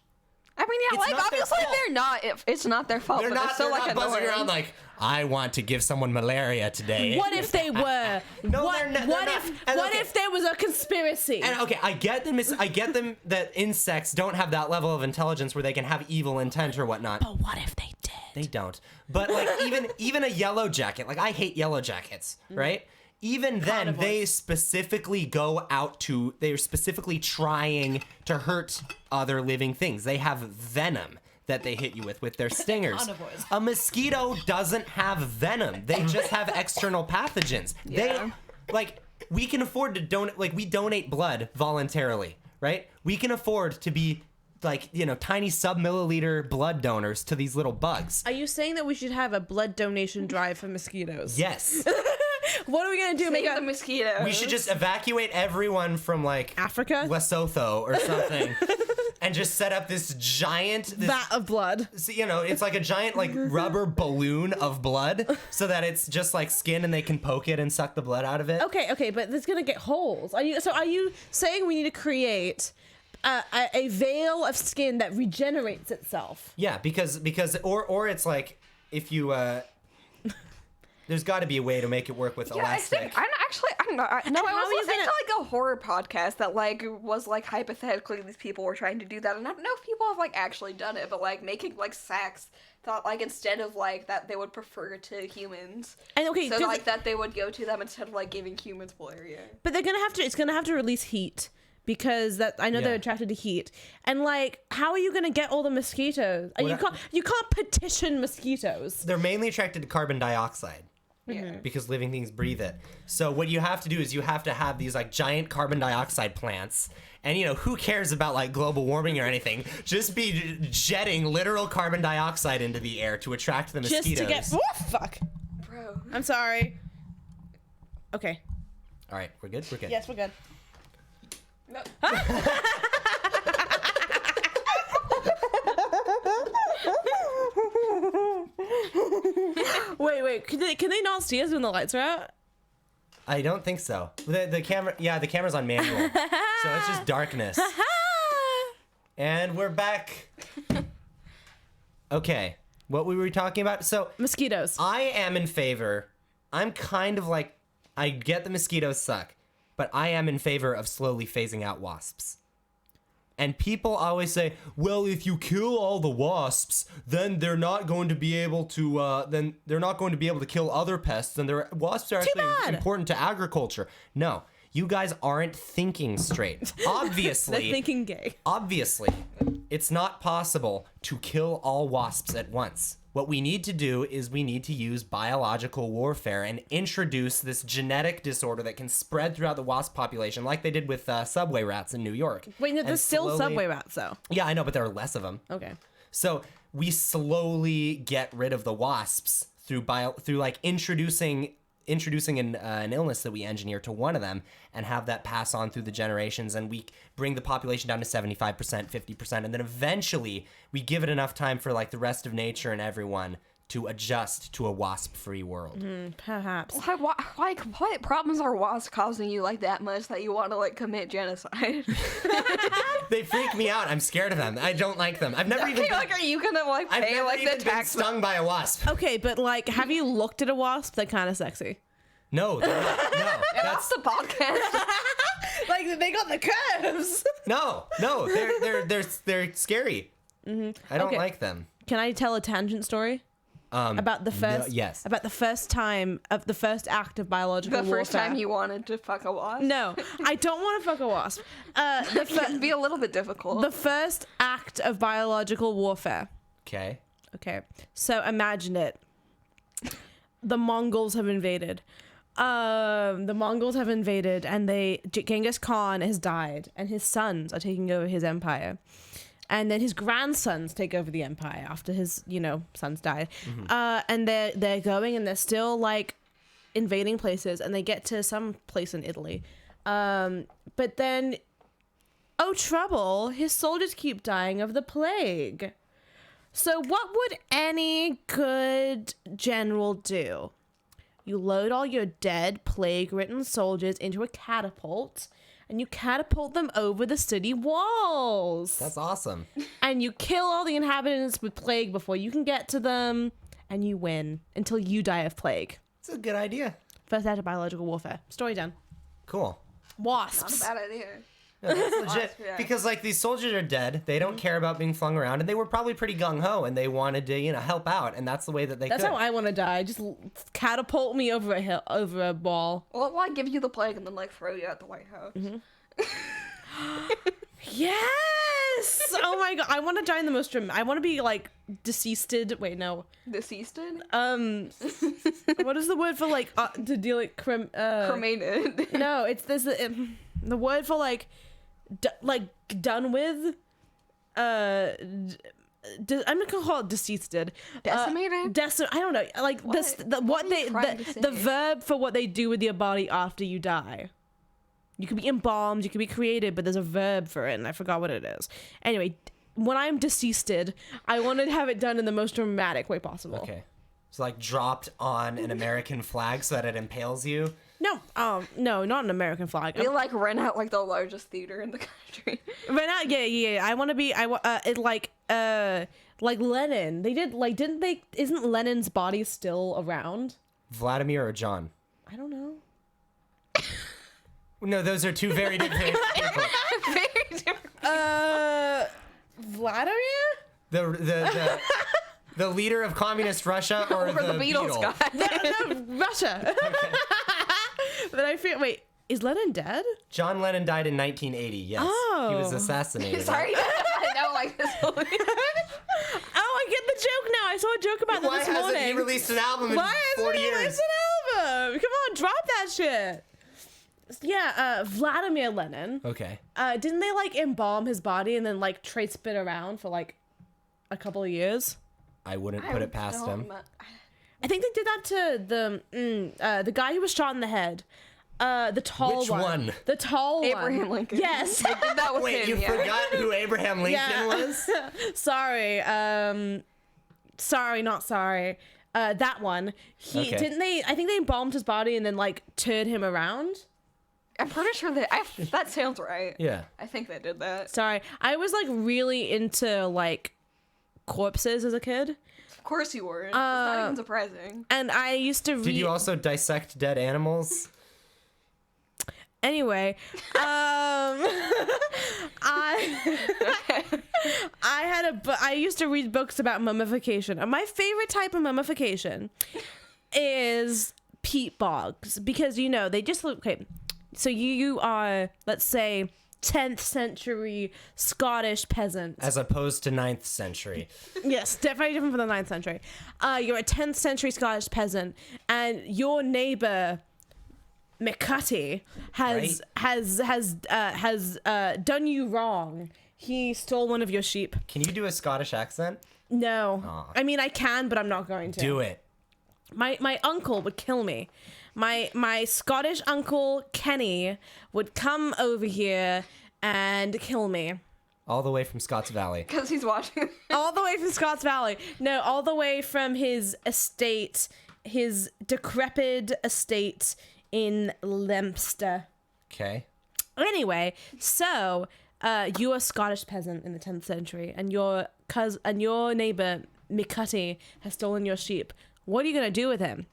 [SPEAKER 3] I mean, yeah,
[SPEAKER 1] It's
[SPEAKER 3] like
[SPEAKER 1] not their
[SPEAKER 3] obviously
[SPEAKER 1] fault.
[SPEAKER 3] they're not. It's not their fault.
[SPEAKER 1] They're
[SPEAKER 3] but
[SPEAKER 1] not,
[SPEAKER 3] still
[SPEAKER 1] they're
[SPEAKER 3] like
[SPEAKER 1] not buzzing
[SPEAKER 3] annoying.
[SPEAKER 1] around like, I want to give someone malaria today.
[SPEAKER 2] What if they were?
[SPEAKER 1] No,
[SPEAKER 2] what
[SPEAKER 1] they're not-
[SPEAKER 2] what
[SPEAKER 1] they're
[SPEAKER 2] if
[SPEAKER 1] not. And
[SPEAKER 2] what
[SPEAKER 1] okay.
[SPEAKER 2] if there was a conspiracy?
[SPEAKER 1] And okay, I get them that insects don't have that level of intelligence where they can have evil intent or whatnot.
[SPEAKER 2] But what if they did?
[SPEAKER 1] They don't. But like even a yellow jacket, like I hate yellow jackets, right? Even then, they specifically go out to, they're specifically trying to hurt other living things. They have venom that they hit you with their stingers.
[SPEAKER 2] Carnivores.
[SPEAKER 1] A mosquito doesn't have venom. They just have external pathogens.
[SPEAKER 3] Yeah.
[SPEAKER 1] We can afford to donate, like we donate blood voluntarily, right? We can afford to be like, tiny sub-milliliter blood donors to these little bugs.
[SPEAKER 2] Are you saying that we should have a blood donation drive for mosquitoes?
[SPEAKER 1] Yes.
[SPEAKER 2] What are we gonna do? Make
[SPEAKER 3] Save the
[SPEAKER 2] a
[SPEAKER 3] mosquitoes.
[SPEAKER 1] We should just evacuate everyone from like
[SPEAKER 2] Africa?
[SPEAKER 1] Lesotho or something, and just set up this giant
[SPEAKER 2] vat of blood.
[SPEAKER 1] it's like a giant like rubber balloon of blood, so that it's just like skin and they can poke it and suck the blood out of it.
[SPEAKER 2] Okay, but it's gonna get holes. Are you saying we need to create a veil of skin that regenerates itself?
[SPEAKER 1] Yeah, because or it's like if you there's got to be a way to make it work with
[SPEAKER 3] Yeah,
[SPEAKER 1] elastic.
[SPEAKER 3] I'm not. No, I
[SPEAKER 2] how
[SPEAKER 3] was
[SPEAKER 2] are you
[SPEAKER 3] listening
[SPEAKER 2] gonna-
[SPEAKER 3] to like a horror podcast that like was like hypothetically these people were trying to do that, and I don't know if people have like actually done it, but like making like sacks thought like instead of like that they would prefer to humans,
[SPEAKER 2] And okay,
[SPEAKER 3] so
[SPEAKER 2] 'cause-
[SPEAKER 3] like that they would go to them instead of like giving humans malaria.
[SPEAKER 2] but it's gonna have to release heat. Because I know
[SPEAKER 1] Yeah.
[SPEAKER 2] they're attracted to heat, and like, how are you gonna get all the mosquitoes? You can't petition mosquitoes.
[SPEAKER 1] They're mainly attracted to carbon dioxide.
[SPEAKER 3] Yeah.
[SPEAKER 1] Because living things breathe it. So what you have to do is you have to have these like giant carbon dioxide plants. And who cares about like global warming or anything? Just be jetting literal carbon dioxide into the air to attract the mosquitoes.
[SPEAKER 2] Just to get fuck.
[SPEAKER 3] Bro.
[SPEAKER 2] I'm sorry. Okay.
[SPEAKER 1] All right, we're good. We're good.
[SPEAKER 2] Yes, we're good.
[SPEAKER 3] No.
[SPEAKER 2] Wait. Can they not see us when the lights are out?
[SPEAKER 1] I don't think so. The camera, the camera's on manual, so it's just darkness. And we're back. Okay, what were we talking about? So
[SPEAKER 2] Mosquitoes.
[SPEAKER 1] I am in favor. I'm kind of like, I get the mosquitoes suck, but I am in favor of slowly phasing out wasps. And people always say, well, if you kill all the wasps, then they're not going to be able to. Then they're not going to be able to kill other pests. And wasps are actually
[SPEAKER 2] bad.
[SPEAKER 1] important to agriculture. No, you guys aren't thinking straight.
[SPEAKER 2] They're
[SPEAKER 1] Obviously,
[SPEAKER 2] thinking gay.
[SPEAKER 1] Obviously, it's not possible to kill all wasps at once. What we need to do is we need to use biological warfare and introduce this genetic disorder that can spread throughout the wasp population, like they did with subway rats in New York.
[SPEAKER 2] Wait, no,
[SPEAKER 1] And
[SPEAKER 2] there's still
[SPEAKER 1] slowly-
[SPEAKER 2] subway rats though.
[SPEAKER 1] Yeah, I know, but there are less of them.
[SPEAKER 2] Okay.
[SPEAKER 1] So we slowly get rid of the wasps through like introducing an illness that we engineer to one of them and have that pass on through the generations, and we bring the population down to 75%, 50%, and then eventually we give it enough time for like the rest of nature and everyone to adjust to a wasp-free world.
[SPEAKER 2] Perhaps.
[SPEAKER 3] What problems are wasps causing you like that much that you want to like commit genocide?
[SPEAKER 1] They freak me out. I'm scared of them. I don't like them. I've never even
[SPEAKER 3] Okay, like, are you gonna like
[SPEAKER 1] I've
[SPEAKER 3] pay
[SPEAKER 1] never
[SPEAKER 3] like
[SPEAKER 1] even
[SPEAKER 3] the
[SPEAKER 1] been
[SPEAKER 3] tax?
[SPEAKER 1] stung by a wasp.
[SPEAKER 2] Okay, but like, have you looked at a wasp? They're kind of sexy.
[SPEAKER 1] No, they're not. No,
[SPEAKER 3] That's the podcast.
[SPEAKER 2] Like they got the curves.
[SPEAKER 1] no. They're scary. I don't
[SPEAKER 2] Okay.
[SPEAKER 1] like them.
[SPEAKER 2] Can I tell a tangent story? About the first,
[SPEAKER 1] yes.
[SPEAKER 2] about the first time of the first act of biological
[SPEAKER 3] The first
[SPEAKER 2] warfare.
[SPEAKER 3] time you wanted to fuck a wasp.
[SPEAKER 2] No, I don't want to fuck a wasp.
[SPEAKER 3] It can be a little bit difficult.
[SPEAKER 2] The first act of biological warfare.
[SPEAKER 1] Okay.
[SPEAKER 2] Okay, so imagine it. The Mongols have invaded. And Genghis Khan has died, and his sons are taking over his empire. And then his grandsons take over the empire after his, sons died. And they're going, and they're still like invading places, and they get to some place in Italy. But then, oh trouble, his soldiers keep dying of the plague. So what would any good general do? You load all your dead, plague-ridden soldiers into a catapult, and you catapult them over the city walls.
[SPEAKER 1] That's awesome.
[SPEAKER 2] And you kill all the inhabitants with plague before you can get to them, and you win until you die of plague.
[SPEAKER 1] It's a good idea.
[SPEAKER 2] First act of biological warfare. Story done.
[SPEAKER 1] Cool.
[SPEAKER 2] Wasps.
[SPEAKER 3] Not a bad idea.
[SPEAKER 1] No, that's legit.
[SPEAKER 3] Yeah.
[SPEAKER 1] Because like these soldiers are dead, they don't care about being flung around, and they were probably pretty gung ho, and they wanted to, help out, and that's the way that they
[SPEAKER 2] That's
[SPEAKER 1] could.
[SPEAKER 2] how I want to die. Just catapult me over a hill, over a wall.
[SPEAKER 3] Well, why give you the plague and then like throw you at the White House?
[SPEAKER 2] Yes! Oh my god, I want to die in the most I want to be like deceased. Wait, no.
[SPEAKER 3] Deceased?
[SPEAKER 2] What is the word for like to deal like
[SPEAKER 3] Cremated.
[SPEAKER 2] No, it's this the word for like done with. I'm gonna call it deceased.
[SPEAKER 3] Decimated?
[SPEAKER 2] I don't know. Like
[SPEAKER 3] What?
[SPEAKER 2] this,
[SPEAKER 3] What are you trying to
[SPEAKER 2] the
[SPEAKER 3] say?
[SPEAKER 2] verb for what they do with your body after you die. You could be embalmed, you could be created, but there's a verb for it, and I forgot what it is. Anyway, when I'm deceased, I want to have it done in the most dramatic way possible.
[SPEAKER 1] Okay. It's like dropped on an American flag so that it impales you.
[SPEAKER 2] No, no, not an American flag.
[SPEAKER 3] We like rent out like the largest theater in the country.
[SPEAKER 2] Right now, yeah. I want to be. It like Lenin. They did like, didn't they? Isn't Lenin's body still around?
[SPEAKER 1] Vladimir or John?
[SPEAKER 2] I don't know.
[SPEAKER 1] No, those are two very different people.
[SPEAKER 3] Very different.
[SPEAKER 2] Vladimir?
[SPEAKER 1] The leader of communist Russia or
[SPEAKER 3] Or the Beatles
[SPEAKER 1] Beatle?
[SPEAKER 3] guy.
[SPEAKER 2] No, Russia. But I feel. Wait, is Lenin dead?
[SPEAKER 1] John Lennon died in 1980. Yes,
[SPEAKER 2] Oh.
[SPEAKER 1] he was assassinated.
[SPEAKER 3] Sorry, I know like this.
[SPEAKER 2] Oh, I get the joke now. I saw a joke about
[SPEAKER 1] Why
[SPEAKER 2] that this morning.
[SPEAKER 1] hasn't he released an album in
[SPEAKER 2] Why
[SPEAKER 1] 40
[SPEAKER 2] hasn't he
[SPEAKER 1] years?
[SPEAKER 2] released an album? Come on, drop that shit. Yeah, Vladimir Lenin.
[SPEAKER 1] Okay.
[SPEAKER 2] Didn't they like embalm his body and then like trace it around for like a couple of years?
[SPEAKER 1] I wouldn't put it past him.
[SPEAKER 2] I think they did that to the guy who was shot in the head. The tall
[SPEAKER 1] Which one?
[SPEAKER 2] The tall one.
[SPEAKER 3] Abraham Lincoln.
[SPEAKER 2] Yes.
[SPEAKER 3] They did that with
[SPEAKER 1] Wait,
[SPEAKER 3] him,
[SPEAKER 1] you
[SPEAKER 3] yeah.
[SPEAKER 1] forgot who Abraham Lincoln was?
[SPEAKER 2] Sorry. Sorry, not sorry. That one.
[SPEAKER 1] Okay.
[SPEAKER 2] Didn't they? I think they embalmed his body and then like turned him around.
[SPEAKER 3] I'm pretty sure that sounds right.
[SPEAKER 1] Yeah.
[SPEAKER 3] I think they did that.
[SPEAKER 2] Sorry, I was like really into like corpses as a kid,
[SPEAKER 3] Of course you were. It's not even surprising.
[SPEAKER 2] and I used to read.
[SPEAKER 1] Did you also dissect dead animals?
[SPEAKER 2] Anyway, I used to read books about mummification, and my favorite type of mummification is peat bogs, because they just look okay. So you are, let's say, 10th century Scottish peasant.
[SPEAKER 1] As opposed to 9th century.
[SPEAKER 2] Yes, definitely different from the 9th century. You're a 10th century Scottish peasant, and your neighbor McCutty has done you wrong. He stole one of your sheep.
[SPEAKER 1] Can you do a Scottish accent?
[SPEAKER 2] No,
[SPEAKER 1] Aw.
[SPEAKER 2] I mean I can, but I'm not going to.
[SPEAKER 1] Do it.
[SPEAKER 2] My uncle would kill me. My Scottish uncle Kenny would come over here and kill me.
[SPEAKER 1] All the way from Scotts Valley.
[SPEAKER 3] Because he's watching.
[SPEAKER 2] All the way from Scotts Valley. No, all the way from his estate, his decrepit estate in Leinster.
[SPEAKER 1] Okay.
[SPEAKER 2] Anyway, so you're a Scottish peasant in the 10th century, and your neighbor McCutty has stolen your sheep. What are you gonna do with him?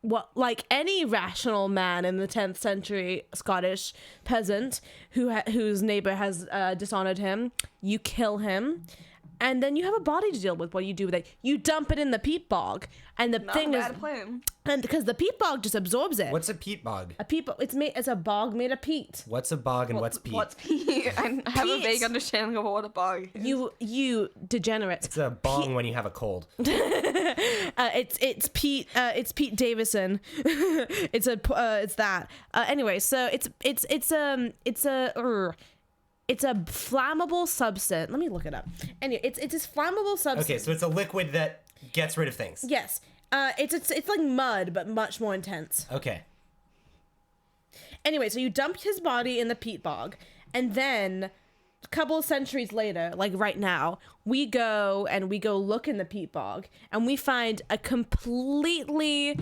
[SPEAKER 2] What, like any rational man in the 10th century Scottish peasant whose neighbor has dishonored him, you kill him, and then you have a body to deal with. What do you do with it? You dump it in the peat bog, and the
[SPEAKER 3] Not
[SPEAKER 2] thing
[SPEAKER 3] a
[SPEAKER 2] is,
[SPEAKER 3] bad plan.
[SPEAKER 2] and because the peat bog just absorbs it.
[SPEAKER 1] What's a peat bog?
[SPEAKER 2] A peat? It's a bog made of peat.
[SPEAKER 1] What's a bog and what's peat?
[SPEAKER 3] What's peat? I have a
[SPEAKER 2] Peat.
[SPEAKER 3] vague understanding of what a bog is.
[SPEAKER 2] You degenerate.
[SPEAKER 1] It's a bong when you have a cold.
[SPEAKER 2] It's Pete. It's Pete Davison. It's that. Anyway, so it's a flammable substance. Let me look it up. Anyway, it's this flammable substance.
[SPEAKER 1] Okay, so it's a liquid that gets rid of things.
[SPEAKER 2] Yes. It's like mud, but much more intense.
[SPEAKER 1] Okay.
[SPEAKER 2] Anyway, so you dump his body in the peat bog, and then a couple of centuries later, like right now, we go look in the peat bog, and we find a completely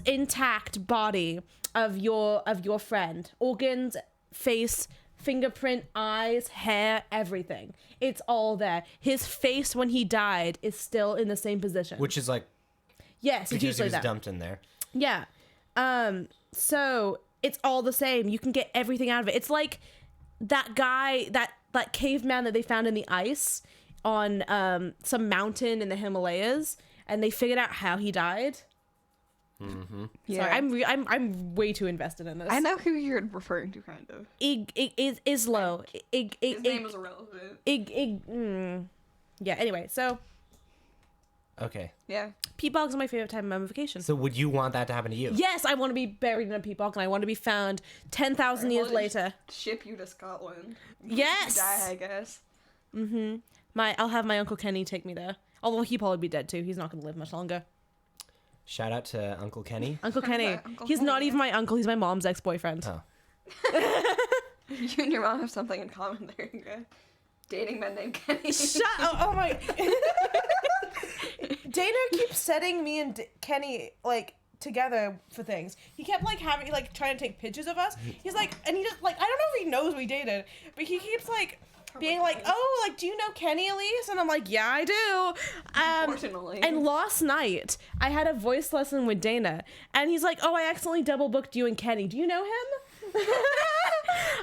[SPEAKER 2] intact body of your friend, organs face, fingerprint, eyes, hair, everything. It's all there. His face when he died is still in the same position.
[SPEAKER 1] Which is like
[SPEAKER 2] yes, it's
[SPEAKER 1] because he
[SPEAKER 2] usually
[SPEAKER 1] was
[SPEAKER 2] that.
[SPEAKER 1] dumped in there.
[SPEAKER 2] Yeah. So it's all the same. You can get everything out of it. It's like that guy, that caveman that they found in the ice on some mountain in the Himalayas, and they figured out how he died.
[SPEAKER 1] Mm-hmm.
[SPEAKER 2] Yeah, sorry, I'm way too invested in this.
[SPEAKER 3] I know who you're referring to, kind of.
[SPEAKER 2] Islo.
[SPEAKER 3] His name is irrelevant.
[SPEAKER 2] Yeah. Anyway, so
[SPEAKER 1] Okay.
[SPEAKER 3] Yeah.
[SPEAKER 2] peat bogs are my favorite type of mummification.
[SPEAKER 1] So would you want that to happen to you?
[SPEAKER 2] Yes, I want to be buried in a peat bog, and I want to be found 10,000 years later.
[SPEAKER 3] Ship you to Scotland.
[SPEAKER 2] Yes.
[SPEAKER 3] You die, I guess.
[SPEAKER 2] I'll have my Uncle Kenny take me there. Although he'll probably be dead too. He's not going to live much longer.
[SPEAKER 1] Shout out to Uncle Kenny.
[SPEAKER 2] Uncle Kenny.
[SPEAKER 3] Uncle
[SPEAKER 2] He's not
[SPEAKER 3] Kenny.
[SPEAKER 2] even my uncle. He's my mom's ex-boyfriend.
[SPEAKER 1] Oh.
[SPEAKER 3] You and your mom have something in common there. You go. Dating men named Kenny.
[SPEAKER 2] Shut up. Oh my. Dana keeps setting me and Kenny, like, together for things. He kept, like, trying to take pictures of us. He's like, and he just, like, I don't know if he knows we dated, but he keeps, like, being like, oh, like, do you know Kenny, Elise? And I'm like, yeah, I do.
[SPEAKER 3] Unfortunately.
[SPEAKER 2] And last night, I had a voice lesson with Dana, and he's like, oh, I accidentally double booked you and Kenny. Do you know him?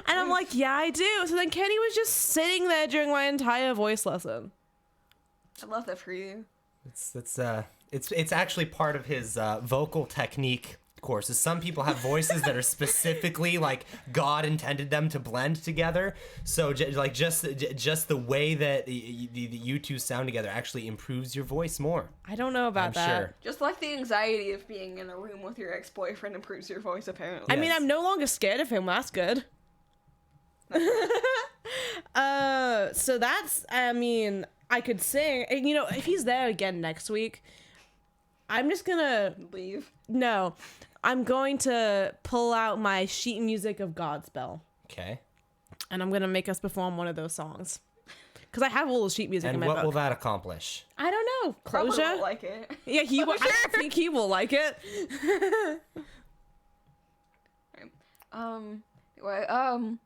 [SPEAKER 2] And I'm like, yeah, I do. So then Kenny was just sitting there during my entire voice lesson.
[SPEAKER 3] I love that for you.
[SPEAKER 1] It's actually part of his vocal technique courses. Some people have voices that are specifically like God intended them to blend together. So just the way that you two sound together actually improves your voice more.
[SPEAKER 2] I don't know about
[SPEAKER 1] I'm
[SPEAKER 2] that.
[SPEAKER 1] sure.
[SPEAKER 3] Just like the anxiety of being in a room with your ex-boyfriend improves your voice, apparently.
[SPEAKER 2] I mean,
[SPEAKER 1] Yes.
[SPEAKER 2] I'm no longer scared of him. That's good. So that's, I mean, I could sing. And, you know, if he's there again next week, I'm just gonna
[SPEAKER 3] Leave.
[SPEAKER 2] no. I'm going to pull out my sheet music of Godspell,
[SPEAKER 1] Okay.
[SPEAKER 2] and I'm gonna make us perform one of those songs. Because I have all the sheet music in
[SPEAKER 1] And
[SPEAKER 2] my
[SPEAKER 1] what
[SPEAKER 2] book.
[SPEAKER 1] will that accomplish?
[SPEAKER 2] I don't know.
[SPEAKER 3] Probably
[SPEAKER 2] Closure.
[SPEAKER 3] won't like it.
[SPEAKER 2] Yeah, he will. I don't think he will like it.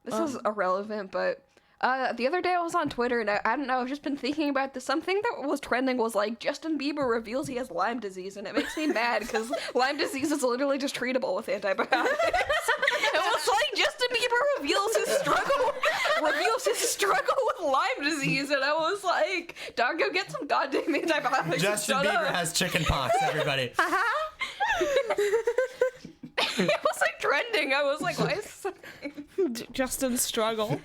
[SPEAKER 3] This is irrelevant, but the other day I was on Twitter and I don't know, I've just been thinking about this. Something that was trending was like Justin Bieber reveals he has Lyme disease, and it makes me mad because Lyme disease is literally just treatable with antibiotics. It was like Justin Bieber reveals his struggle with Lyme disease, and I was like, dog, go get some goddamn antibiotics.
[SPEAKER 1] Justin
[SPEAKER 3] and shut
[SPEAKER 1] Bieber
[SPEAKER 3] up.
[SPEAKER 1] has chicken pox, everybody.
[SPEAKER 3] It was like trending. I was like, why is this a thing?
[SPEAKER 2] Justin's struggle.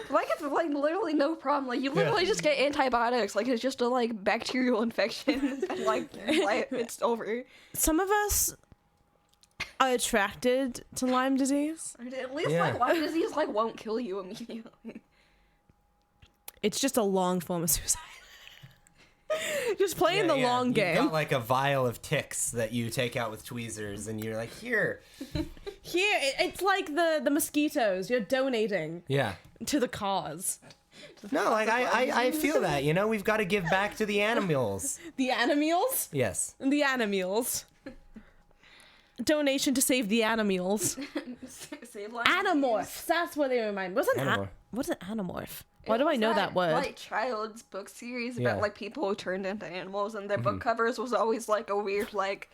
[SPEAKER 3] Like, it's like literally no problem. Like, you literally just get antibiotics. Like, it's just a like bacterial infection, and like it's over.
[SPEAKER 2] Some of us are attracted to Lyme disease.
[SPEAKER 3] At least
[SPEAKER 1] Yeah.
[SPEAKER 3] like Lyme disease like won't kill you immediately.
[SPEAKER 2] It's just a long form of suicide. Just playing the long
[SPEAKER 1] You've
[SPEAKER 2] game.
[SPEAKER 1] got like a vial of ticks that you take out with tweezers, and you're like, here.
[SPEAKER 2] Here, it's like the mosquitoes. You're donating
[SPEAKER 1] Yeah.
[SPEAKER 2] to the cause.
[SPEAKER 1] No, like I feel that, you know, we've got to give back to the animals.
[SPEAKER 2] The animals?
[SPEAKER 1] Yes.
[SPEAKER 2] The animals. Donation to save the animals.
[SPEAKER 3] Save Lyme
[SPEAKER 2] Animorphs. That's what they remind me.
[SPEAKER 1] Animorph.
[SPEAKER 2] What's an animorph?
[SPEAKER 3] disease.
[SPEAKER 2] Why do I
[SPEAKER 3] It was
[SPEAKER 2] know that word?
[SPEAKER 3] Like child's book series
[SPEAKER 1] Yeah.
[SPEAKER 3] about like people who turned into animals, and their book covers was always like a weird like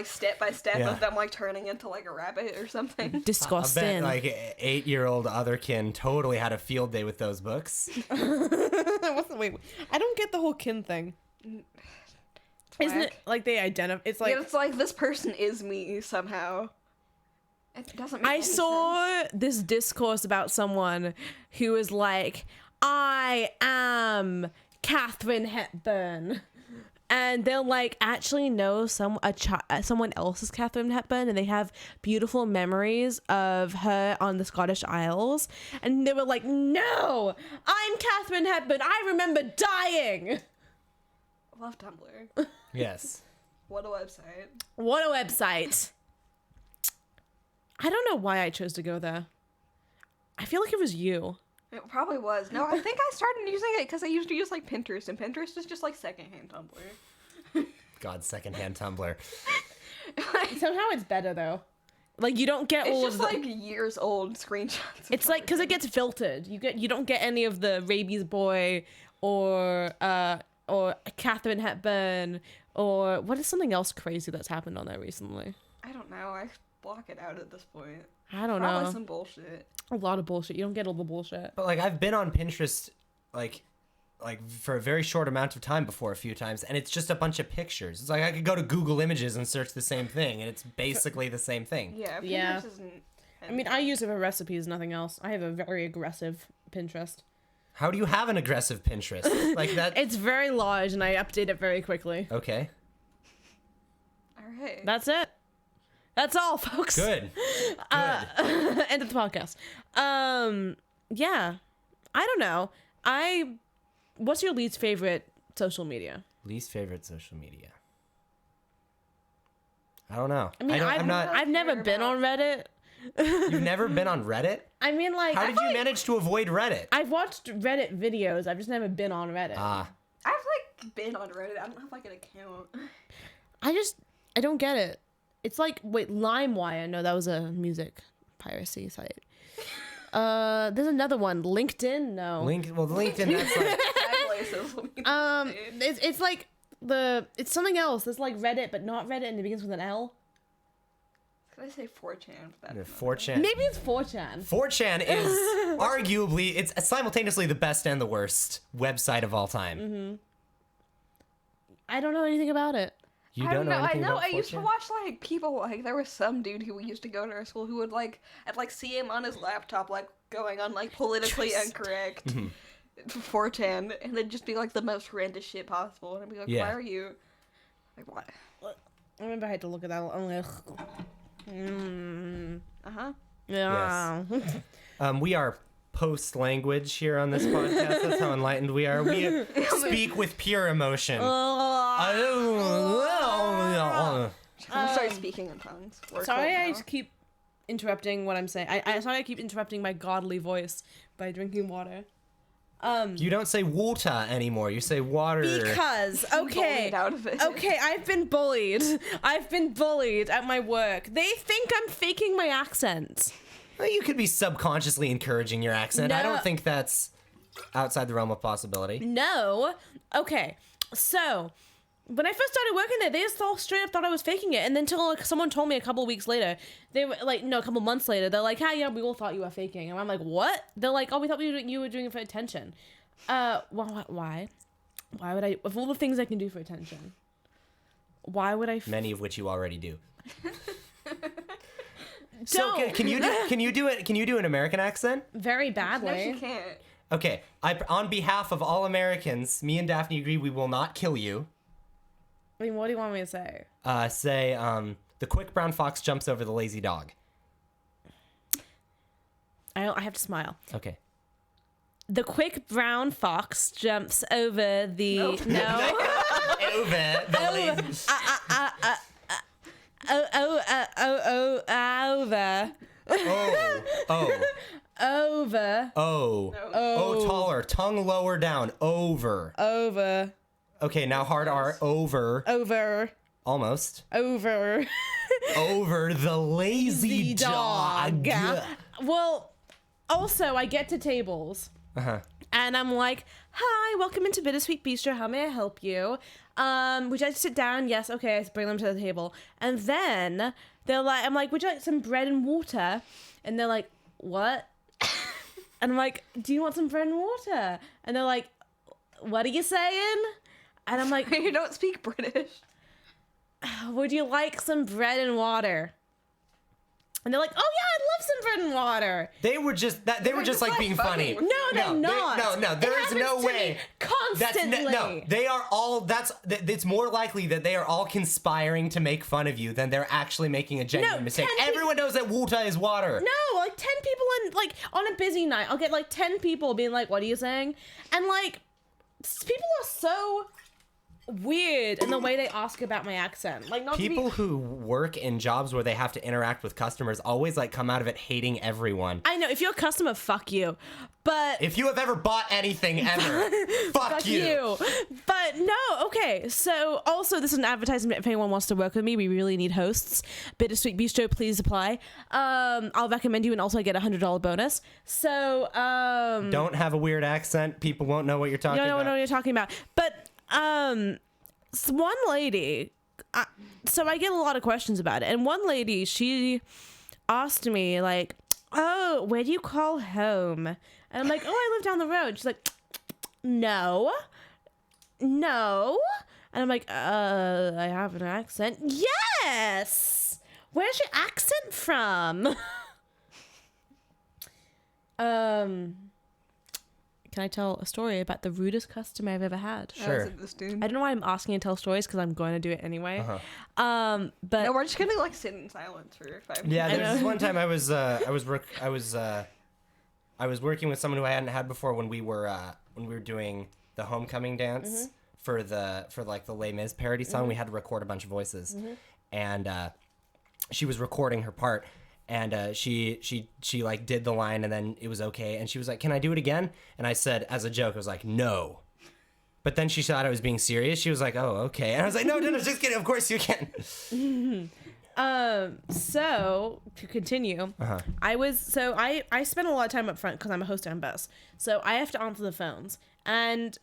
[SPEAKER 3] step by step
[SPEAKER 1] Yeah.
[SPEAKER 3] of them like turning into like a rabbit or something.
[SPEAKER 1] I
[SPEAKER 2] Disgusting.
[SPEAKER 1] bet like 8-year-old otherkin totally had a field day with those books.
[SPEAKER 2] Wait, I don't get the whole kin thing. Isn't it
[SPEAKER 3] Whack.
[SPEAKER 2] like they identify? It's like
[SPEAKER 3] Yeah, it's like this person is me somehow. It doesn't make
[SPEAKER 2] I
[SPEAKER 3] any
[SPEAKER 2] saw
[SPEAKER 3] sense.
[SPEAKER 2] this discourse about someone who was like, I am Katharine Hepburn. And they'll like actually know someone else is Katharine Hepburn, and they have beautiful memories of her on the Scottish Isles. And they were like, no, I'm Katharine Hepburn. I remember dying.
[SPEAKER 3] I love Tumblr.
[SPEAKER 1] Yes.
[SPEAKER 3] What a website.
[SPEAKER 2] What a website. I don't know why I chose to go there. I feel like it was you.
[SPEAKER 3] It probably was. No, I think I started using it because I used to use like Pinterest, and Pinterest is just like secondhand Tumblr.
[SPEAKER 1] God, secondhand Tumblr.
[SPEAKER 2] Somehow it's better though. Like you don't get all
[SPEAKER 3] It's
[SPEAKER 2] of
[SPEAKER 3] just
[SPEAKER 2] the.
[SPEAKER 3] like years old screenshots.
[SPEAKER 2] It's like because it gets filtered. You don't get any of the rabies boy or Catherine Hepburn or what is something else crazy that's happened on there recently?
[SPEAKER 3] I don't know. I block it out at this point.
[SPEAKER 2] I don't
[SPEAKER 3] Probably
[SPEAKER 2] know.
[SPEAKER 3] some bullshit.
[SPEAKER 2] A lot of bullshit. You don't get all the bullshit.
[SPEAKER 1] But like I've been on Pinterest like for a very short amount of time before a few times, and it's just a bunch of pictures. It's like I could go to Google Images and search the same thing, and it's basically the same thing.
[SPEAKER 3] Yeah. Pinterest
[SPEAKER 2] Yeah.
[SPEAKER 3] isn't.
[SPEAKER 2] I mean, I use it for recipes, nothing else. I have a very aggressive Pinterest.
[SPEAKER 1] How do you have an aggressive Pinterest like that?
[SPEAKER 2] It's very large, and I update it very quickly.
[SPEAKER 1] Okay.
[SPEAKER 3] All right.
[SPEAKER 2] That's it. That's all, folks.
[SPEAKER 1] Good.
[SPEAKER 2] End of the podcast. Yeah. I don't know. What's your least favorite social media?
[SPEAKER 1] Least favorite social media. I don't know.
[SPEAKER 2] I mean, I've never been on Reddit.
[SPEAKER 1] You've never been on Reddit?
[SPEAKER 2] I mean, like,
[SPEAKER 1] How did you manage to avoid Reddit?
[SPEAKER 2] I've watched Reddit videos. I've just never been on Reddit.
[SPEAKER 1] Ah.
[SPEAKER 3] I've like been on Reddit. I don't have like an account.
[SPEAKER 2] I don't get it. It's like, wait, LimeWire. No, that was a music piracy site. There's another one. LinkedIn? No.
[SPEAKER 1] LinkedIn, that's like...
[SPEAKER 2] It's like it's something else. It's like Reddit, but not Reddit, and it begins with an L.
[SPEAKER 3] Could I say 4chan?
[SPEAKER 1] 4chan.
[SPEAKER 2] Maybe it's 4chan.
[SPEAKER 1] 4chan is arguably, it's simultaneously the best and the worst website of all time.
[SPEAKER 2] Mm-hmm. I don't know anything about it.
[SPEAKER 1] You don't know anything about 4chan?
[SPEAKER 3] I used to watch like people like there was some dude who used to go to our school who would like I'd like see him on his laptop like going on like politically incorrect 4chan and it'd just be like the most horrendous shit possible and I'd be like,
[SPEAKER 1] Yeah.
[SPEAKER 3] why are you like what?
[SPEAKER 2] I remember I had to look at that. I'm like,
[SPEAKER 1] Yes.
[SPEAKER 2] yeah.
[SPEAKER 1] We are post-language here on this podcast. That's how enlightened we are. We speak with pure emotion.
[SPEAKER 3] I'm gonna start speaking in tongues.
[SPEAKER 2] Sorry, I keep interrupting what I'm saying. Sorry, I keep interrupting my godly voice by drinking water.
[SPEAKER 1] You don't say water anymore. You say water.
[SPEAKER 2] Because okay,
[SPEAKER 3] out of it.
[SPEAKER 2] okay, I've been bullied. I've been bullied at my work. They think I'm faking my accent.
[SPEAKER 1] Well, you could be subconsciously encouraging your accent. I
[SPEAKER 2] No.
[SPEAKER 1] don't think that's outside the realm of possibility.
[SPEAKER 2] No. Okay. So, when I first started working there, they just all straight up thought I was faking it. And then until like, someone told me a couple weeks later, they were like, no, a couple months later, they're like, "Hi, yeah, we all thought you were faking." And I'm like, "What?" They're like, "Oh, we thought you were doing it for attention." Why? Why would I? Of all the things I can do for attention, why would I?
[SPEAKER 1] Many of which you already do.
[SPEAKER 2] Don't.
[SPEAKER 1] So can you do an American accent?
[SPEAKER 2] Very
[SPEAKER 3] No,
[SPEAKER 2] badly.
[SPEAKER 3] she can't.
[SPEAKER 1] Okay, on behalf of all Americans, me and Daphne agree we will not kill you.
[SPEAKER 2] I mean, what do you want me to say?
[SPEAKER 1] Say, the quick brown fox jumps over the lazy dog.
[SPEAKER 2] I have to smile.
[SPEAKER 1] Okay.
[SPEAKER 2] The quick brown fox jumps over the
[SPEAKER 3] Nope.
[SPEAKER 1] Over the lazy...
[SPEAKER 2] over. Over.
[SPEAKER 1] Oh, taller. Tongue lower down. Over. Okay, now hard R. Over. Almost.
[SPEAKER 2] Over
[SPEAKER 1] the lazy dog.
[SPEAKER 2] Well, also, I get to tables. And I'm like, "Hi, welcome into Bittersweet Bistro. How may I help you? Would you like to sit down?" "Yes." "Okay." I bring them to the table. And then I'm like, "Would you like some bread and water?" And they're like, "What?" And I'm like, "Do you want some bread and water?" And they're like, "What are you saying?" And I'm like,
[SPEAKER 3] You don't speak British.
[SPEAKER 2] "Would you like some bread and water?" And they're like, "Oh yeah, I'd love some bread and water."
[SPEAKER 1] They were just like being funny.
[SPEAKER 3] fucking-
[SPEAKER 2] No, they're not.
[SPEAKER 1] No, there
[SPEAKER 2] It
[SPEAKER 1] is no
[SPEAKER 2] happens to
[SPEAKER 1] way.
[SPEAKER 2] me constantly.
[SPEAKER 1] No, they are all. It's more likely that they are all conspiring to make fun of you than they're actually making a genuine
[SPEAKER 2] No,
[SPEAKER 1] mistake.
[SPEAKER 2] 10
[SPEAKER 1] Everyone knows that water is water.
[SPEAKER 2] No, like 10 people on a busy night. I'll get like 10 people being like, "What are you saying?" And like, people are so weird in the way they ask about my accent. Like, not
[SPEAKER 1] People
[SPEAKER 2] to be,
[SPEAKER 1] who work in jobs where they have to interact with customers always like come out of it hating everyone.
[SPEAKER 2] I know, if you're a customer, fuck you. But
[SPEAKER 1] if you have ever bought anything ever, fuck you.
[SPEAKER 2] But no, okay. So also, this is an advertisement. If anyone wants to work with me, we really need hosts. Bittersweet Bistro, please apply. I'll recommend you, and also I get $100 bonus. So
[SPEAKER 1] don't have a weird accent. People won't know what you're talking about.
[SPEAKER 2] No one know what you're talking about. But one lady. So I get a lot of questions about it, and one lady, she asked me like, "Oh, where do you call home?" And I'm like, "Oh, I live down the road." She's like, no. And I'm like, I have an accent. Yes. Where's your accent from? Can I tell a story about the rudest customer I've ever had?
[SPEAKER 1] Sure.
[SPEAKER 3] This dude.
[SPEAKER 2] I don't know why I'm asking you to tell stories because I'm going to do it anyway. But
[SPEAKER 3] No, we're just gonna like sit in silence for 5 minutes.
[SPEAKER 1] Yeah, there's this one time I was working with someone who I hadn't had before when we were doing the homecoming dance for the Les Mis parody song. We had to record a bunch of voices, and she was recording her part, and she like did the line, and then it was okay, and she was like, "Can I do it again?" And I said as a joke, I was like, "No." But then she thought I was being serious. She was like, "Oh, okay." And I was like, "No, just kidding. Of course you can."
[SPEAKER 2] So to continue, I spend a lot of time up front because I'm a host on bus. So I have to answer the phones, and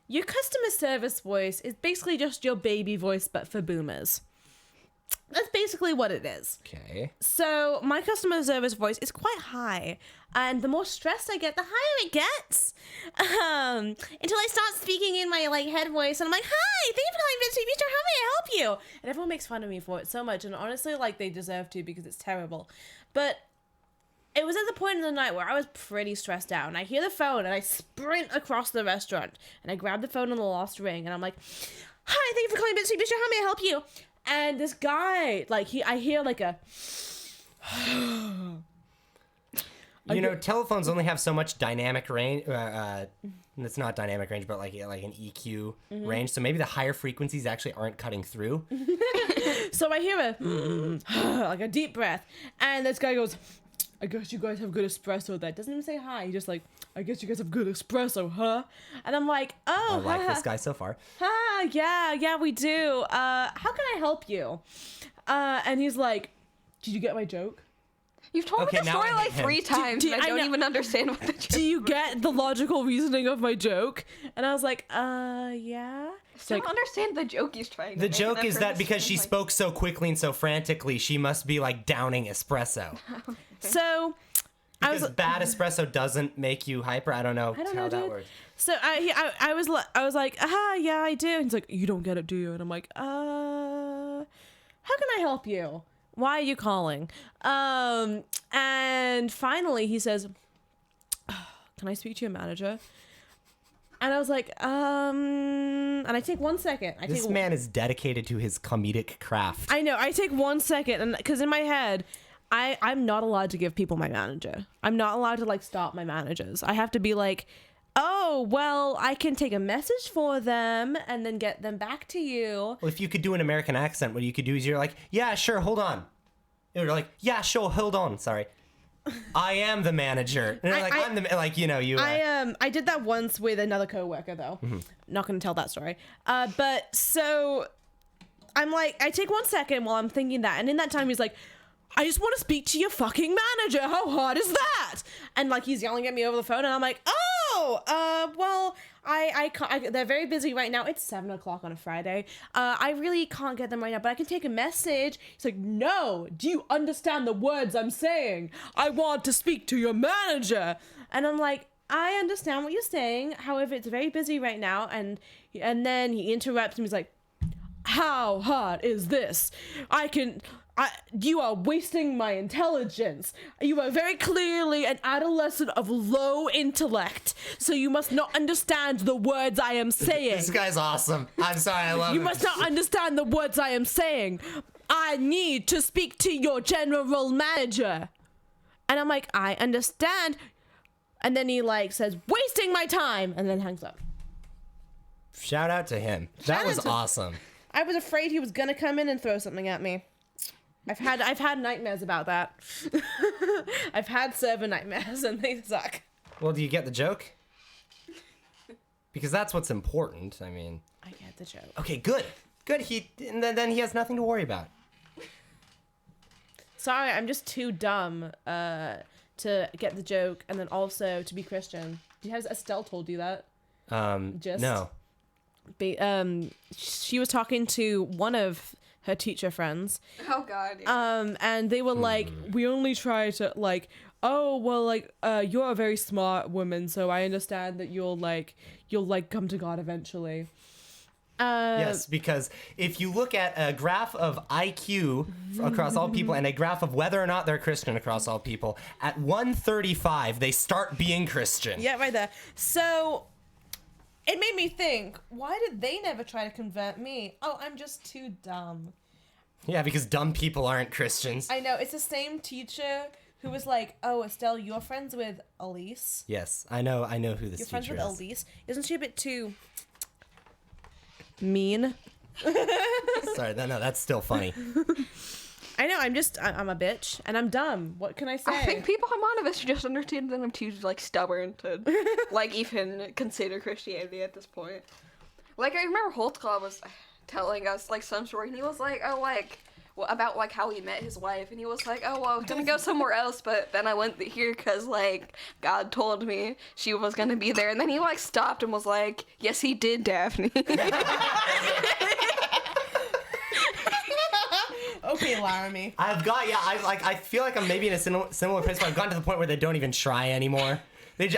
[SPEAKER 2] your customer service voice is basically just your baby voice, but for boomers. That's basically what it is.
[SPEAKER 1] Okay.
[SPEAKER 2] So my customer service voice is quite high, and the more stressed I get, the higher it gets. Until I start speaking in my like head voice, and I'm like, "Hi, thank you for calling Bittersweet Bistro. How may I help you?" And everyone makes fun of me for it so much, and honestly, like they deserve to because it's terrible. But it was at the point in the night where I was pretty stressed out, and I hear the phone, and I sprint across the restaurant, and I grab the phone on the last ring, and I'm like, "Hi, thank you for calling Bittersweet Bistro. How may I help you?" And this guy, like, I hear like a...
[SPEAKER 1] telephones only have so much dynamic range. It's not dynamic range, but like an EQ range. So maybe the higher frequencies actually aren't cutting through.
[SPEAKER 2] So I hear like a deep breath. And this guy goes, "I guess you guys have good espresso." That doesn't even say hi. He just like, "I guess you guys have good espresso, huh?" And I'm like, "Oh,
[SPEAKER 1] I like this guy so far.
[SPEAKER 2] Yeah, we do. How can I help you?" And he's like, "Did you get my joke?"
[SPEAKER 3] You've told me the story like 3 times, and I don't even understand what the joke
[SPEAKER 2] Do you get the logical reasoning of my joke? And I was like, yeah.
[SPEAKER 3] I don't understand the joke he's trying to make.
[SPEAKER 1] The joke is that because she spoke so quickly and so frantically, she must be like downing espresso.
[SPEAKER 2] So
[SPEAKER 1] Because bad espresso doesn't make you hyper. I don't know how that works.
[SPEAKER 2] So I was like, yeah, I do. And he's like, "You don't get it, do you?" And I'm like, how can I help you? Why are you calling? And finally he says, "Can I speak to your manager?" And I was like, and I take 1 second.
[SPEAKER 1] This man is dedicated to his comedic craft.
[SPEAKER 2] I know. I take 1 second, and because in my head, I'm not allowed to give people my manager. I'm not allowed to like stop my managers. I have to be like, "Oh, well, I can take a message for them and then get them back to you."
[SPEAKER 1] Well, if you could do an American accent, what you could do is you're like, "Yeah, sure, hold on." And you're like, "Yeah, sure, hold on." Sorry. "I am the manager." And you're like, "I'm the you."
[SPEAKER 2] I did that once with another coworker though. Not gonna tell that story. But so I'm like, I take 1 second while I'm thinking that, and in that time he's like, "I just want to speak to your fucking manager. How hard is that?" And like he's yelling at me over the phone, and I'm like, "Oh, well, I can't. They're very busy right now. It's 7:00 on a Friday. I really can't get them right now, but I can take a message." He's like, "No, do you understand the words I'm saying? I want to speak to your manager." And I'm like, "I understand what you're saying. However, it's very busy right now." And then he interrupts and he's like, "How hard is this? You are wasting my intelligence. You are very clearly an adolescent of low intellect, so you must not understand the words I am saying."
[SPEAKER 1] This guy's awesome. I'm sorry, I love him.
[SPEAKER 2] "You must not understand the words I am saying. I need to speak to your general manager." And I'm like, "I understand." And then he like says, "Wasting my time," and then hangs up.
[SPEAKER 1] Shout out to him. That was awesome.
[SPEAKER 2] I was afraid he was gonna come in and throw something at me. I've had nightmares about that. I've had server nightmares and they suck.
[SPEAKER 1] Well, do you get the joke? Because that's what's important. I mean,
[SPEAKER 2] I get the joke.
[SPEAKER 1] okay, good. And then he has nothing to worry about.
[SPEAKER 2] Sorry, I'm just too dumb to get the joke and then also to be Christian. Has Estelle told you that?
[SPEAKER 1] No.
[SPEAKER 2] She was talking to one of her teacher friends.
[SPEAKER 3] Oh God. Yeah.
[SPEAKER 2] And they were like, we only try to like, oh well, like, you're a very smart woman, so I understand that you'll come to God eventually.
[SPEAKER 1] Yes, because if you look at a graph of IQ across all people and a graph of whether or not they're Christian across all people, at 135, they start being Christian.
[SPEAKER 2] Yeah, right there. So it made me think, why did they never try to convert me? Oh, I'm just too dumb.
[SPEAKER 1] Yeah, because dumb people aren't Christians.
[SPEAKER 2] I know. It's the same teacher who was like, oh, Estelle, you're friends with Elise.
[SPEAKER 1] Yes, I know who this
[SPEAKER 2] You're
[SPEAKER 1] teacher is.
[SPEAKER 2] friends with Elise. Isn't she a bit too mean?
[SPEAKER 1] Sorry, no, that's still funny.
[SPEAKER 2] I know, I'm a bitch, and I'm dumb. What can I say?
[SPEAKER 3] I think people among us just understand that I'm too, like, stubborn to, like, even consider Christianity at this point. Like, I remember Holtzclaw was telling us, like, some story, and he was like, oh, like, about, like, how he met his wife, and he was like, oh, well, I was gonna go somewhere else, but then I went here because, like, God told me she was gonna be there, and then he, like, stopped and was like, yes, he did, Daphne.
[SPEAKER 2] Okay, Laramie.
[SPEAKER 1] I feel like I'm maybe in a similar place, but I've gotten to the point where they don't even try anymore.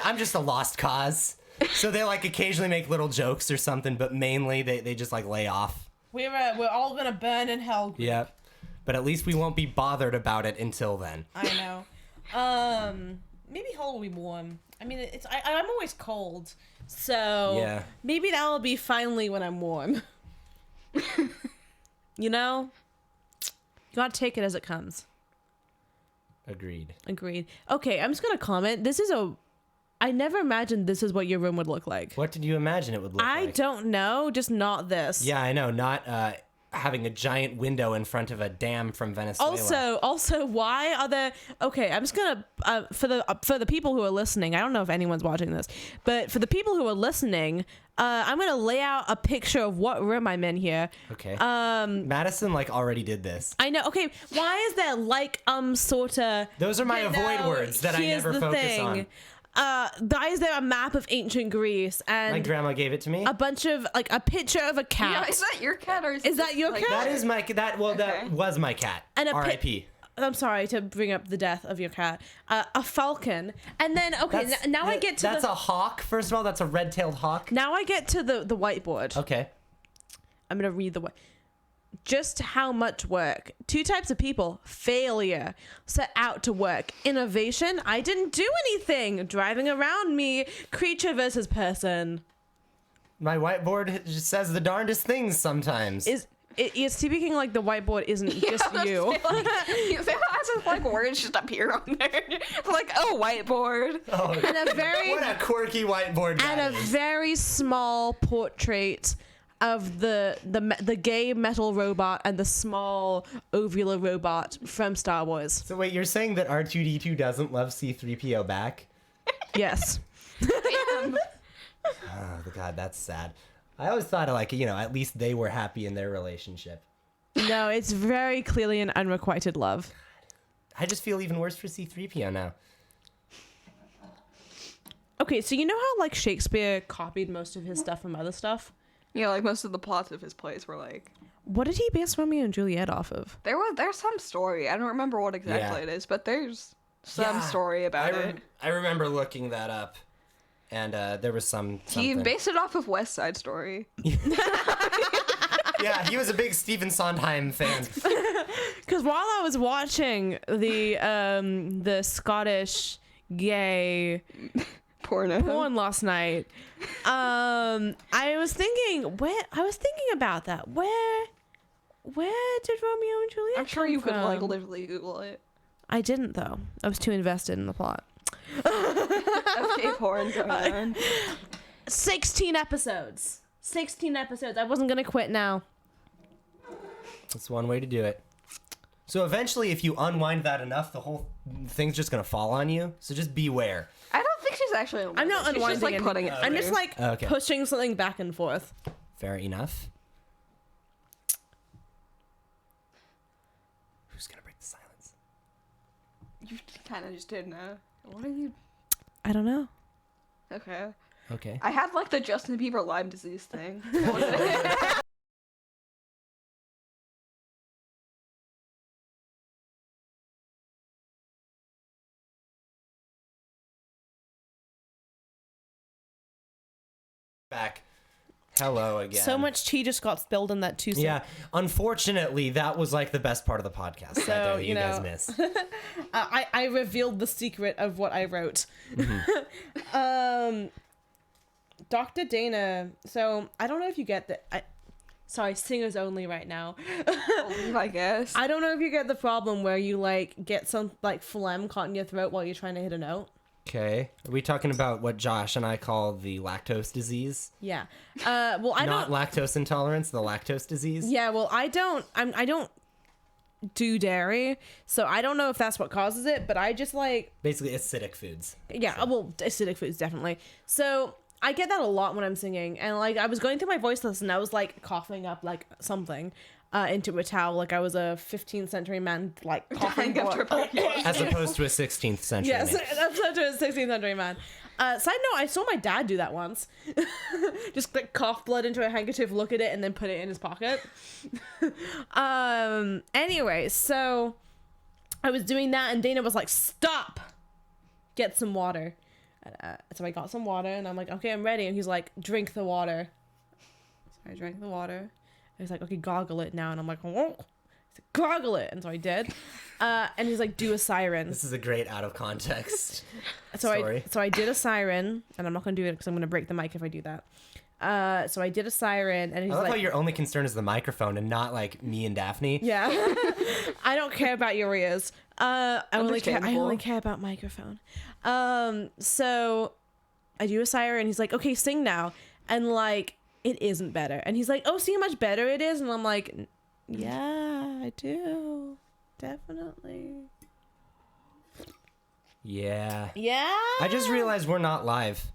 [SPEAKER 1] I'm just a lost cause. So they, like, occasionally make little jokes or something, but mainly they just, like, lay off.
[SPEAKER 2] We're all gonna burn in hell.
[SPEAKER 1] Yep. But at least we won't be bothered about it until then.
[SPEAKER 2] I know. Maybe hell will be warm. I mean, I'm always cold, so
[SPEAKER 1] yeah. Maybe
[SPEAKER 2] that'll be finally when I'm warm. You know? You gotta take it as it comes.
[SPEAKER 1] Agreed.
[SPEAKER 2] Okay, I'm just gonna comment. I never imagined this is what your room would look like.
[SPEAKER 1] What did you imagine it would look like?
[SPEAKER 2] I don't know, just not this.
[SPEAKER 1] Yeah, I know. Not having a giant window in front of a dam from Venezuela.
[SPEAKER 2] Also, why are there... Okay, I'm just gonna... for the people who are listening, I don't know if anyone's watching this, but for the people who are listening, I'm gonna lay out a picture of what room I'm in here.
[SPEAKER 1] Okay. Madison, like, already did this.
[SPEAKER 2] I know. Okay, why is there, like, sorta...
[SPEAKER 1] Those are my avoid words that I never focus on.
[SPEAKER 2] Why is there a map of ancient Greece and
[SPEAKER 1] my grandma gave it to me?
[SPEAKER 2] A bunch of, like, a picture of a cat.
[SPEAKER 3] Yeah, is that your cat or
[SPEAKER 2] is that your cat?
[SPEAKER 1] That is my that was my cat.
[SPEAKER 2] And
[SPEAKER 1] R.I.P.
[SPEAKER 2] I'm sorry to bring up the death of your cat. A falcon, and then now I get to
[SPEAKER 1] that's a hawk. First of all, that's a red-tailed hawk.
[SPEAKER 2] Now I get to the whiteboard.
[SPEAKER 1] Okay.
[SPEAKER 2] I'm gonna read just how much work. 2 types of people. Failure. Set out to work. Innovation. I didn't do anything. Driving around me. Creature versus person.
[SPEAKER 1] My whiteboard just says the darndest things sometimes.
[SPEAKER 2] It's speaking like the whiteboard isn't just you.
[SPEAKER 3] Like words just appear on there. Like, oh, whiteboard.
[SPEAKER 1] Oh,
[SPEAKER 2] and what
[SPEAKER 1] a quirky whiteboard.
[SPEAKER 2] And a very small portrait of the gay metal robot and the small ovular robot from Star Wars.
[SPEAKER 1] So wait, you're saying that R2-D2 doesn't love C-3PO back?
[SPEAKER 2] Yes.
[SPEAKER 3] Damn.
[SPEAKER 1] Oh, God, that's sad. I always thought, like, at least they were happy in their relationship.
[SPEAKER 2] No, it's very clearly an unrequited love.
[SPEAKER 1] I just feel even worse for C-3PO now.
[SPEAKER 2] Okay, so you know how, like, Shakespeare copied most of his stuff from other stuff?
[SPEAKER 3] Yeah, like most of the plots of his plays were like...
[SPEAKER 2] What did he base Romeo and Juliet off of?
[SPEAKER 3] There's some story. I don't remember what exactly it is, but there's some story about it.
[SPEAKER 1] I remember looking that up, and there was something.
[SPEAKER 3] He based it off of West Side Story.
[SPEAKER 1] Yeah, he was a big Stephen Sondheim fan.
[SPEAKER 2] Because while I was watching the Scottish gay... porn last night. I was thinking about that. Where did Romeo and Juliet
[SPEAKER 3] I'm sure you
[SPEAKER 2] come
[SPEAKER 3] could
[SPEAKER 2] from?
[SPEAKER 3] like literally Google it.
[SPEAKER 2] I didn't though. I was too invested in the plot.
[SPEAKER 3] Okay, porn going on.
[SPEAKER 2] 16 episodes. 16 episodes. I wasn't gonna quit now.
[SPEAKER 1] That's one way to do it. So eventually, if you unwind that enough, the whole thing's just gonna fall on you. So just beware.
[SPEAKER 3] I don't think she's actually.
[SPEAKER 2] I'm not
[SPEAKER 3] She's
[SPEAKER 2] unwinding
[SPEAKER 3] just, like,
[SPEAKER 2] anything.
[SPEAKER 3] putting it.
[SPEAKER 2] I'm just like
[SPEAKER 1] Okay.
[SPEAKER 2] pushing something back and forth.
[SPEAKER 1] Fair enough. Who's gonna break the silence?
[SPEAKER 3] You kind of just did now. What are you?
[SPEAKER 2] I don't know.
[SPEAKER 3] Okay.
[SPEAKER 1] Okay.
[SPEAKER 3] I had like the Justin Bieber Lyme disease thing.
[SPEAKER 1] Back. Hello again.
[SPEAKER 2] So much tea just got spilled in that 2 seconds.
[SPEAKER 1] Yeah. Unfortunately, that was like the best part of the podcast.
[SPEAKER 2] So,
[SPEAKER 1] that
[SPEAKER 2] you
[SPEAKER 1] guys
[SPEAKER 2] know,
[SPEAKER 1] missed.
[SPEAKER 2] I revealed the secret of what I wrote. Dr. Dana. So I don't know if you get the. Sorry, singers only right now.
[SPEAKER 3] I guess.
[SPEAKER 2] I don't know if you get the problem where you like get some like phlegm caught in your throat while you're trying to hit a note.
[SPEAKER 1] Okay. Are we talking about what Josh and I call the lactose disease?
[SPEAKER 2] Yeah. Well, I
[SPEAKER 1] Not
[SPEAKER 2] don't.
[SPEAKER 1] lactose intolerance, the lactose disease?
[SPEAKER 2] Yeah. Well, I don't. I don't do dairy, so I don't know if that's what causes it. But I just like.
[SPEAKER 1] Basically acidic foods.
[SPEAKER 2] Yeah. Well, acidic foods definitely. So I get that a lot when I'm singing, and like I was going through my voice list and I was like coughing up like something into a towel, like I was a 15th century man, like coughing
[SPEAKER 1] As opposed to a 16th century
[SPEAKER 2] yes,
[SPEAKER 1] man.
[SPEAKER 2] that's such a 16th century man. Side note, I saw my dad do that once. Just like cough blood into a handkerchief, look at it, and then put it in his pocket. Anyway, so I was doing that, and Dana was like, "Stop! Get some water." So I got some water, and I'm like, "Okay, I'm ready." And he's like, "Drink the water." So I drank the water. He's like, "Okay, gargle it now." And I'm like, "Oh." He's like, "Gargle it." And so I did. And he's like, "Do a siren."
[SPEAKER 1] This is a great out of context
[SPEAKER 2] So I did a siren, and I'm not gonna do it because I'm gonna break the mic if I do that. So I did a siren, and he's
[SPEAKER 1] I love
[SPEAKER 2] like,
[SPEAKER 1] how your only concern is the microphone and not like me and Daphne.
[SPEAKER 2] "Yeah, I don't care about your ears. I only
[SPEAKER 3] Understandable.
[SPEAKER 2] care about microphone." So I do a siren. He's like, "Okay, sing now," and like it isn't better. And he's like, "Oh, see how much better it is?" And I'm like, "Yeah, I do, definitely."
[SPEAKER 1] Yeah.
[SPEAKER 2] Yeah.
[SPEAKER 1] I just realized we're not live.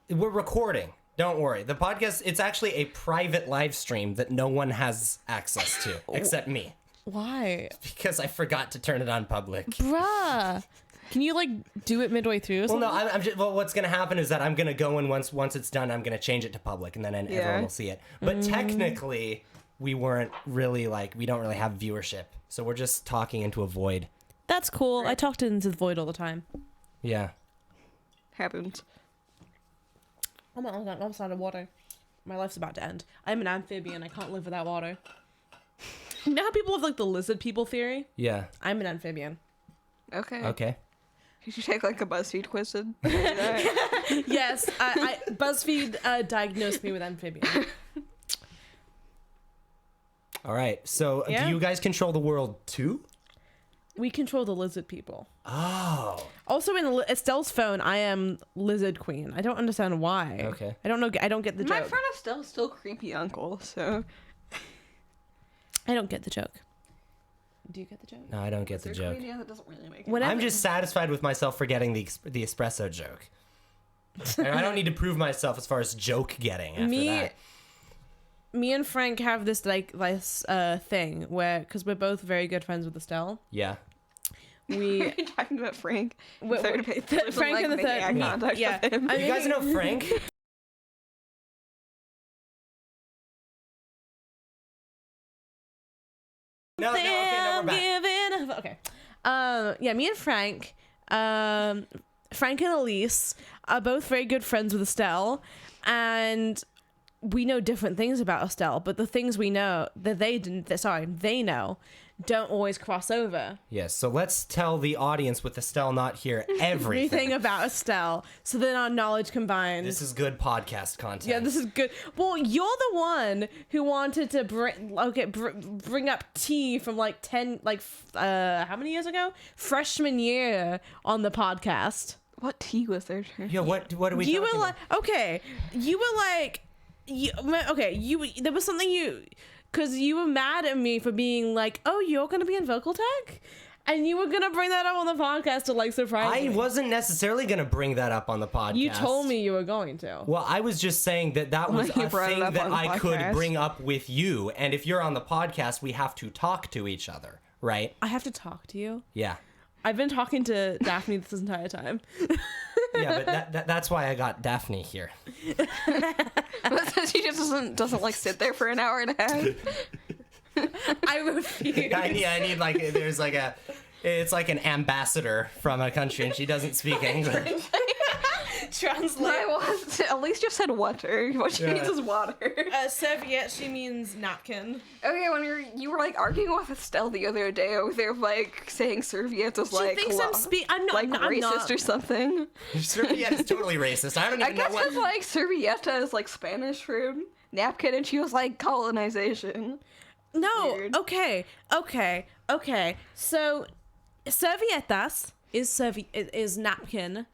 [SPEAKER 1] We're recording. Don't worry. The podcast, it's actually a private live stream that no one has access to except me.
[SPEAKER 2] Why?
[SPEAKER 1] Because I forgot to turn it on public.
[SPEAKER 2] Bruh. Can you like do it midway through or
[SPEAKER 1] Well,
[SPEAKER 2] something?
[SPEAKER 1] no, I'm just, well, what's going to happen is that I'm going to go in once it's done, I'm going to change it to public and then everyone will see it. But technically, we weren't really like, we don't really have viewership. So we're just talking into a void.
[SPEAKER 2] That's cool. I talked into the void all the time.
[SPEAKER 1] Yeah.
[SPEAKER 3] Happens.
[SPEAKER 2] I'm almost out of water. My life's about to end. I'm an amphibian. I can't live without water. You know how people have like the lizard people theory?
[SPEAKER 1] Yeah.
[SPEAKER 2] I'm an amphibian.
[SPEAKER 3] Okay.
[SPEAKER 1] Okay.
[SPEAKER 3] You should take like a BuzzFeed quiz and
[SPEAKER 2] Yes, I BuzzFeed diagnosed me with amphibian.
[SPEAKER 1] All right. So
[SPEAKER 2] Yeah.
[SPEAKER 1] do you guys control the world too?
[SPEAKER 2] We control the lizard people.
[SPEAKER 1] Oh.
[SPEAKER 2] Also, in Estelle's phone, I am lizard queen. I don't understand why.
[SPEAKER 1] Okay.
[SPEAKER 2] I don't know. I don't get the
[SPEAKER 3] my
[SPEAKER 2] joke.
[SPEAKER 3] friend is still creepy uncle, so
[SPEAKER 2] I don't get the joke. Do you get the joke?
[SPEAKER 1] No, I don't get the joke.
[SPEAKER 3] Yeah, that doesn't really make
[SPEAKER 2] Whenever,
[SPEAKER 1] I'm just satisfied with myself for getting the espresso joke. And I don't need to prove myself as far as joke getting after that.
[SPEAKER 2] Me and Frank have this thing where, because we're both very good friends with Estelle,
[SPEAKER 1] Yeah.
[SPEAKER 2] we
[SPEAKER 3] Are you talking about Frank?
[SPEAKER 2] We're-
[SPEAKER 3] Third
[SPEAKER 2] Frank
[SPEAKER 3] like,
[SPEAKER 2] and the
[SPEAKER 3] making
[SPEAKER 2] third.
[SPEAKER 3] eye contact
[SPEAKER 2] Yeah.
[SPEAKER 3] with him.
[SPEAKER 2] I
[SPEAKER 1] You guys know Frank? No, okay, no, we're back.
[SPEAKER 2] Okay. Yeah, me and Frank, Frank and Elise are both very good friends with Estelle, and we know different things about Estelle, but the things we know that they know don't always cross over.
[SPEAKER 1] Yes, so let's tell the audience with Estelle not here everything.
[SPEAKER 2] Anything about Estelle, so then our knowledge combines.
[SPEAKER 1] This is good podcast content.
[SPEAKER 2] Yeah, this is good. Well, you're the one who wanted to bring up tea from like 10, how many years ago? Freshman year on the podcast.
[SPEAKER 3] What tea was there?
[SPEAKER 1] Yeah, what are we
[SPEAKER 2] You
[SPEAKER 1] talking
[SPEAKER 2] were
[SPEAKER 1] about?
[SPEAKER 2] like, there was something because you were mad at me for being like, oh, you're gonna be in vocal tech, and you were gonna bring that up on the podcast to like surprise
[SPEAKER 1] I
[SPEAKER 2] me.
[SPEAKER 1] wasn't necessarily going to bring that up on the podcast.
[SPEAKER 2] You told me you were going to.
[SPEAKER 1] Well, I was just saying that was
[SPEAKER 3] You
[SPEAKER 1] a
[SPEAKER 3] brought it
[SPEAKER 1] thing
[SPEAKER 3] up
[SPEAKER 1] that
[SPEAKER 3] on the
[SPEAKER 1] I could
[SPEAKER 3] podcast.
[SPEAKER 1] bring up with you. And if you're on the podcast, we have to talk to each other, right?
[SPEAKER 2] I have to talk to you.
[SPEAKER 1] Yeah.
[SPEAKER 2] I've been talking to Daphne this entire time.
[SPEAKER 1] Yeah, but that's why I got Daphne here.
[SPEAKER 3] She just doesn't like sit there for an hour and a half.
[SPEAKER 2] I refuse.
[SPEAKER 1] I need like, there's like it's like an ambassador from a country and she doesn't speak English.
[SPEAKER 2] Translate.
[SPEAKER 3] Elise just said water. What she means is water.
[SPEAKER 2] Serviette, she means napkin.
[SPEAKER 3] Okay, when you were like arguing with Estelle the other day over there, like saying serviette is
[SPEAKER 2] She
[SPEAKER 3] like
[SPEAKER 2] thinks I'm not.
[SPEAKER 3] like
[SPEAKER 2] I'm
[SPEAKER 3] racist
[SPEAKER 2] not.
[SPEAKER 3] or something.
[SPEAKER 1] Serviette is totally racist. I don't
[SPEAKER 3] I
[SPEAKER 1] even know
[SPEAKER 3] guess
[SPEAKER 1] what.
[SPEAKER 3] it's like servietta is like Spanish for napkin, and she was like colonization.
[SPEAKER 2] No.
[SPEAKER 3] Weird.
[SPEAKER 2] Okay. So, servilletas is napkin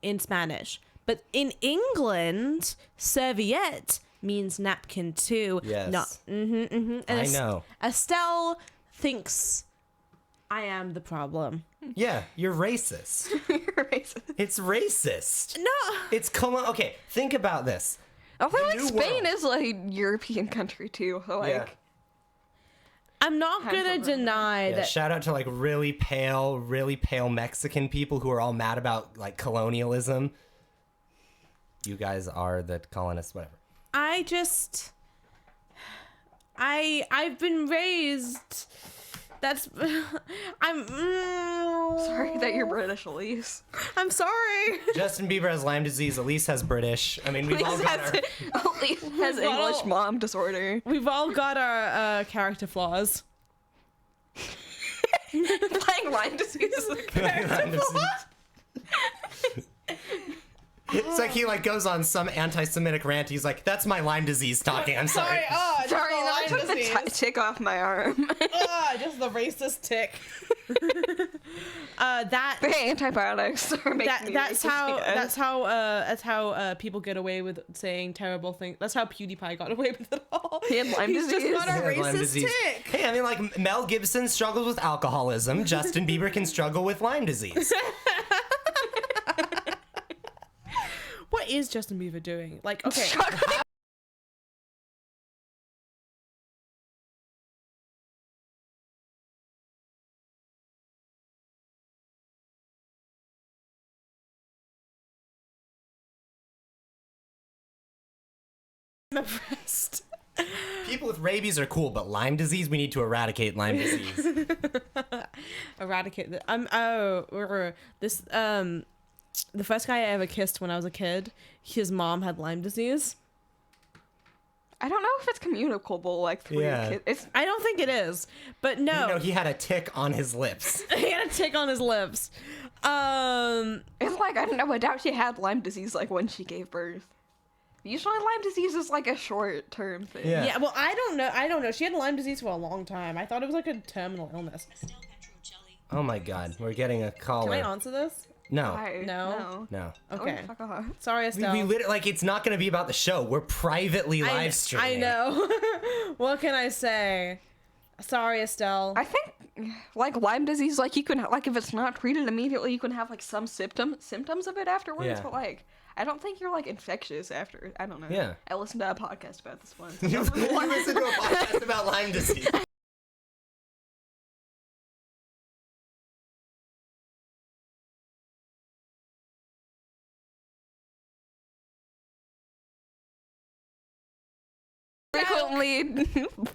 [SPEAKER 2] in Spanish, but in England, serviette means napkin too.
[SPEAKER 1] Yes.
[SPEAKER 2] And
[SPEAKER 1] I know.
[SPEAKER 2] Estelle thinks I am the problem.
[SPEAKER 1] Yeah, you're racist.
[SPEAKER 3] You're racist.
[SPEAKER 1] It's racist.
[SPEAKER 2] No.
[SPEAKER 1] It's okay, think about this.
[SPEAKER 3] I feel like
[SPEAKER 1] New
[SPEAKER 3] Spain
[SPEAKER 1] world.
[SPEAKER 3] is like European country too. So like,
[SPEAKER 1] Yeah.
[SPEAKER 2] I'm not gonna
[SPEAKER 3] Hands over.
[SPEAKER 2] deny
[SPEAKER 1] Yeah,
[SPEAKER 2] that.
[SPEAKER 1] shout out to like really pale Mexican people who are all mad about like colonialism. You guys are the colonists, whatever.
[SPEAKER 2] I've been raised. That's I'm
[SPEAKER 3] sorry that you're British, Elise.
[SPEAKER 2] I'm sorry.
[SPEAKER 1] Justin Bieber has Lyme disease. Elise has British. I mean, we've all got our.
[SPEAKER 3] Elise has
[SPEAKER 2] all-
[SPEAKER 3] English mom disorder.
[SPEAKER 2] We've all got our character flaws.
[SPEAKER 3] Playing Lyme disease is a
[SPEAKER 1] Lyme disease. It's like he like goes on some anti-Semitic rant. He's like, "That's my Lyme disease talking." I'm sorry.
[SPEAKER 3] Sorry, I took the tick off my arm.
[SPEAKER 2] Just the racist tick. That
[SPEAKER 3] The antibiotics are making me
[SPEAKER 2] that's
[SPEAKER 3] racist again.
[SPEAKER 2] how people get away with saying terrible things. That's how PewDiePie got away with it all.
[SPEAKER 3] He had Lyme
[SPEAKER 2] He's
[SPEAKER 3] disease.
[SPEAKER 2] just got a
[SPEAKER 1] He had Lyme
[SPEAKER 2] racist
[SPEAKER 1] disease.
[SPEAKER 2] tick.
[SPEAKER 1] Hey, I mean, like Mel Gibson struggles with alcoholism. Justin Bieber can struggle with Lyme disease.
[SPEAKER 2] What is Justin Bieber doing? Like, okay. I'm impressed.
[SPEAKER 1] People with rabies are cool, but Lyme disease, we need to eradicate Lyme disease.
[SPEAKER 2] Eradicate this the first guy I ever kissed when I was a kid, his mom had Lyme disease.
[SPEAKER 3] I don't know if it's communicable like through
[SPEAKER 1] Yeah.
[SPEAKER 3] kids. It's
[SPEAKER 2] I don't think it is, but no,
[SPEAKER 1] No, he had a tick on his lips.
[SPEAKER 2] he had a tick on his lips.
[SPEAKER 3] it's like I don't know. I doubt she had Lyme disease like when she gave birth. Usually Lyme disease is like a short term thing.
[SPEAKER 1] Yeah.
[SPEAKER 2] Yeah, well, I don't know. She had Lyme disease for a long time. I thought it was like a terminal illness.
[SPEAKER 1] Oh my God, we're getting a caller.
[SPEAKER 2] Can I answer this?
[SPEAKER 1] No,
[SPEAKER 3] Why?
[SPEAKER 2] No.
[SPEAKER 1] no.
[SPEAKER 2] Okay.
[SPEAKER 3] Oh, fuck off.
[SPEAKER 2] Sorry, Estelle.
[SPEAKER 1] We literally, like, it's not going to be about the show. We're privately live
[SPEAKER 2] I
[SPEAKER 1] streaming.
[SPEAKER 2] know. What can I say? Sorry, Estelle.
[SPEAKER 3] I think like Lyme disease, like you can like if it's not treated immediately, you can have like some symptoms of it afterwards.
[SPEAKER 1] Yeah.
[SPEAKER 3] But like I don't think you're like infectious after. I don't know.
[SPEAKER 1] Yeah.
[SPEAKER 3] I listened to a podcast about this once.
[SPEAKER 1] You listen to a podcast about Lyme disease.
[SPEAKER 3] Frequently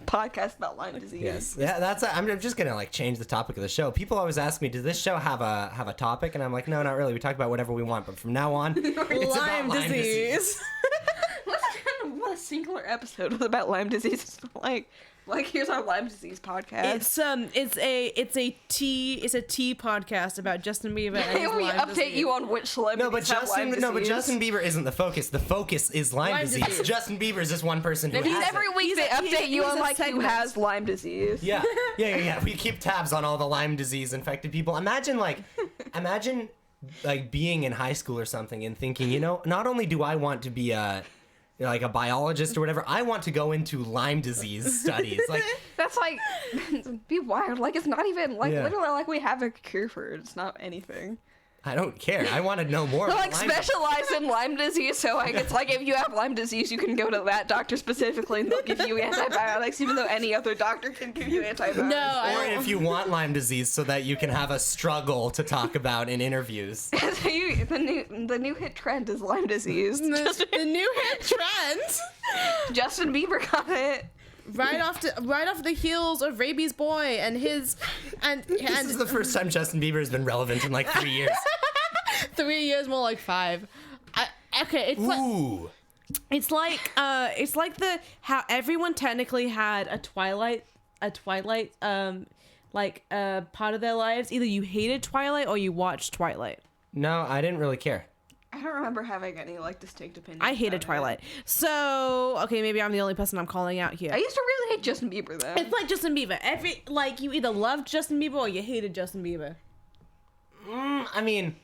[SPEAKER 3] podcast about Lyme disease.
[SPEAKER 1] Yes, yeah, I'm just gonna like change the topic of the show. People always ask me, "Does this show have a topic?" And I'm like, "No, not really. We talk about whatever we want." But from now on, it's about
[SPEAKER 2] Lyme disease.
[SPEAKER 3] Let's kind of a singular episode about Lyme disease. Like here's our Lyme disease podcast.
[SPEAKER 2] It's a tea podcast about Justin Bieber and his
[SPEAKER 3] we
[SPEAKER 2] Lyme
[SPEAKER 3] update
[SPEAKER 2] disease.
[SPEAKER 3] you on which celebrities have Lyme disease.
[SPEAKER 1] Justin Bieber isn't the focus. The focus is Lyme
[SPEAKER 2] Lyme
[SPEAKER 1] disease.
[SPEAKER 2] disease.
[SPEAKER 1] Justin Bieber is just one person who
[SPEAKER 3] And
[SPEAKER 1] has
[SPEAKER 3] every
[SPEAKER 1] it.
[SPEAKER 3] week they update you
[SPEAKER 2] he's
[SPEAKER 3] on
[SPEAKER 2] a
[SPEAKER 3] like who
[SPEAKER 2] segment.
[SPEAKER 3] has Lyme disease.
[SPEAKER 1] Yeah. We keep tabs on all the Lyme disease infected people. Imagine like being in high school or something and thinking, not only do I want to be like a biologist or whatever. I want to go into Lyme disease studies. Like,
[SPEAKER 3] That's like, be wild. Like, it's not even, like,
[SPEAKER 1] Yeah.
[SPEAKER 3] literally, like, we have a cure for it. It's not anything.
[SPEAKER 1] I don't care. I want to know more.
[SPEAKER 3] They're,
[SPEAKER 1] about
[SPEAKER 3] like,
[SPEAKER 1] Lyme
[SPEAKER 3] specialized in Lyme disease, so, like, it's like if you have Lyme disease, you can go to that doctor specifically, and they'll give you antibiotics, even though any other doctor can give you antibiotics.
[SPEAKER 2] No,
[SPEAKER 1] Or if you want Lyme disease so that you can have a struggle to talk about in interviews.
[SPEAKER 3] the new hit trend is Lyme disease.
[SPEAKER 2] the new hit trend.
[SPEAKER 3] Justin Bieber got it.
[SPEAKER 2] Right off the heels of Rabies Boy and his and
[SPEAKER 1] This is the first time Justin Bieber has been relevant in like 3 years.
[SPEAKER 2] 3 years, more like 5. Okay,
[SPEAKER 1] Ooh.
[SPEAKER 2] it's like the how everyone technically had a Twilight part of their lives. Either you hated Twilight or you watched Twilight.
[SPEAKER 1] No, I didn't really care.
[SPEAKER 3] I don't remember having any, like, distinct opinions.
[SPEAKER 2] I hated
[SPEAKER 3] about it.
[SPEAKER 2] Twilight. So, okay, maybe I'm the only person I'm calling out here.
[SPEAKER 3] I used to really hate Justin Bieber, though.
[SPEAKER 2] It's like Justin Bieber. You either loved Justin Bieber or you hated Justin Bieber.
[SPEAKER 1] I mean,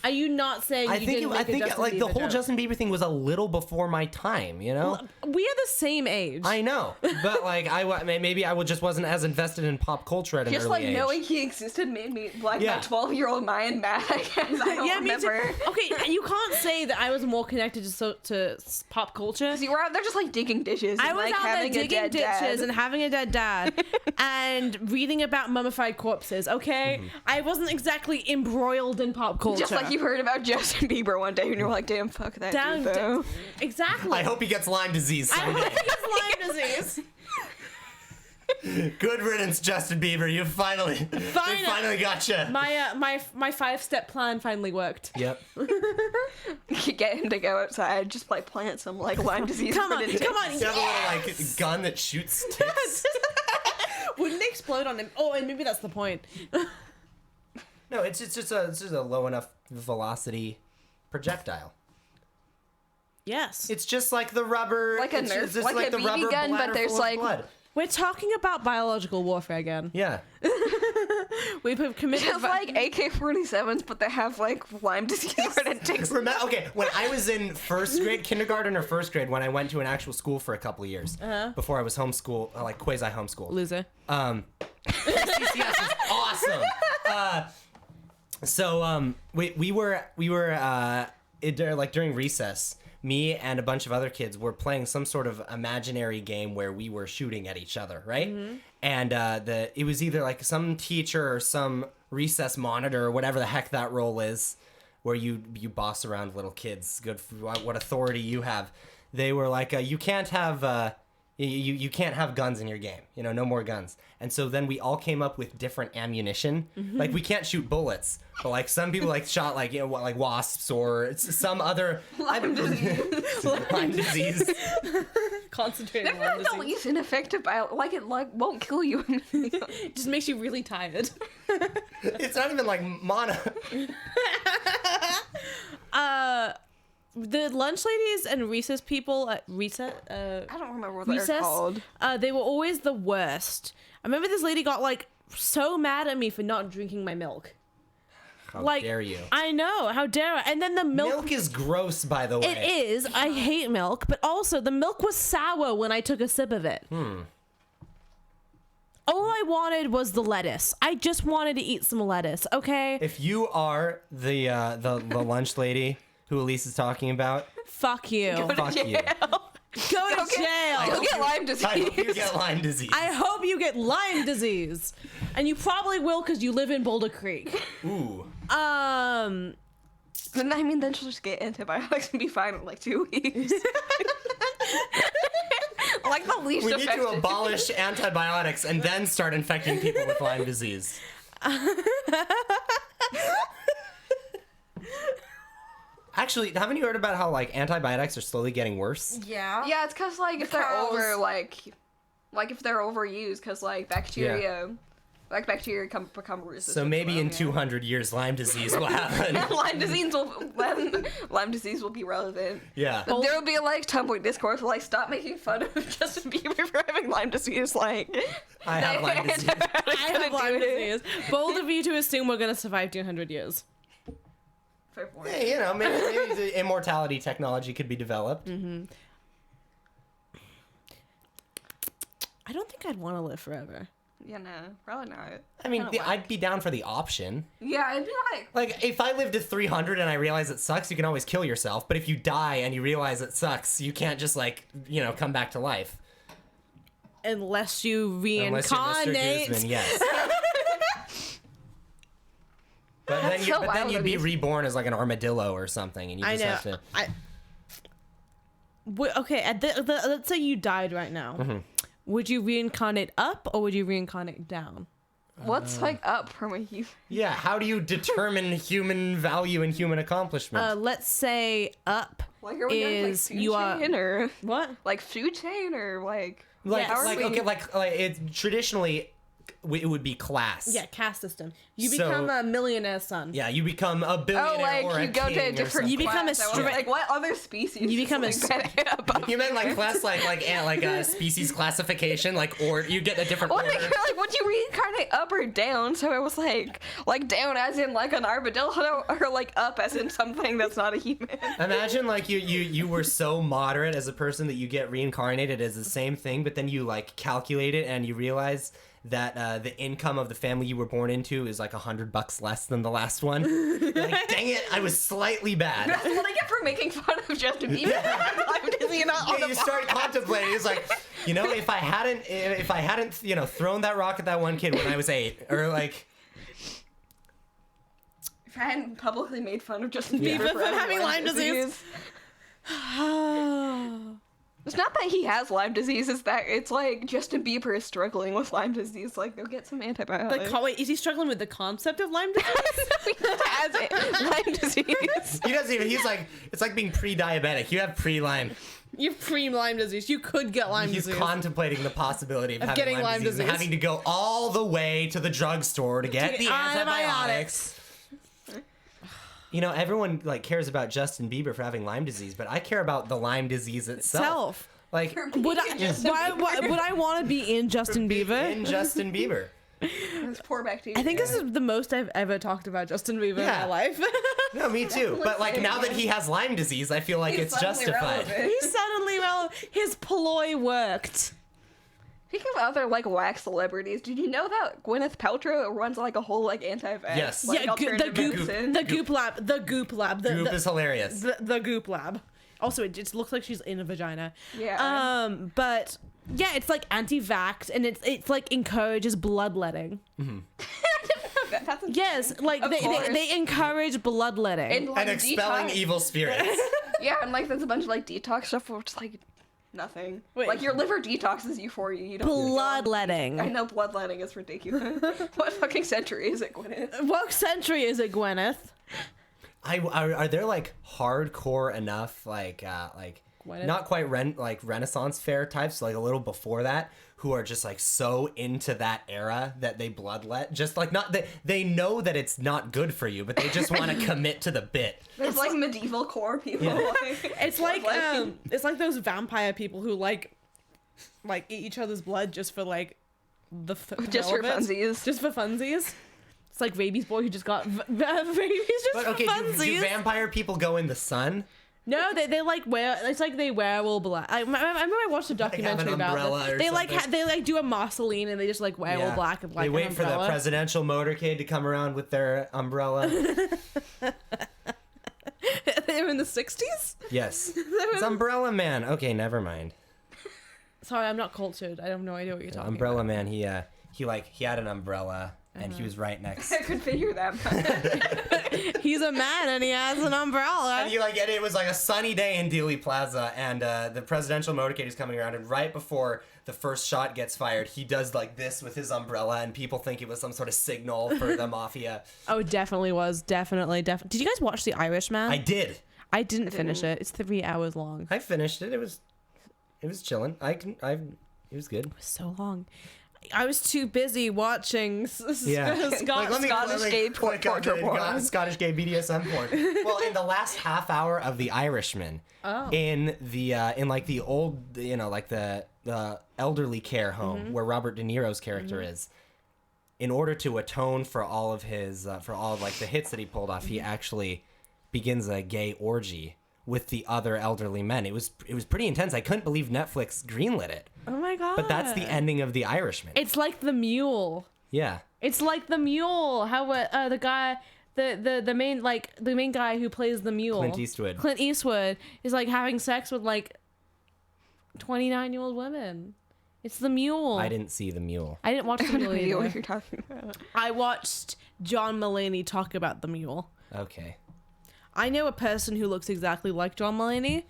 [SPEAKER 2] Are you not saying you didn't like a Justin
[SPEAKER 1] like
[SPEAKER 2] Bieber
[SPEAKER 1] the whole
[SPEAKER 2] joke?
[SPEAKER 1] Justin Bieber thing was a little before my time, you know?
[SPEAKER 2] We are the same age.
[SPEAKER 1] I know, but like maybe I just wasn't as invested in pop culture at an
[SPEAKER 3] Just,
[SPEAKER 1] early
[SPEAKER 3] like,
[SPEAKER 1] age.
[SPEAKER 3] knowing he existed made me, like,
[SPEAKER 1] Yeah.
[SPEAKER 3] my 12-year-old mind mad, I guess. I don't
[SPEAKER 2] Yeah, me too.
[SPEAKER 3] remember.
[SPEAKER 2] Okay, you can't say that I was more connected to pop culture.
[SPEAKER 3] You were out there just, like, digging dishes
[SPEAKER 2] I
[SPEAKER 3] and,
[SPEAKER 2] was
[SPEAKER 3] like,
[SPEAKER 2] out there
[SPEAKER 3] having a
[SPEAKER 2] digging
[SPEAKER 3] dead
[SPEAKER 2] ditches
[SPEAKER 3] dad.
[SPEAKER 2] and having a dead dad and reading about mummified corpses, okay? I wasn't exactly embroiled in pop culture.
[SPEAKER 3] Just like you heard about Justin Bieber one day and you were like, damn, fuck that dude, though.
[SPEAKER 2] Exactly.
[SPEAKER 1] I hope he gets Lyme disease
[SPEAKER 2] I
[SPEAKER 1] someday.
[SPEAKER 2] hope he gets Lyme disease.
[SPEAKER 1] Good riddance, Justin Bieber. You finally gotcha.
[SPEAKER 2] My 5-step plan finally worked.
[SPEAKER 1] Yep.
[SPEAKER 3] Get him to go outside, just, like, plant some, like, Lyme disease.
[SPEAKER 2] Come on,
[SPEAKER 1] You have a little like gun that shoots ticks.
[SPEAKER 2] Wouldn't explode on him. Oh, and maybe that's the point.
[SPEAKER 1] No, it's just a low enough velocity projectile.
[SPEAKER 2] Yes.
[SPEAKER 1] It's just like the rubber,
[SPEAKER 3] Like a
[SPEAKER 1] it's
[SPEAKER 3] Nerf,
[SPEAKER 1] just
[SPEAKER 3] like a
[SPEAKER 1] the
[SPEAKER 3] BB
[SPEAKER 1] rubber
[SPEAKER 3] gun, but
[SPEAKER 1] bladder
[SPEAKER 3] there's,
[SPEAKER 1] full of
[SPEAKER 3] like-
[SPEAKER 1] blood.
[SPEAKER 2] We're talking about biological warfare again.
[SPEAKER 1] Yeah.
[SPEAKER 2] We've committed.
[SPEAKER 3] Just like AK-47s, but they have, like, Lyme disease where it takes.
[SPEAKER 1] Okay, when I was in first grade, kindergarten or first grade, when I went to an actual school for a couple of years, before I was homeschooled, like quasi-homeschooled.
[SPEAKER 2] Loser.
[SPEAKER 1] CCS is awesome. We were during recess, me and a bunch of other kids were playing some sort of imaginary game where we were shooting at each other, right? Mm-hmm. And it was either like some teacher or some recess monitor or whatever the heck that role is, where you boss around little kids. Good for what authority you have. They were like, you can't have. You can't have guns in your game, no more guns. And so then we all came up with different ammunition. Mm-hmm. Like we can't shoot bullets, but like some people like shot like like wasps or some other
[SPEAKER 3] Lyme disease.
[SPEAKER 1] Lyme disease.
[SPEAKER 2] Concentrated
[SPEAKER 3] They're
[SPEAKER 2] on
[SPEAKER 3] really
[SPEAKER 2] disease.
[SPEAKER 3] ineffective it won't kill you.
[SPEAKER 2] It just makes you really tired.
[SPEAKER 1] It's not even like mono.
[SPEAKER 2] The lunch ladies and recess people at recess.
[SPEAKER 3] I don't remember what they're called.
[SPEAKER 2] They were always the worst. I remember this lady got like so mad at me for not drinking my milk.
[SPEAKER 1] How
[SPEAKER 2] Like,
[SPEAKER 1] dare you?
[SPEAKER 2] I know, how dare I? And then the
[SPEAKER 1] Milk is gross, by the way.
[SPEAKER 2] It is. I hate milk, but also the milk was sour when I took a sip of it. All I wanted was the lettuce. I just wanted to eat some lettuce, okay?
[SPEAKER 1] If you are the lunch lady who Elise is talking about,
[SPEAKER 2] Fuck you.
[SPEAKER 1] fuck you.
[SPEAKER 2] Go to jail.
[SPEAKER 3] You'll get Lyme disease.
[SPEAKER 1] I hope you get Lyme disease.
[SPEAKER 2] I hope you get Lyme disease. And you probably will because you live in Boulder Creek.
[SPEAKER 1] Ooh.
[SPEAKER 3] Then she'll just get antibiotics and be fine in like 2 weeks. Like the least
[SPEAKER 1] We need to
[SPEAKER 3] effective.
[SPEAKER 1] abolish antibiotics and then start infecting people with Lyme disease. Actually, haven't you heard about how like antibiotics are slowly getting worse?
[SPEAKER 2] Yeah.
[SPEAKER 3] Yeah, it's because like if they're over like if they're overused, because like bacteria become resistant.
[SPEAKER 1] So maybe
[SPEAKER 3] to them,
[SPEAKER 1] in 200 years, Lyme disease will happen.
[SPEAKER 3] Lyme disease will be relevant.
[SPEAKER 1] Yeah.
[SPEAKER 3] But there will be like Tumblr discourse like stop making fun of Justin Bieber for having Lyme disease. Like
[SPEAKER 1] I have Lyme disease.
[SPEAKER 2] I have Lyme disease. Bold of you to assume we're going to survive 200 years.
[SPEAKER 3] Fair point.
[SPEAKER 1] Yeah, maybe the immortality technology could be developed.
[SPEAKER 2] I don't think I'd want to live forever.
[SPEAKER 3] Yeah, no, probably not.
[SPEAKER 1] I mean,
[SPEAKER 3] Kinda
[SPEAKER 1] I'd be down for the option.
[SPEAKER 3] Yeah, I'd be
[SPEAKER 1] Like, if I live to 300 and I realize it sucks, you can always kill yourself. But if you die and you realize it sucks, you can't just, like, come back to life.
[SPEAKER 2] Unless you
[SPEAKER 1] Unless you're Mr.
[SPEAKER 2] reincarnate.
[SPEAKER 1] Guzman, yes. But then,
[SPEAKER 3] so
[SPEAKER 1] but then
[SPEAKER 3] wild
[SPEAKER 1] you'd
[SPEAKER 3] that
[SPEAKER 1] be
[SPEAKER 3] he's-
[SPEAKER 1] reborn as, like, an armadillo or something. And you
[SPEAKER 2] I
[SPEAKER 1] just
[SPEAKER 2] know.
[SPEAKER 1] have to...
[SPEAKER 2] Okay, let's say you died right now. Would you reincarnate up or would you reincarnate down?
[SPEAKER 3] What's like up from a human?
[SPEAKER 1] Yeah, how do you determine human value and human accomplishment?
[SPEAKER 2] Let's say up
[SPEAKER 3] Like, are we going, like,
[SPEAKER 2] is
[SPEAKER 3] food
[SPEAKER 2] you are
[SPEAKER 3] chain or
[SPEAKER 2] what?
[SPEAKER 3] like food chain or like?
[SPEAKER 1] Like,
[SPEAKER 2] Yes.
[SPEAKER 1] like, okay, like it's traditionally, it would be class.
[SPEAKER 2] Yeah, caste system. You
[SPEAKER 1] So-
[SPEAKER 2] become a millionaire's son.
[SPEAKER 1] Yeah, you become a billionaire
[SPEAKER 3] Oh, like
[SPEAKER 1] or a
[SPEAKER 3] you go
[SPEAKER 1] king
[SPEAKER 3] to a
[SPEAKER 1] or
[SPEAKER 3] different.
[SPEAKER 1] something.
[SPEAKER 2] You become a
[SPEAKER 3] class. I was
[SPEAKER 2] straight-
[SPEAKER 3] like, what other species?
[SPEAKER 2] You become
[SPEAKER 3] is,
[SPEAKER 2] a
[SPEAKER 3] like, better above
[SPEAKER 1] You meant like class, like a species classification, like, or you get a different
[SPEAKER 3] Well,
[SPEAKER 1] order.
[SPEAKER 3] like, would you reincarnate up or down? So it was like down as in like an armadillo, or like up as in something that's not a human.
[SPEAKER 1] Imagine like you were so moderate as a person that you get reincarnated as the same thing, but then you like calculate it and you realize that the income of the family you were born into is like $100 less than the last one. Like, dang it, I was slightly bad.
[SPEAKER 3] That's what I get for making fun of Justin Bieber. I'm just, you know, on
[SPEAKER 1] Yeah,
[SPEAKER 3] the
[SPEAKER 1] you start
[SPEAKER 3] podcast.
[SPEAKER 1] contemplating. It's like, if I hadn't, thrown that rock at that one kid when I was 8, or like,
[SPEAKER 3] If I hadn't publicly made fun of Justin
[SPEAKER 1] Yeah.
[SPEAKER 3] Bieber
[SPEAKER 2] For having Lyme disease.
[SPEAKER 3] It's not that he has Lyme disease, it's that it's like Justin Bieber is struggling with Lyme disease. Like, go get some antibiotics.
[SPEAKER 2] Wait, is he struggling with the concept of Lyme disease?
[SPEAKER 3] He just has it. Lyme disease.
[SPEAKER 1] he doesn't even. He's like, it's like being pre-diabetic. You have pre-Lyme.
[SPEAKER 2] You have pre-Lyme disease. You could get Lyme
[SPEAKER 1] He's
[SPEAKER 2] disease.
[SPEAKER 1] contemplating the possibility of having
[SPEAKER 2] getting
[SPEAKER 1] Lyme,
[SPEAKER 2] Lyme
[SPEAKER 1] disease and
[SPEAKER 2] disease.
[SPEAKER 1] having to go all the way to the drugstore to get the antibiotics. Everyone like cares about Justin Bieber for having Lyme disease, but I care about the Lyme disease itself. Like,
[SPEAKER 2] Would I want to be in Justin Bieber?
[SPEAKER 1] in Justin Bieber.
[SPEAKER 3] This poor bacteria.
[SPEAKER 2] I think this is the most I've ever talked about Justin Bieber in
[SPEAKER 1] Yeah.
[SPEAKER 2] my life.
[SPEAKER 1] No, me too. But like now that he has Lyme disease, I feel like
[SPEAKER 3] He's
[SPEAKER 1] it's
[SPEAKER 3] suddenly
[SPEAKER 1] justified.
[SPEAKER 3] relevant.
[SPEAKER 2] He's suddenly his ploy worked.
[SPEAKER 3] Speaking of other like whack celebrities, did you know that Gwyneth Paltrow runs like a whole like anti-vax?
[SPEAKER 1] Yes.
[SPEAKER 3] Like,
[SPEAKER 2] The
[SPEAKER 3] alternative medicine?
[SPEAKER 2] Goop lab.
[SPEAKER 1] Goop is hilarious.
[SPEAKER 2] The Goop lab. Also, it just looks like she's in a vagina.
[SPEAKER 3] Yeah.
[SPEAKER 2] But yeah, it's like anti-vax, and it's like encourages bloodletting.
[SPEAKER 3] That's a
[SPEAKER 2] Yes, like
[SPEAKER 3] Of course.
[SPEAKER 2] they encourage bloodletting.
[SPEAKER 3] and, like,
[SPEAKER 1] And expelling
[SPEAKER 3] detox-
[SPEAKER 1] evil spirits.
[SPEAKER 3] Yeah, and like there's a bunch of like detox stuff where it's like nothing.
[SPEAKER 2] Wait.
[SPEAKER 3] Like your liver detoxes you for you. You don't. I
[SPEAKER 2] Bloodletting.
[SPEAKER 3] know bloodletting is ridiculous. What fucking century is it, Gwyneth?
[SPEAKER 2] What century is it, Gwyneth?
[SPEAKER 1] Are there like hardcore enough like
[SPEAKER 2] Gwyneth?
[SPEAKER 1] not quite Renaissance fair types, like a little before that, who are just like so into that era that they bloodlet, just like not they know that it's not good for you, but they just want to commit to the bit.
[SPEAKER 3] There's like medieval core people.
[SPEAKER 1] Yeah.
[SPEAKER 3] Like,
[SPEAKER 2] It's like those vampire people who like eat each other's blood just for like the
[SPEAKER 3] just
[SPEAKER 2] hell
[SPEAKER 3] for
[SPEAKER 2] of it.
[SPEAKER 3] funsies.
[SPEAKER 2] Just for funsies. It's like Rabies boy who just got rabies just
[SPEAKER 1] But
[SPEAKER 2] for
[SPEAKER 1] okay,
[SPEAKER 2] funsies.
[SPEAKER 1] do vampire people go in the sun?
[SPEAKER 2] No, they like wear. It's like they wear all black. I remember I watched a
[SPEAKER 1] have
[SPEAKER 2] documentary
[SPEAKER 1] an
[SPEAKER 2] about
[SPEAKER 1] umbrella
[SPEAKER 2] this.
[SPEAKER 1] or
[SPEAKER 2] They like
[SPEAKER 1] something.
[SPEAKER 2] they like do a Marceline and they just like wear all black and like
[SPEAKER 1] they
[SPEAKER 2] an
[SPEAKER 1] wait for the
[SPEAKER 2] umbrella.
[SPEAKER 1] presidential motorcade to come around with their umbrella.
[SPEAKER 2] They were in the 60s.
[SPEAKER 1] Yes, it's Umbrella Man. Okay, never mind.
[SPEAKER 2] Sorry, I'm not cultured. I have no idea what you're talking
[SPEAKER 1] Umbrella
[SPEAKER 2] about.
[SPEAKER 1] Man. He had an umbrella and he was right next.
[SPEAKER 3] I could figure that.
[SPEAKER 2] He's a man and he has an umbrella.
[SPEAKER 1] And it was like a sunny day in Dealey Plaza, and the presidential motorcade is coming around, and right before the first shot gets fired, he does like this with his umbrella, and people think it was some sort of signal for the mafia.
[SPEAKER 2] Oh, it definitely was. Definitely. Did you guys watch The Irishman?
[SPEAKER 1] I did.
[SPEAKER 2] I didn't finish it. It's 3 hours long.
[SPEAKER 1] I finished it. It was chilling. It was good.
[SPEAKER 2] So long. I was too busy watching
[SPEAKER 1] Yeah.
[SPEAKER 3] Scottish gay torture porn.
[SPEAKER 1] Scottish gay BDSM porn. Well, in the last half hour of The Irishman, in the old, the elderly care home where Robert De Niro's character is, in order to atone for all of his the hits that he pulled off, he actually begins a gay orgy with the other elderly men. It was pretty intense. I couldn't believe Netflix greenlit it.
[SPEAKER 2] Oh my god.
[SPEAKER 1] But that's the ending of The Irishman.
[SPEAKER 2] It's like The Mule.
[SPEAKER 1] Yeah.
[SPEAKER 2] It's like The Mule. How the guy, the main guy who plays the mule, Clint Eastwood is like having sex with like 29-year-old women. It's The Mule.
[SPEAKER 1] I didn't see The Mule.
[SPEAKER 2] I didn't watch The Mule
[SPEAKER 3] I know what
[SPEAKER 2] either.
[SPEAKER 3] you're talking about.
[SPEAKER 2] I watched John Mulaney talk about The Mule.
[SPEAKER 1] Okay.
[SPEAKER 2] I know a person who looks exactly like John Mulaney,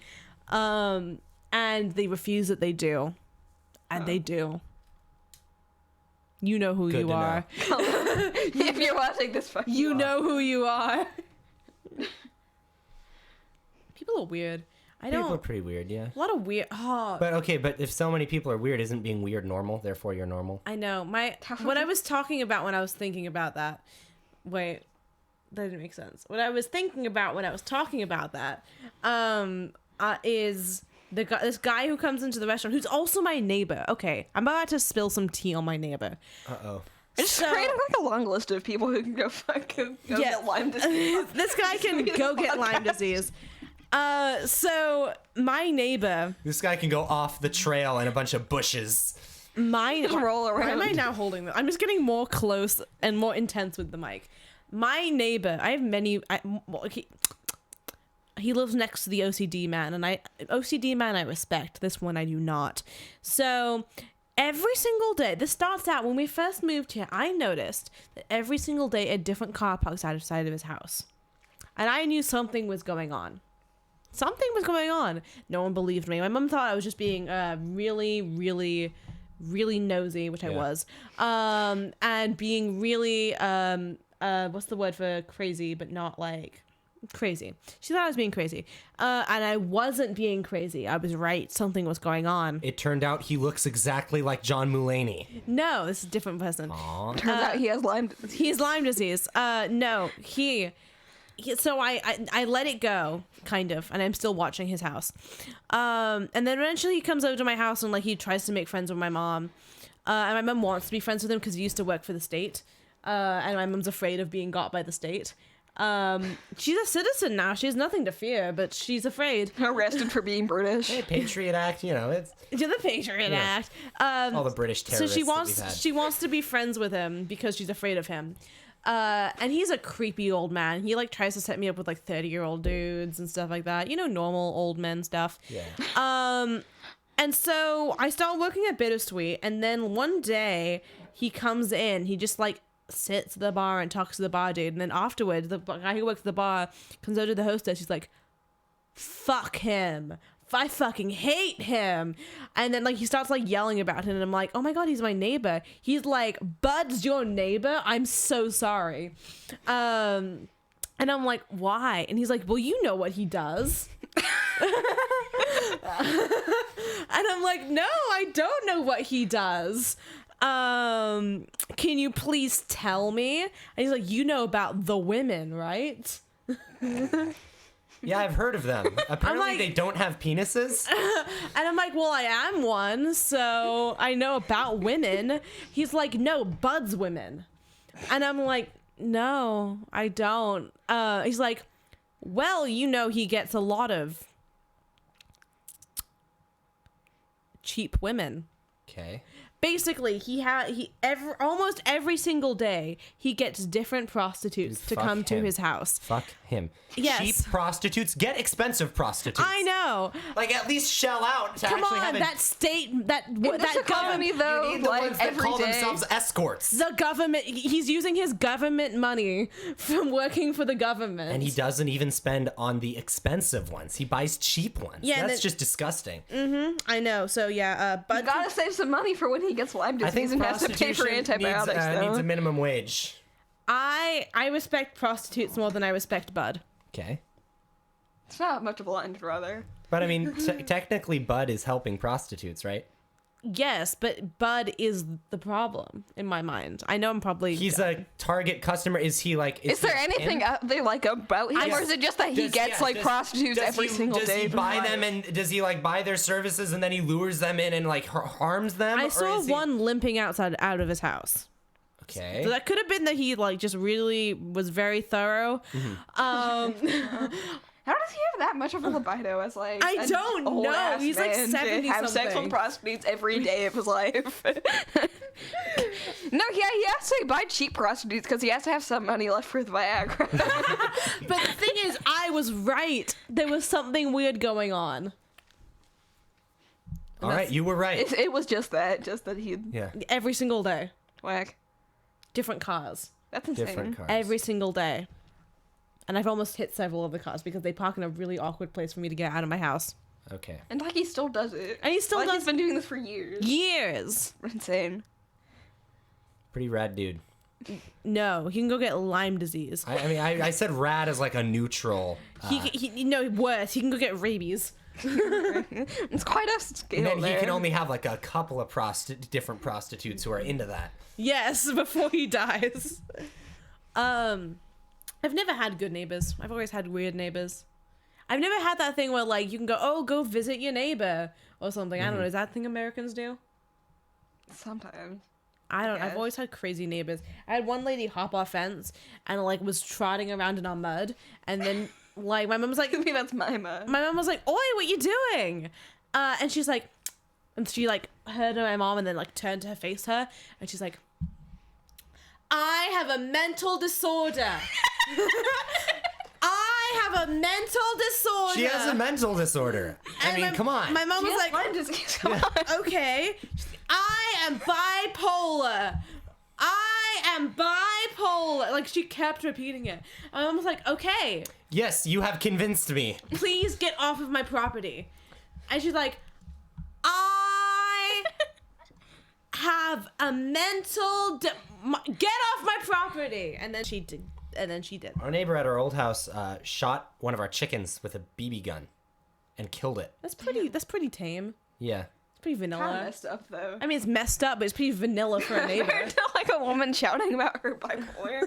[SPEAKER 2] and they refuse that they do, and they do. You know who
[SPEAKER 1] Good
[SPEAKER 2] you
[SPEAKER 1] to
[SPEAKER 2] are.
[SPEAKER 3] If you're watching this, fuck
[SPEAKER 2] You know who you are. People are weird.
[SPEAKER 1] People are pretty weird, yeah.
[SPEAKER 2] A lot of weird. Oh,
[SPEAKER 1] But if so many people are weird, isn't being weird normal? Therefore, you're normal.
[SPEAKER 2] I know. What I was talking about when I was thinking about that. Wait, that didn't make sense. What I was thinking about when I was talking about that, is this guy who comes into the restaurant who's also my neighbor. Okay, I'm about to spill some tea on my neighbor.
[SPEAKER 1] Uh-oh.
[SPEAKER 3] It's creating like a long list of people who can go get Lyme disease.
[SPEAKER 2] This guy can go get Lyme disease. So my neighbor.
[SPEAKER 1] This guy can go off the trail in a bunch of bushes.
[SPEAKER 3] Just roll around.
[SPEAKER 2] Why am I now holding them? I'm just getting more close and more intense with the mic. My neighbor, I have many. He lives next to the OCD man, and OCD man I respect. This one I do not. So every single day, this starts out when we first moved here. I noticed that every single day a different car parks outside of his house, and I knew something was going on. Something was going on. No one believed me. My mom thought I was just being really, really, really nosy, which I was, and being really what's the word for crazy, but not like crazy. She thought I was being crazy, and I wasn't being crazy. I was right. Something was going on.
[SPEAKER 1] It turned out he looks exactly like John Mulaney.
[SPEAKER 2] No, this is a different person.
[SPEAKER 1] Aww.
[SPEAKER 3] Turns out he has Lyme disease.
[SPEAKER 2] He has Lyme disease. No, so I let it go, kind of, and I'm still watching his house. And then eventually he comes over to my house and like he tries to make friends with my mom. And my mom wants to be friends with him because he used to work for the state. And my mom's afraid of being got by the state. She's a citizen now. She has nothing to fear, but she's afraid.
[SPEAKER 3] Arrested for being British.
[SPEAKER 1] Hey, Patriot Act, it's
[SPEAKER 2] The Patriot Act.
[SPEAKER 1] all the British terrorists
[SPEAKER 2] So she wants to be friends with him because she's afraid of him. And he's a creepy old man. He like tries to set me up with like 30-year-old dudes and stuff like that. Normal old men stuff.
[SPEAKER 1] Yeah.
[SPEAKER 2] And so I started working at Bittersweet, and then one day he comes in. He just like sits at the bar and talks to the bar dude, and then afterwards the guy who works at the bar comes over to the hostess. He's like, "Fuck him. I fucking hate him." And then like he starts like yelling about him, and I'm like, oh my god, he's my neighbor. He's like, Bud's your neighbor? I'm so sorry. And I'm like, why? And he's like, well, you know what he does. And I'm like, no, I don't know what he does. Can you please tell me? And he's like, you know about the women, right?
[SPEAKER 1] Yeah, I've heard of them. Apparently
[SPEAKER 2] like-
[SPEAKER 1] they don't have penises.
[SPEAKER 2] And I'm like, well, I am one, so I know about women. He's like, no, Bud's women. And I'm like, no, I don't. He's like, well, he gets a lot of cheap women.
[SPEAKER 1] Okay.
[SPEAKER 2] Basically, almost every single day he gets different prostitutes to
[SPEAKER 1] Fuck
[SPEAKER 2] come to
[SPEAKER 1] him.
[SPEAKER 2] his house.
[SPEAKER 1] Fuck him.
[SPEAKER 2] Yes.
[SPEAKER 1] Cheap prostitutes get expensive prostitutes.
[SPEAKER 2] I know.
[SPEAKER 1] Like at least shell out to
[SPEAKER 2] Come
[SPEAKER 1] actually
[SPEAKER 2] on,
[SPEAKER 1] have
[SPEAKER 3] This economy, though,
[SPEAKER 1] You need the
[SPEAKER 3] like
[SPEAKER 1] ones that
[SPEAKER 3] every
[SPEAKER 1] call
[SPEAKER 3] day.
[SPEAKER 1] themselves escorts.
[SPEAKER 2] the government. He's using his government money from working for the government.
[SPEAKER 1] And he doesn't even spend on the expensive ones. He buys cheap ones.
[SPEAKER 2] Yeah,
[SPEAKER 1] That's just disgusting.
[SPEAKER 2] I know. So yeah,
[SPEAKER 3] You
[SPEAKER 2] Bud.
[SPEAKER 3] gotta save some money for when he gets Lyme
[SPEAKER 1] I think
[SPEAKER 3] disease and has to pay for
[SPEAKER 1] prostitution
[SPEAKER 3] antibiotics.
[SPEAKER 1] needs
[SPEAKER 3] though.
[SPEAKER 1] a minimum wage.
[SPEAKER 2] I respect prostitutes more than I respect Bud.
[SPEAKER 1] Okay.
[SPEAKER 3] It's not much of a line to draw there.
[SPEAKER 1] But I mean, technically Bud is helping prostitutes, right?
[SPEAKER 2] Yes, but Bud is the problem in my mind. I know I'm probably.
[SPEAKER 1] He's a target customer. Is he like...
[SPEAKER 3] Is there
[SPEAKER 1] he a
[SPEAKER 3] anything
[SPEAKER 1] pimp?
[SPEAKER 3] they like about him, or is it just that he gets like prostitutes every single day?
[SPEAKER 1] Does he buy them and does he like buy their services and then he lures them in and like harms them?
[SPEAKER 2] I
[SPEAKER 1] Or
[SPEAKER 2] saw
[SPEAKER 1] is he-
[SPEAKER 2] one limping out of his house.
[SPEAKER 1] Okay.
[SPEAKER 2] So that could have been that he like just really was very thorough.
[SPEAKER 3] How does he have that much of a libido as like
[SPEAKER 2] I don't know.
[SPEAKER 3] old-ass
[SPEAKER 2] He's like
[SPEAKER 3] man to
[SPEAKER 2] 70
[SPEAKER 3] have sex
[SPEAKER 2] something.
[SPEAKER 3] with prostitutes every day of his life? No, yeah, he has to buy cheap prostitutes because he has to have some money left for the Viagra.
[SPEAKER 2] But the thing is, I was right. There was something weird going on.
[SPEAKER 1] All right, you were right.
[SPEAKER 3] It was just that he
[SPEAKER 1] Yeah.
[SPEAKER 2] Every single day.
[SPEAKER 3] whack.
[SPEAKER 2] Different cars.
[SPEAKER 3] That's insane.
[SPEAKER 1] Different cars.
[SPEAKER 2] Every single day. And I've almost hit several of the cars because they park in a really awkward place for me to get out of my house.
[SPEAKER 1] Okay.
[SPEAKER 3] And like he still does it.
[SPEAKER 2] And he still
[SPEAKER 3] like
[SPEAKER 2] does.
[SPEAKER 3] He's been doing this for years.
[SPEAKER 2] Years.
[SPEAKER 3] Insane.
[SPEAKER 1] Pretty rad dude.
[SPEAKER 2] No, he can go get Lyme disease.
[SPEAKER 1] I mean, I said rad as like a neutral.
[SPEAKER 2] He no, worse. He can go get rabies.
[SPEAKER 3] It's quite a
[SPEAKER 1] And
[SPEAKER 3] scale
[SPEAKER 1] then
[SPEAKER 3] there.
[SPEAKER 1] he can only have like a couple of different prostitutes who are into that.
[SPEAKER 2] Yes, before he dies. I've never had good neighbors. I've always had weird neighbors. I've never had that thing where like you can go visit your neighbor or something. I don't know. Is that a thing Americans do?
[SPEAKER 3] Sometimes.
[SPEAKER 2] I don't. I've
[SPEAKER 3] Yes.
[SPEAKER 2] always had crazy neighbors. I had one lady hop our fence and like was trotting around in our mud, and then like my mom was like,
[SPEAKER 3] I mean, that's my mom.
[SPEAKER 2] my mom was like, "Oi, what you doing?" And she's like, and she like heard my mom and then like turned to face her, and she's like, "I have a mental disorder." I have a mental disorder.
[SPEAKER 1] She has a mental disorder. I mean, come on.
[SPEAKER 2] My mom was like,
[SPEAKER 3] Lyme disease. Come on.
[SPEAKER 2] okay, I am bipolar. I am bipolar. Like, she kept repeating it. My mom was like, okay,
[SPEAKER 1] Yes, you have convinced me.
[SPEAKER 2] please get off of my property. And she's like, I have a mental get off my property. And then she did.
[SPEAKER 1] Our neighbor at our old house shot one of our chickens with a BB gun and killed it.
[SPEAKER 2] That's pretty tame.
[SPEAKER 1] Yeah.
[SPEAKER 2] It's pretty vanilla.
[SPEAKER 3] Kind of messed up though.
[SPEAKER 2] I mean, it's messed up, but it's pretty vanilla for a neighbor.
[SPEAKER 3] Compared to like a woman shouting about her bipolar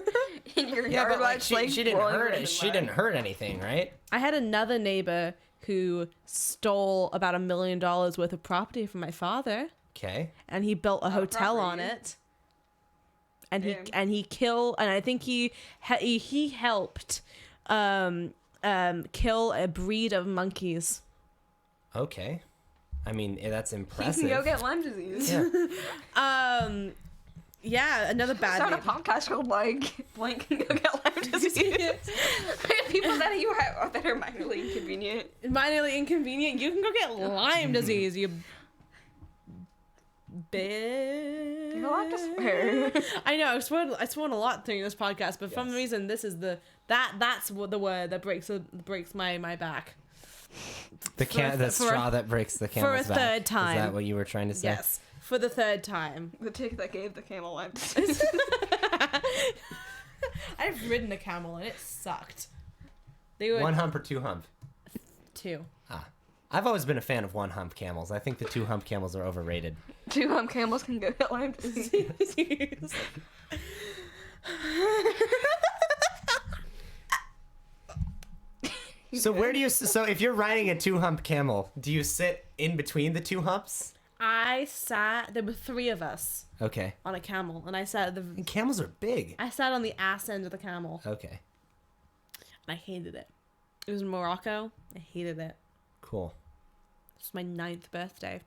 [SPEAKER 3] in your
[SPEAKER 1] Yeah,
[SPEAKER 3] yard,
[SPEAKER 1] but like,
[SPEAKER 3] like,
[SPEAKER 1] she didn't
[SPEAKER 3] rolling
[SPEAKER 1] hurt
[SPEAKER 3] around
[SPEAKER 1] it.
[SPEAKER 3] in
[SPEAKER 1] She
[SPEAKER 3] mud.
[SPEAKER 1] didn't hurt anything, right?
[SPEAKER 2] I had another neighbor who stole about $1 million worth of property from my father,
[SPEAKER 1] Okay.
[SPEAKER 2] and he built a hotel on
[SPEAKER 3] property.
[SPEAKER 2] it. And
[SPEAKER 3] Damn.
[SPEAKER 2] he killed, and I think he helped kill a breed of monkeys.
[SPEAKER 1] Okay. I mean, that's
[SPEAKER 3] You
[SPEAKER 1] impressive.
[SPEAKER 3] can go get Lyme disease.
[SPEAKER 1] Yeah.
[SPEAKER 2] Yeah, another bad
[SPEAKER 3] Start a
[SPEAKER 2] neighbor.
[SPEAKER 3] podcast called like blank and go get Lyme disease. People that you have that are minorly inconvenient.
[SPEAKER 2] Minorly inconvenient. You can go get Lyme disease. You bitch.
[SPEAKER 3] You're allowed to swear.
[SPEAKER 2] I know. I've sworn a lot during this podcast, but for some
[SPEAKER 1] Yes.
[SPEAKER 2] reason, this is that's what the word that breaks my back.
[SPEAKER 1] The straw that breaks the camel's back.
[SPEAKER 2] third time.
[SPEAKER 1] Is that what you were trying to say?
[SPEAKER 2] Yes, for the third time.
[SPEAKER 3] The tick that gave the camel Lyme disease.
[SPEAKER 2] I've ridden a camel and it sucked. They were
[SPEAKER 1] One hump or two hump?
[SPEAKER 2] two.
[SPEAKER 1] Ah. I've always been a fan of one hump camels. I think the two hump camels are overrated.
[SPEAKER 3] 2 hump camels can go get Lyme disease.
[SPEAKER 1] So where do you? So if you're riding a two hump camel, do you sit in between the two humps?
[SPEAKER 2] There were 3 of us
[SPEAKER 1] Okay.
[SPEAKER 2] on a camel, and I sat
[SPEAKER 1] And camels are big.
[SPEAKER 2] I sat on the ass end of the camel,
[SPEAKER 1] Okay.
[SPEAKER 2] and I hated it. It was in Morocco. I hated it.
[SPEAKER 1] Cool.
[SPEAKER 2] It's my 9th birthday.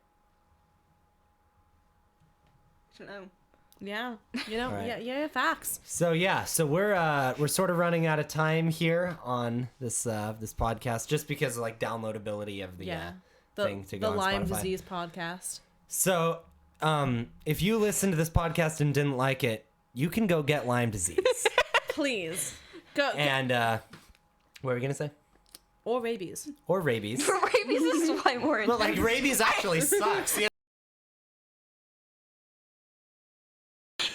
[SPEAKER 3] No.
[SPEAKER 2] Yeah,
[SPEAKER 1] All right.
[SPEAKER 2] yeah, facts.
[SPEAKER 1] So yeah, so we're sort of running out of time here on this this podcast just because of like downloadability of the thing to go
[SPEAKER 2] the
[SPEAKER 1] on
[SPEAKER 2] Lyme
[SPEAKER 1] Spotify.
[SPEAKER 2] disease podcast.
[SPEAKER 1] So if you listened to this podcast and didn't like it, you can go get Lyme disease.
[SPEAKER 2] Please go
[SPEAKER 1] And what were we gonna say?
[SPEAKER 2] or rabies.
[SPEAKER 1] Or rabies.
[SPEAKER 3] Rabies is way more
[SPEAKER 1] But like
[SPEAKER 3] intense.
[SPEAKER 1] rabies actually sucks.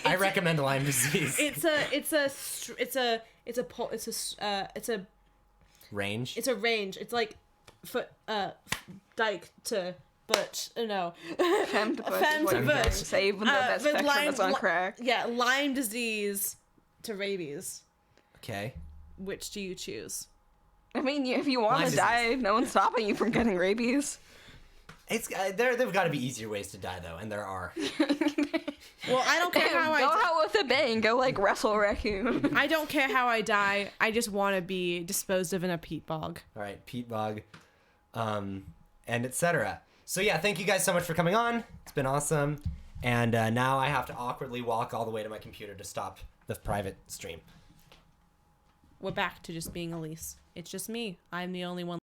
[SPEAKER 1] I recommend Lyme disease.
[SPEAKER 2] It's a
[SPEAKER 1] Range.
[SPEAKER 2] It's a range. It's like dyke to butch. No.
[SPEAKER 3] Femme to bush.
[SPEAKER 2] Femme
[SPEAKER 3] is what
[SPEAKER 2] to
[SPEAKER 3] I'm
[SPEAKER 2] bush.
[SPEAKER 3] trying to say, even though that
[SPEAKER 2] but
[SPEAKER 3] spectrum is on crack.
[SPEAKER 2] Yeah, Lyme disease to rabies.
[SPEAKER 1] Okay.
[SPEAKER 2] Which do you choose?
[SPEAKER 3] I mean, if you want
[SPEAKER 1] Lyme
[SPEAKER 3] to
[SPEAKER 1] disease.
[SPEAKER 3] die, no one's stopping you from getting rabies.
[SPEAKER 1] It's there've got to be easier ways to die though, and there are.
[SPEAKER 2] Well, I don't care how
[SPEAKER 3] Go
[SPEAKER 2] I
[SPEAKER 3] out with a bang. and go like wrestle a raccoon.
[SPEAKER 2] I don't care how I die. I just want to be disposed of in a peat bog.
[SPEAKER 1] All right, peat bog, and etc. So yeah, thank you guys so much for coming on. It's been awesome. And now I have to awkwardly walk all the way to my computer to stop the private stream.
[SPEAKER 2] We're back to just being Elise. It's just me. I'm the only one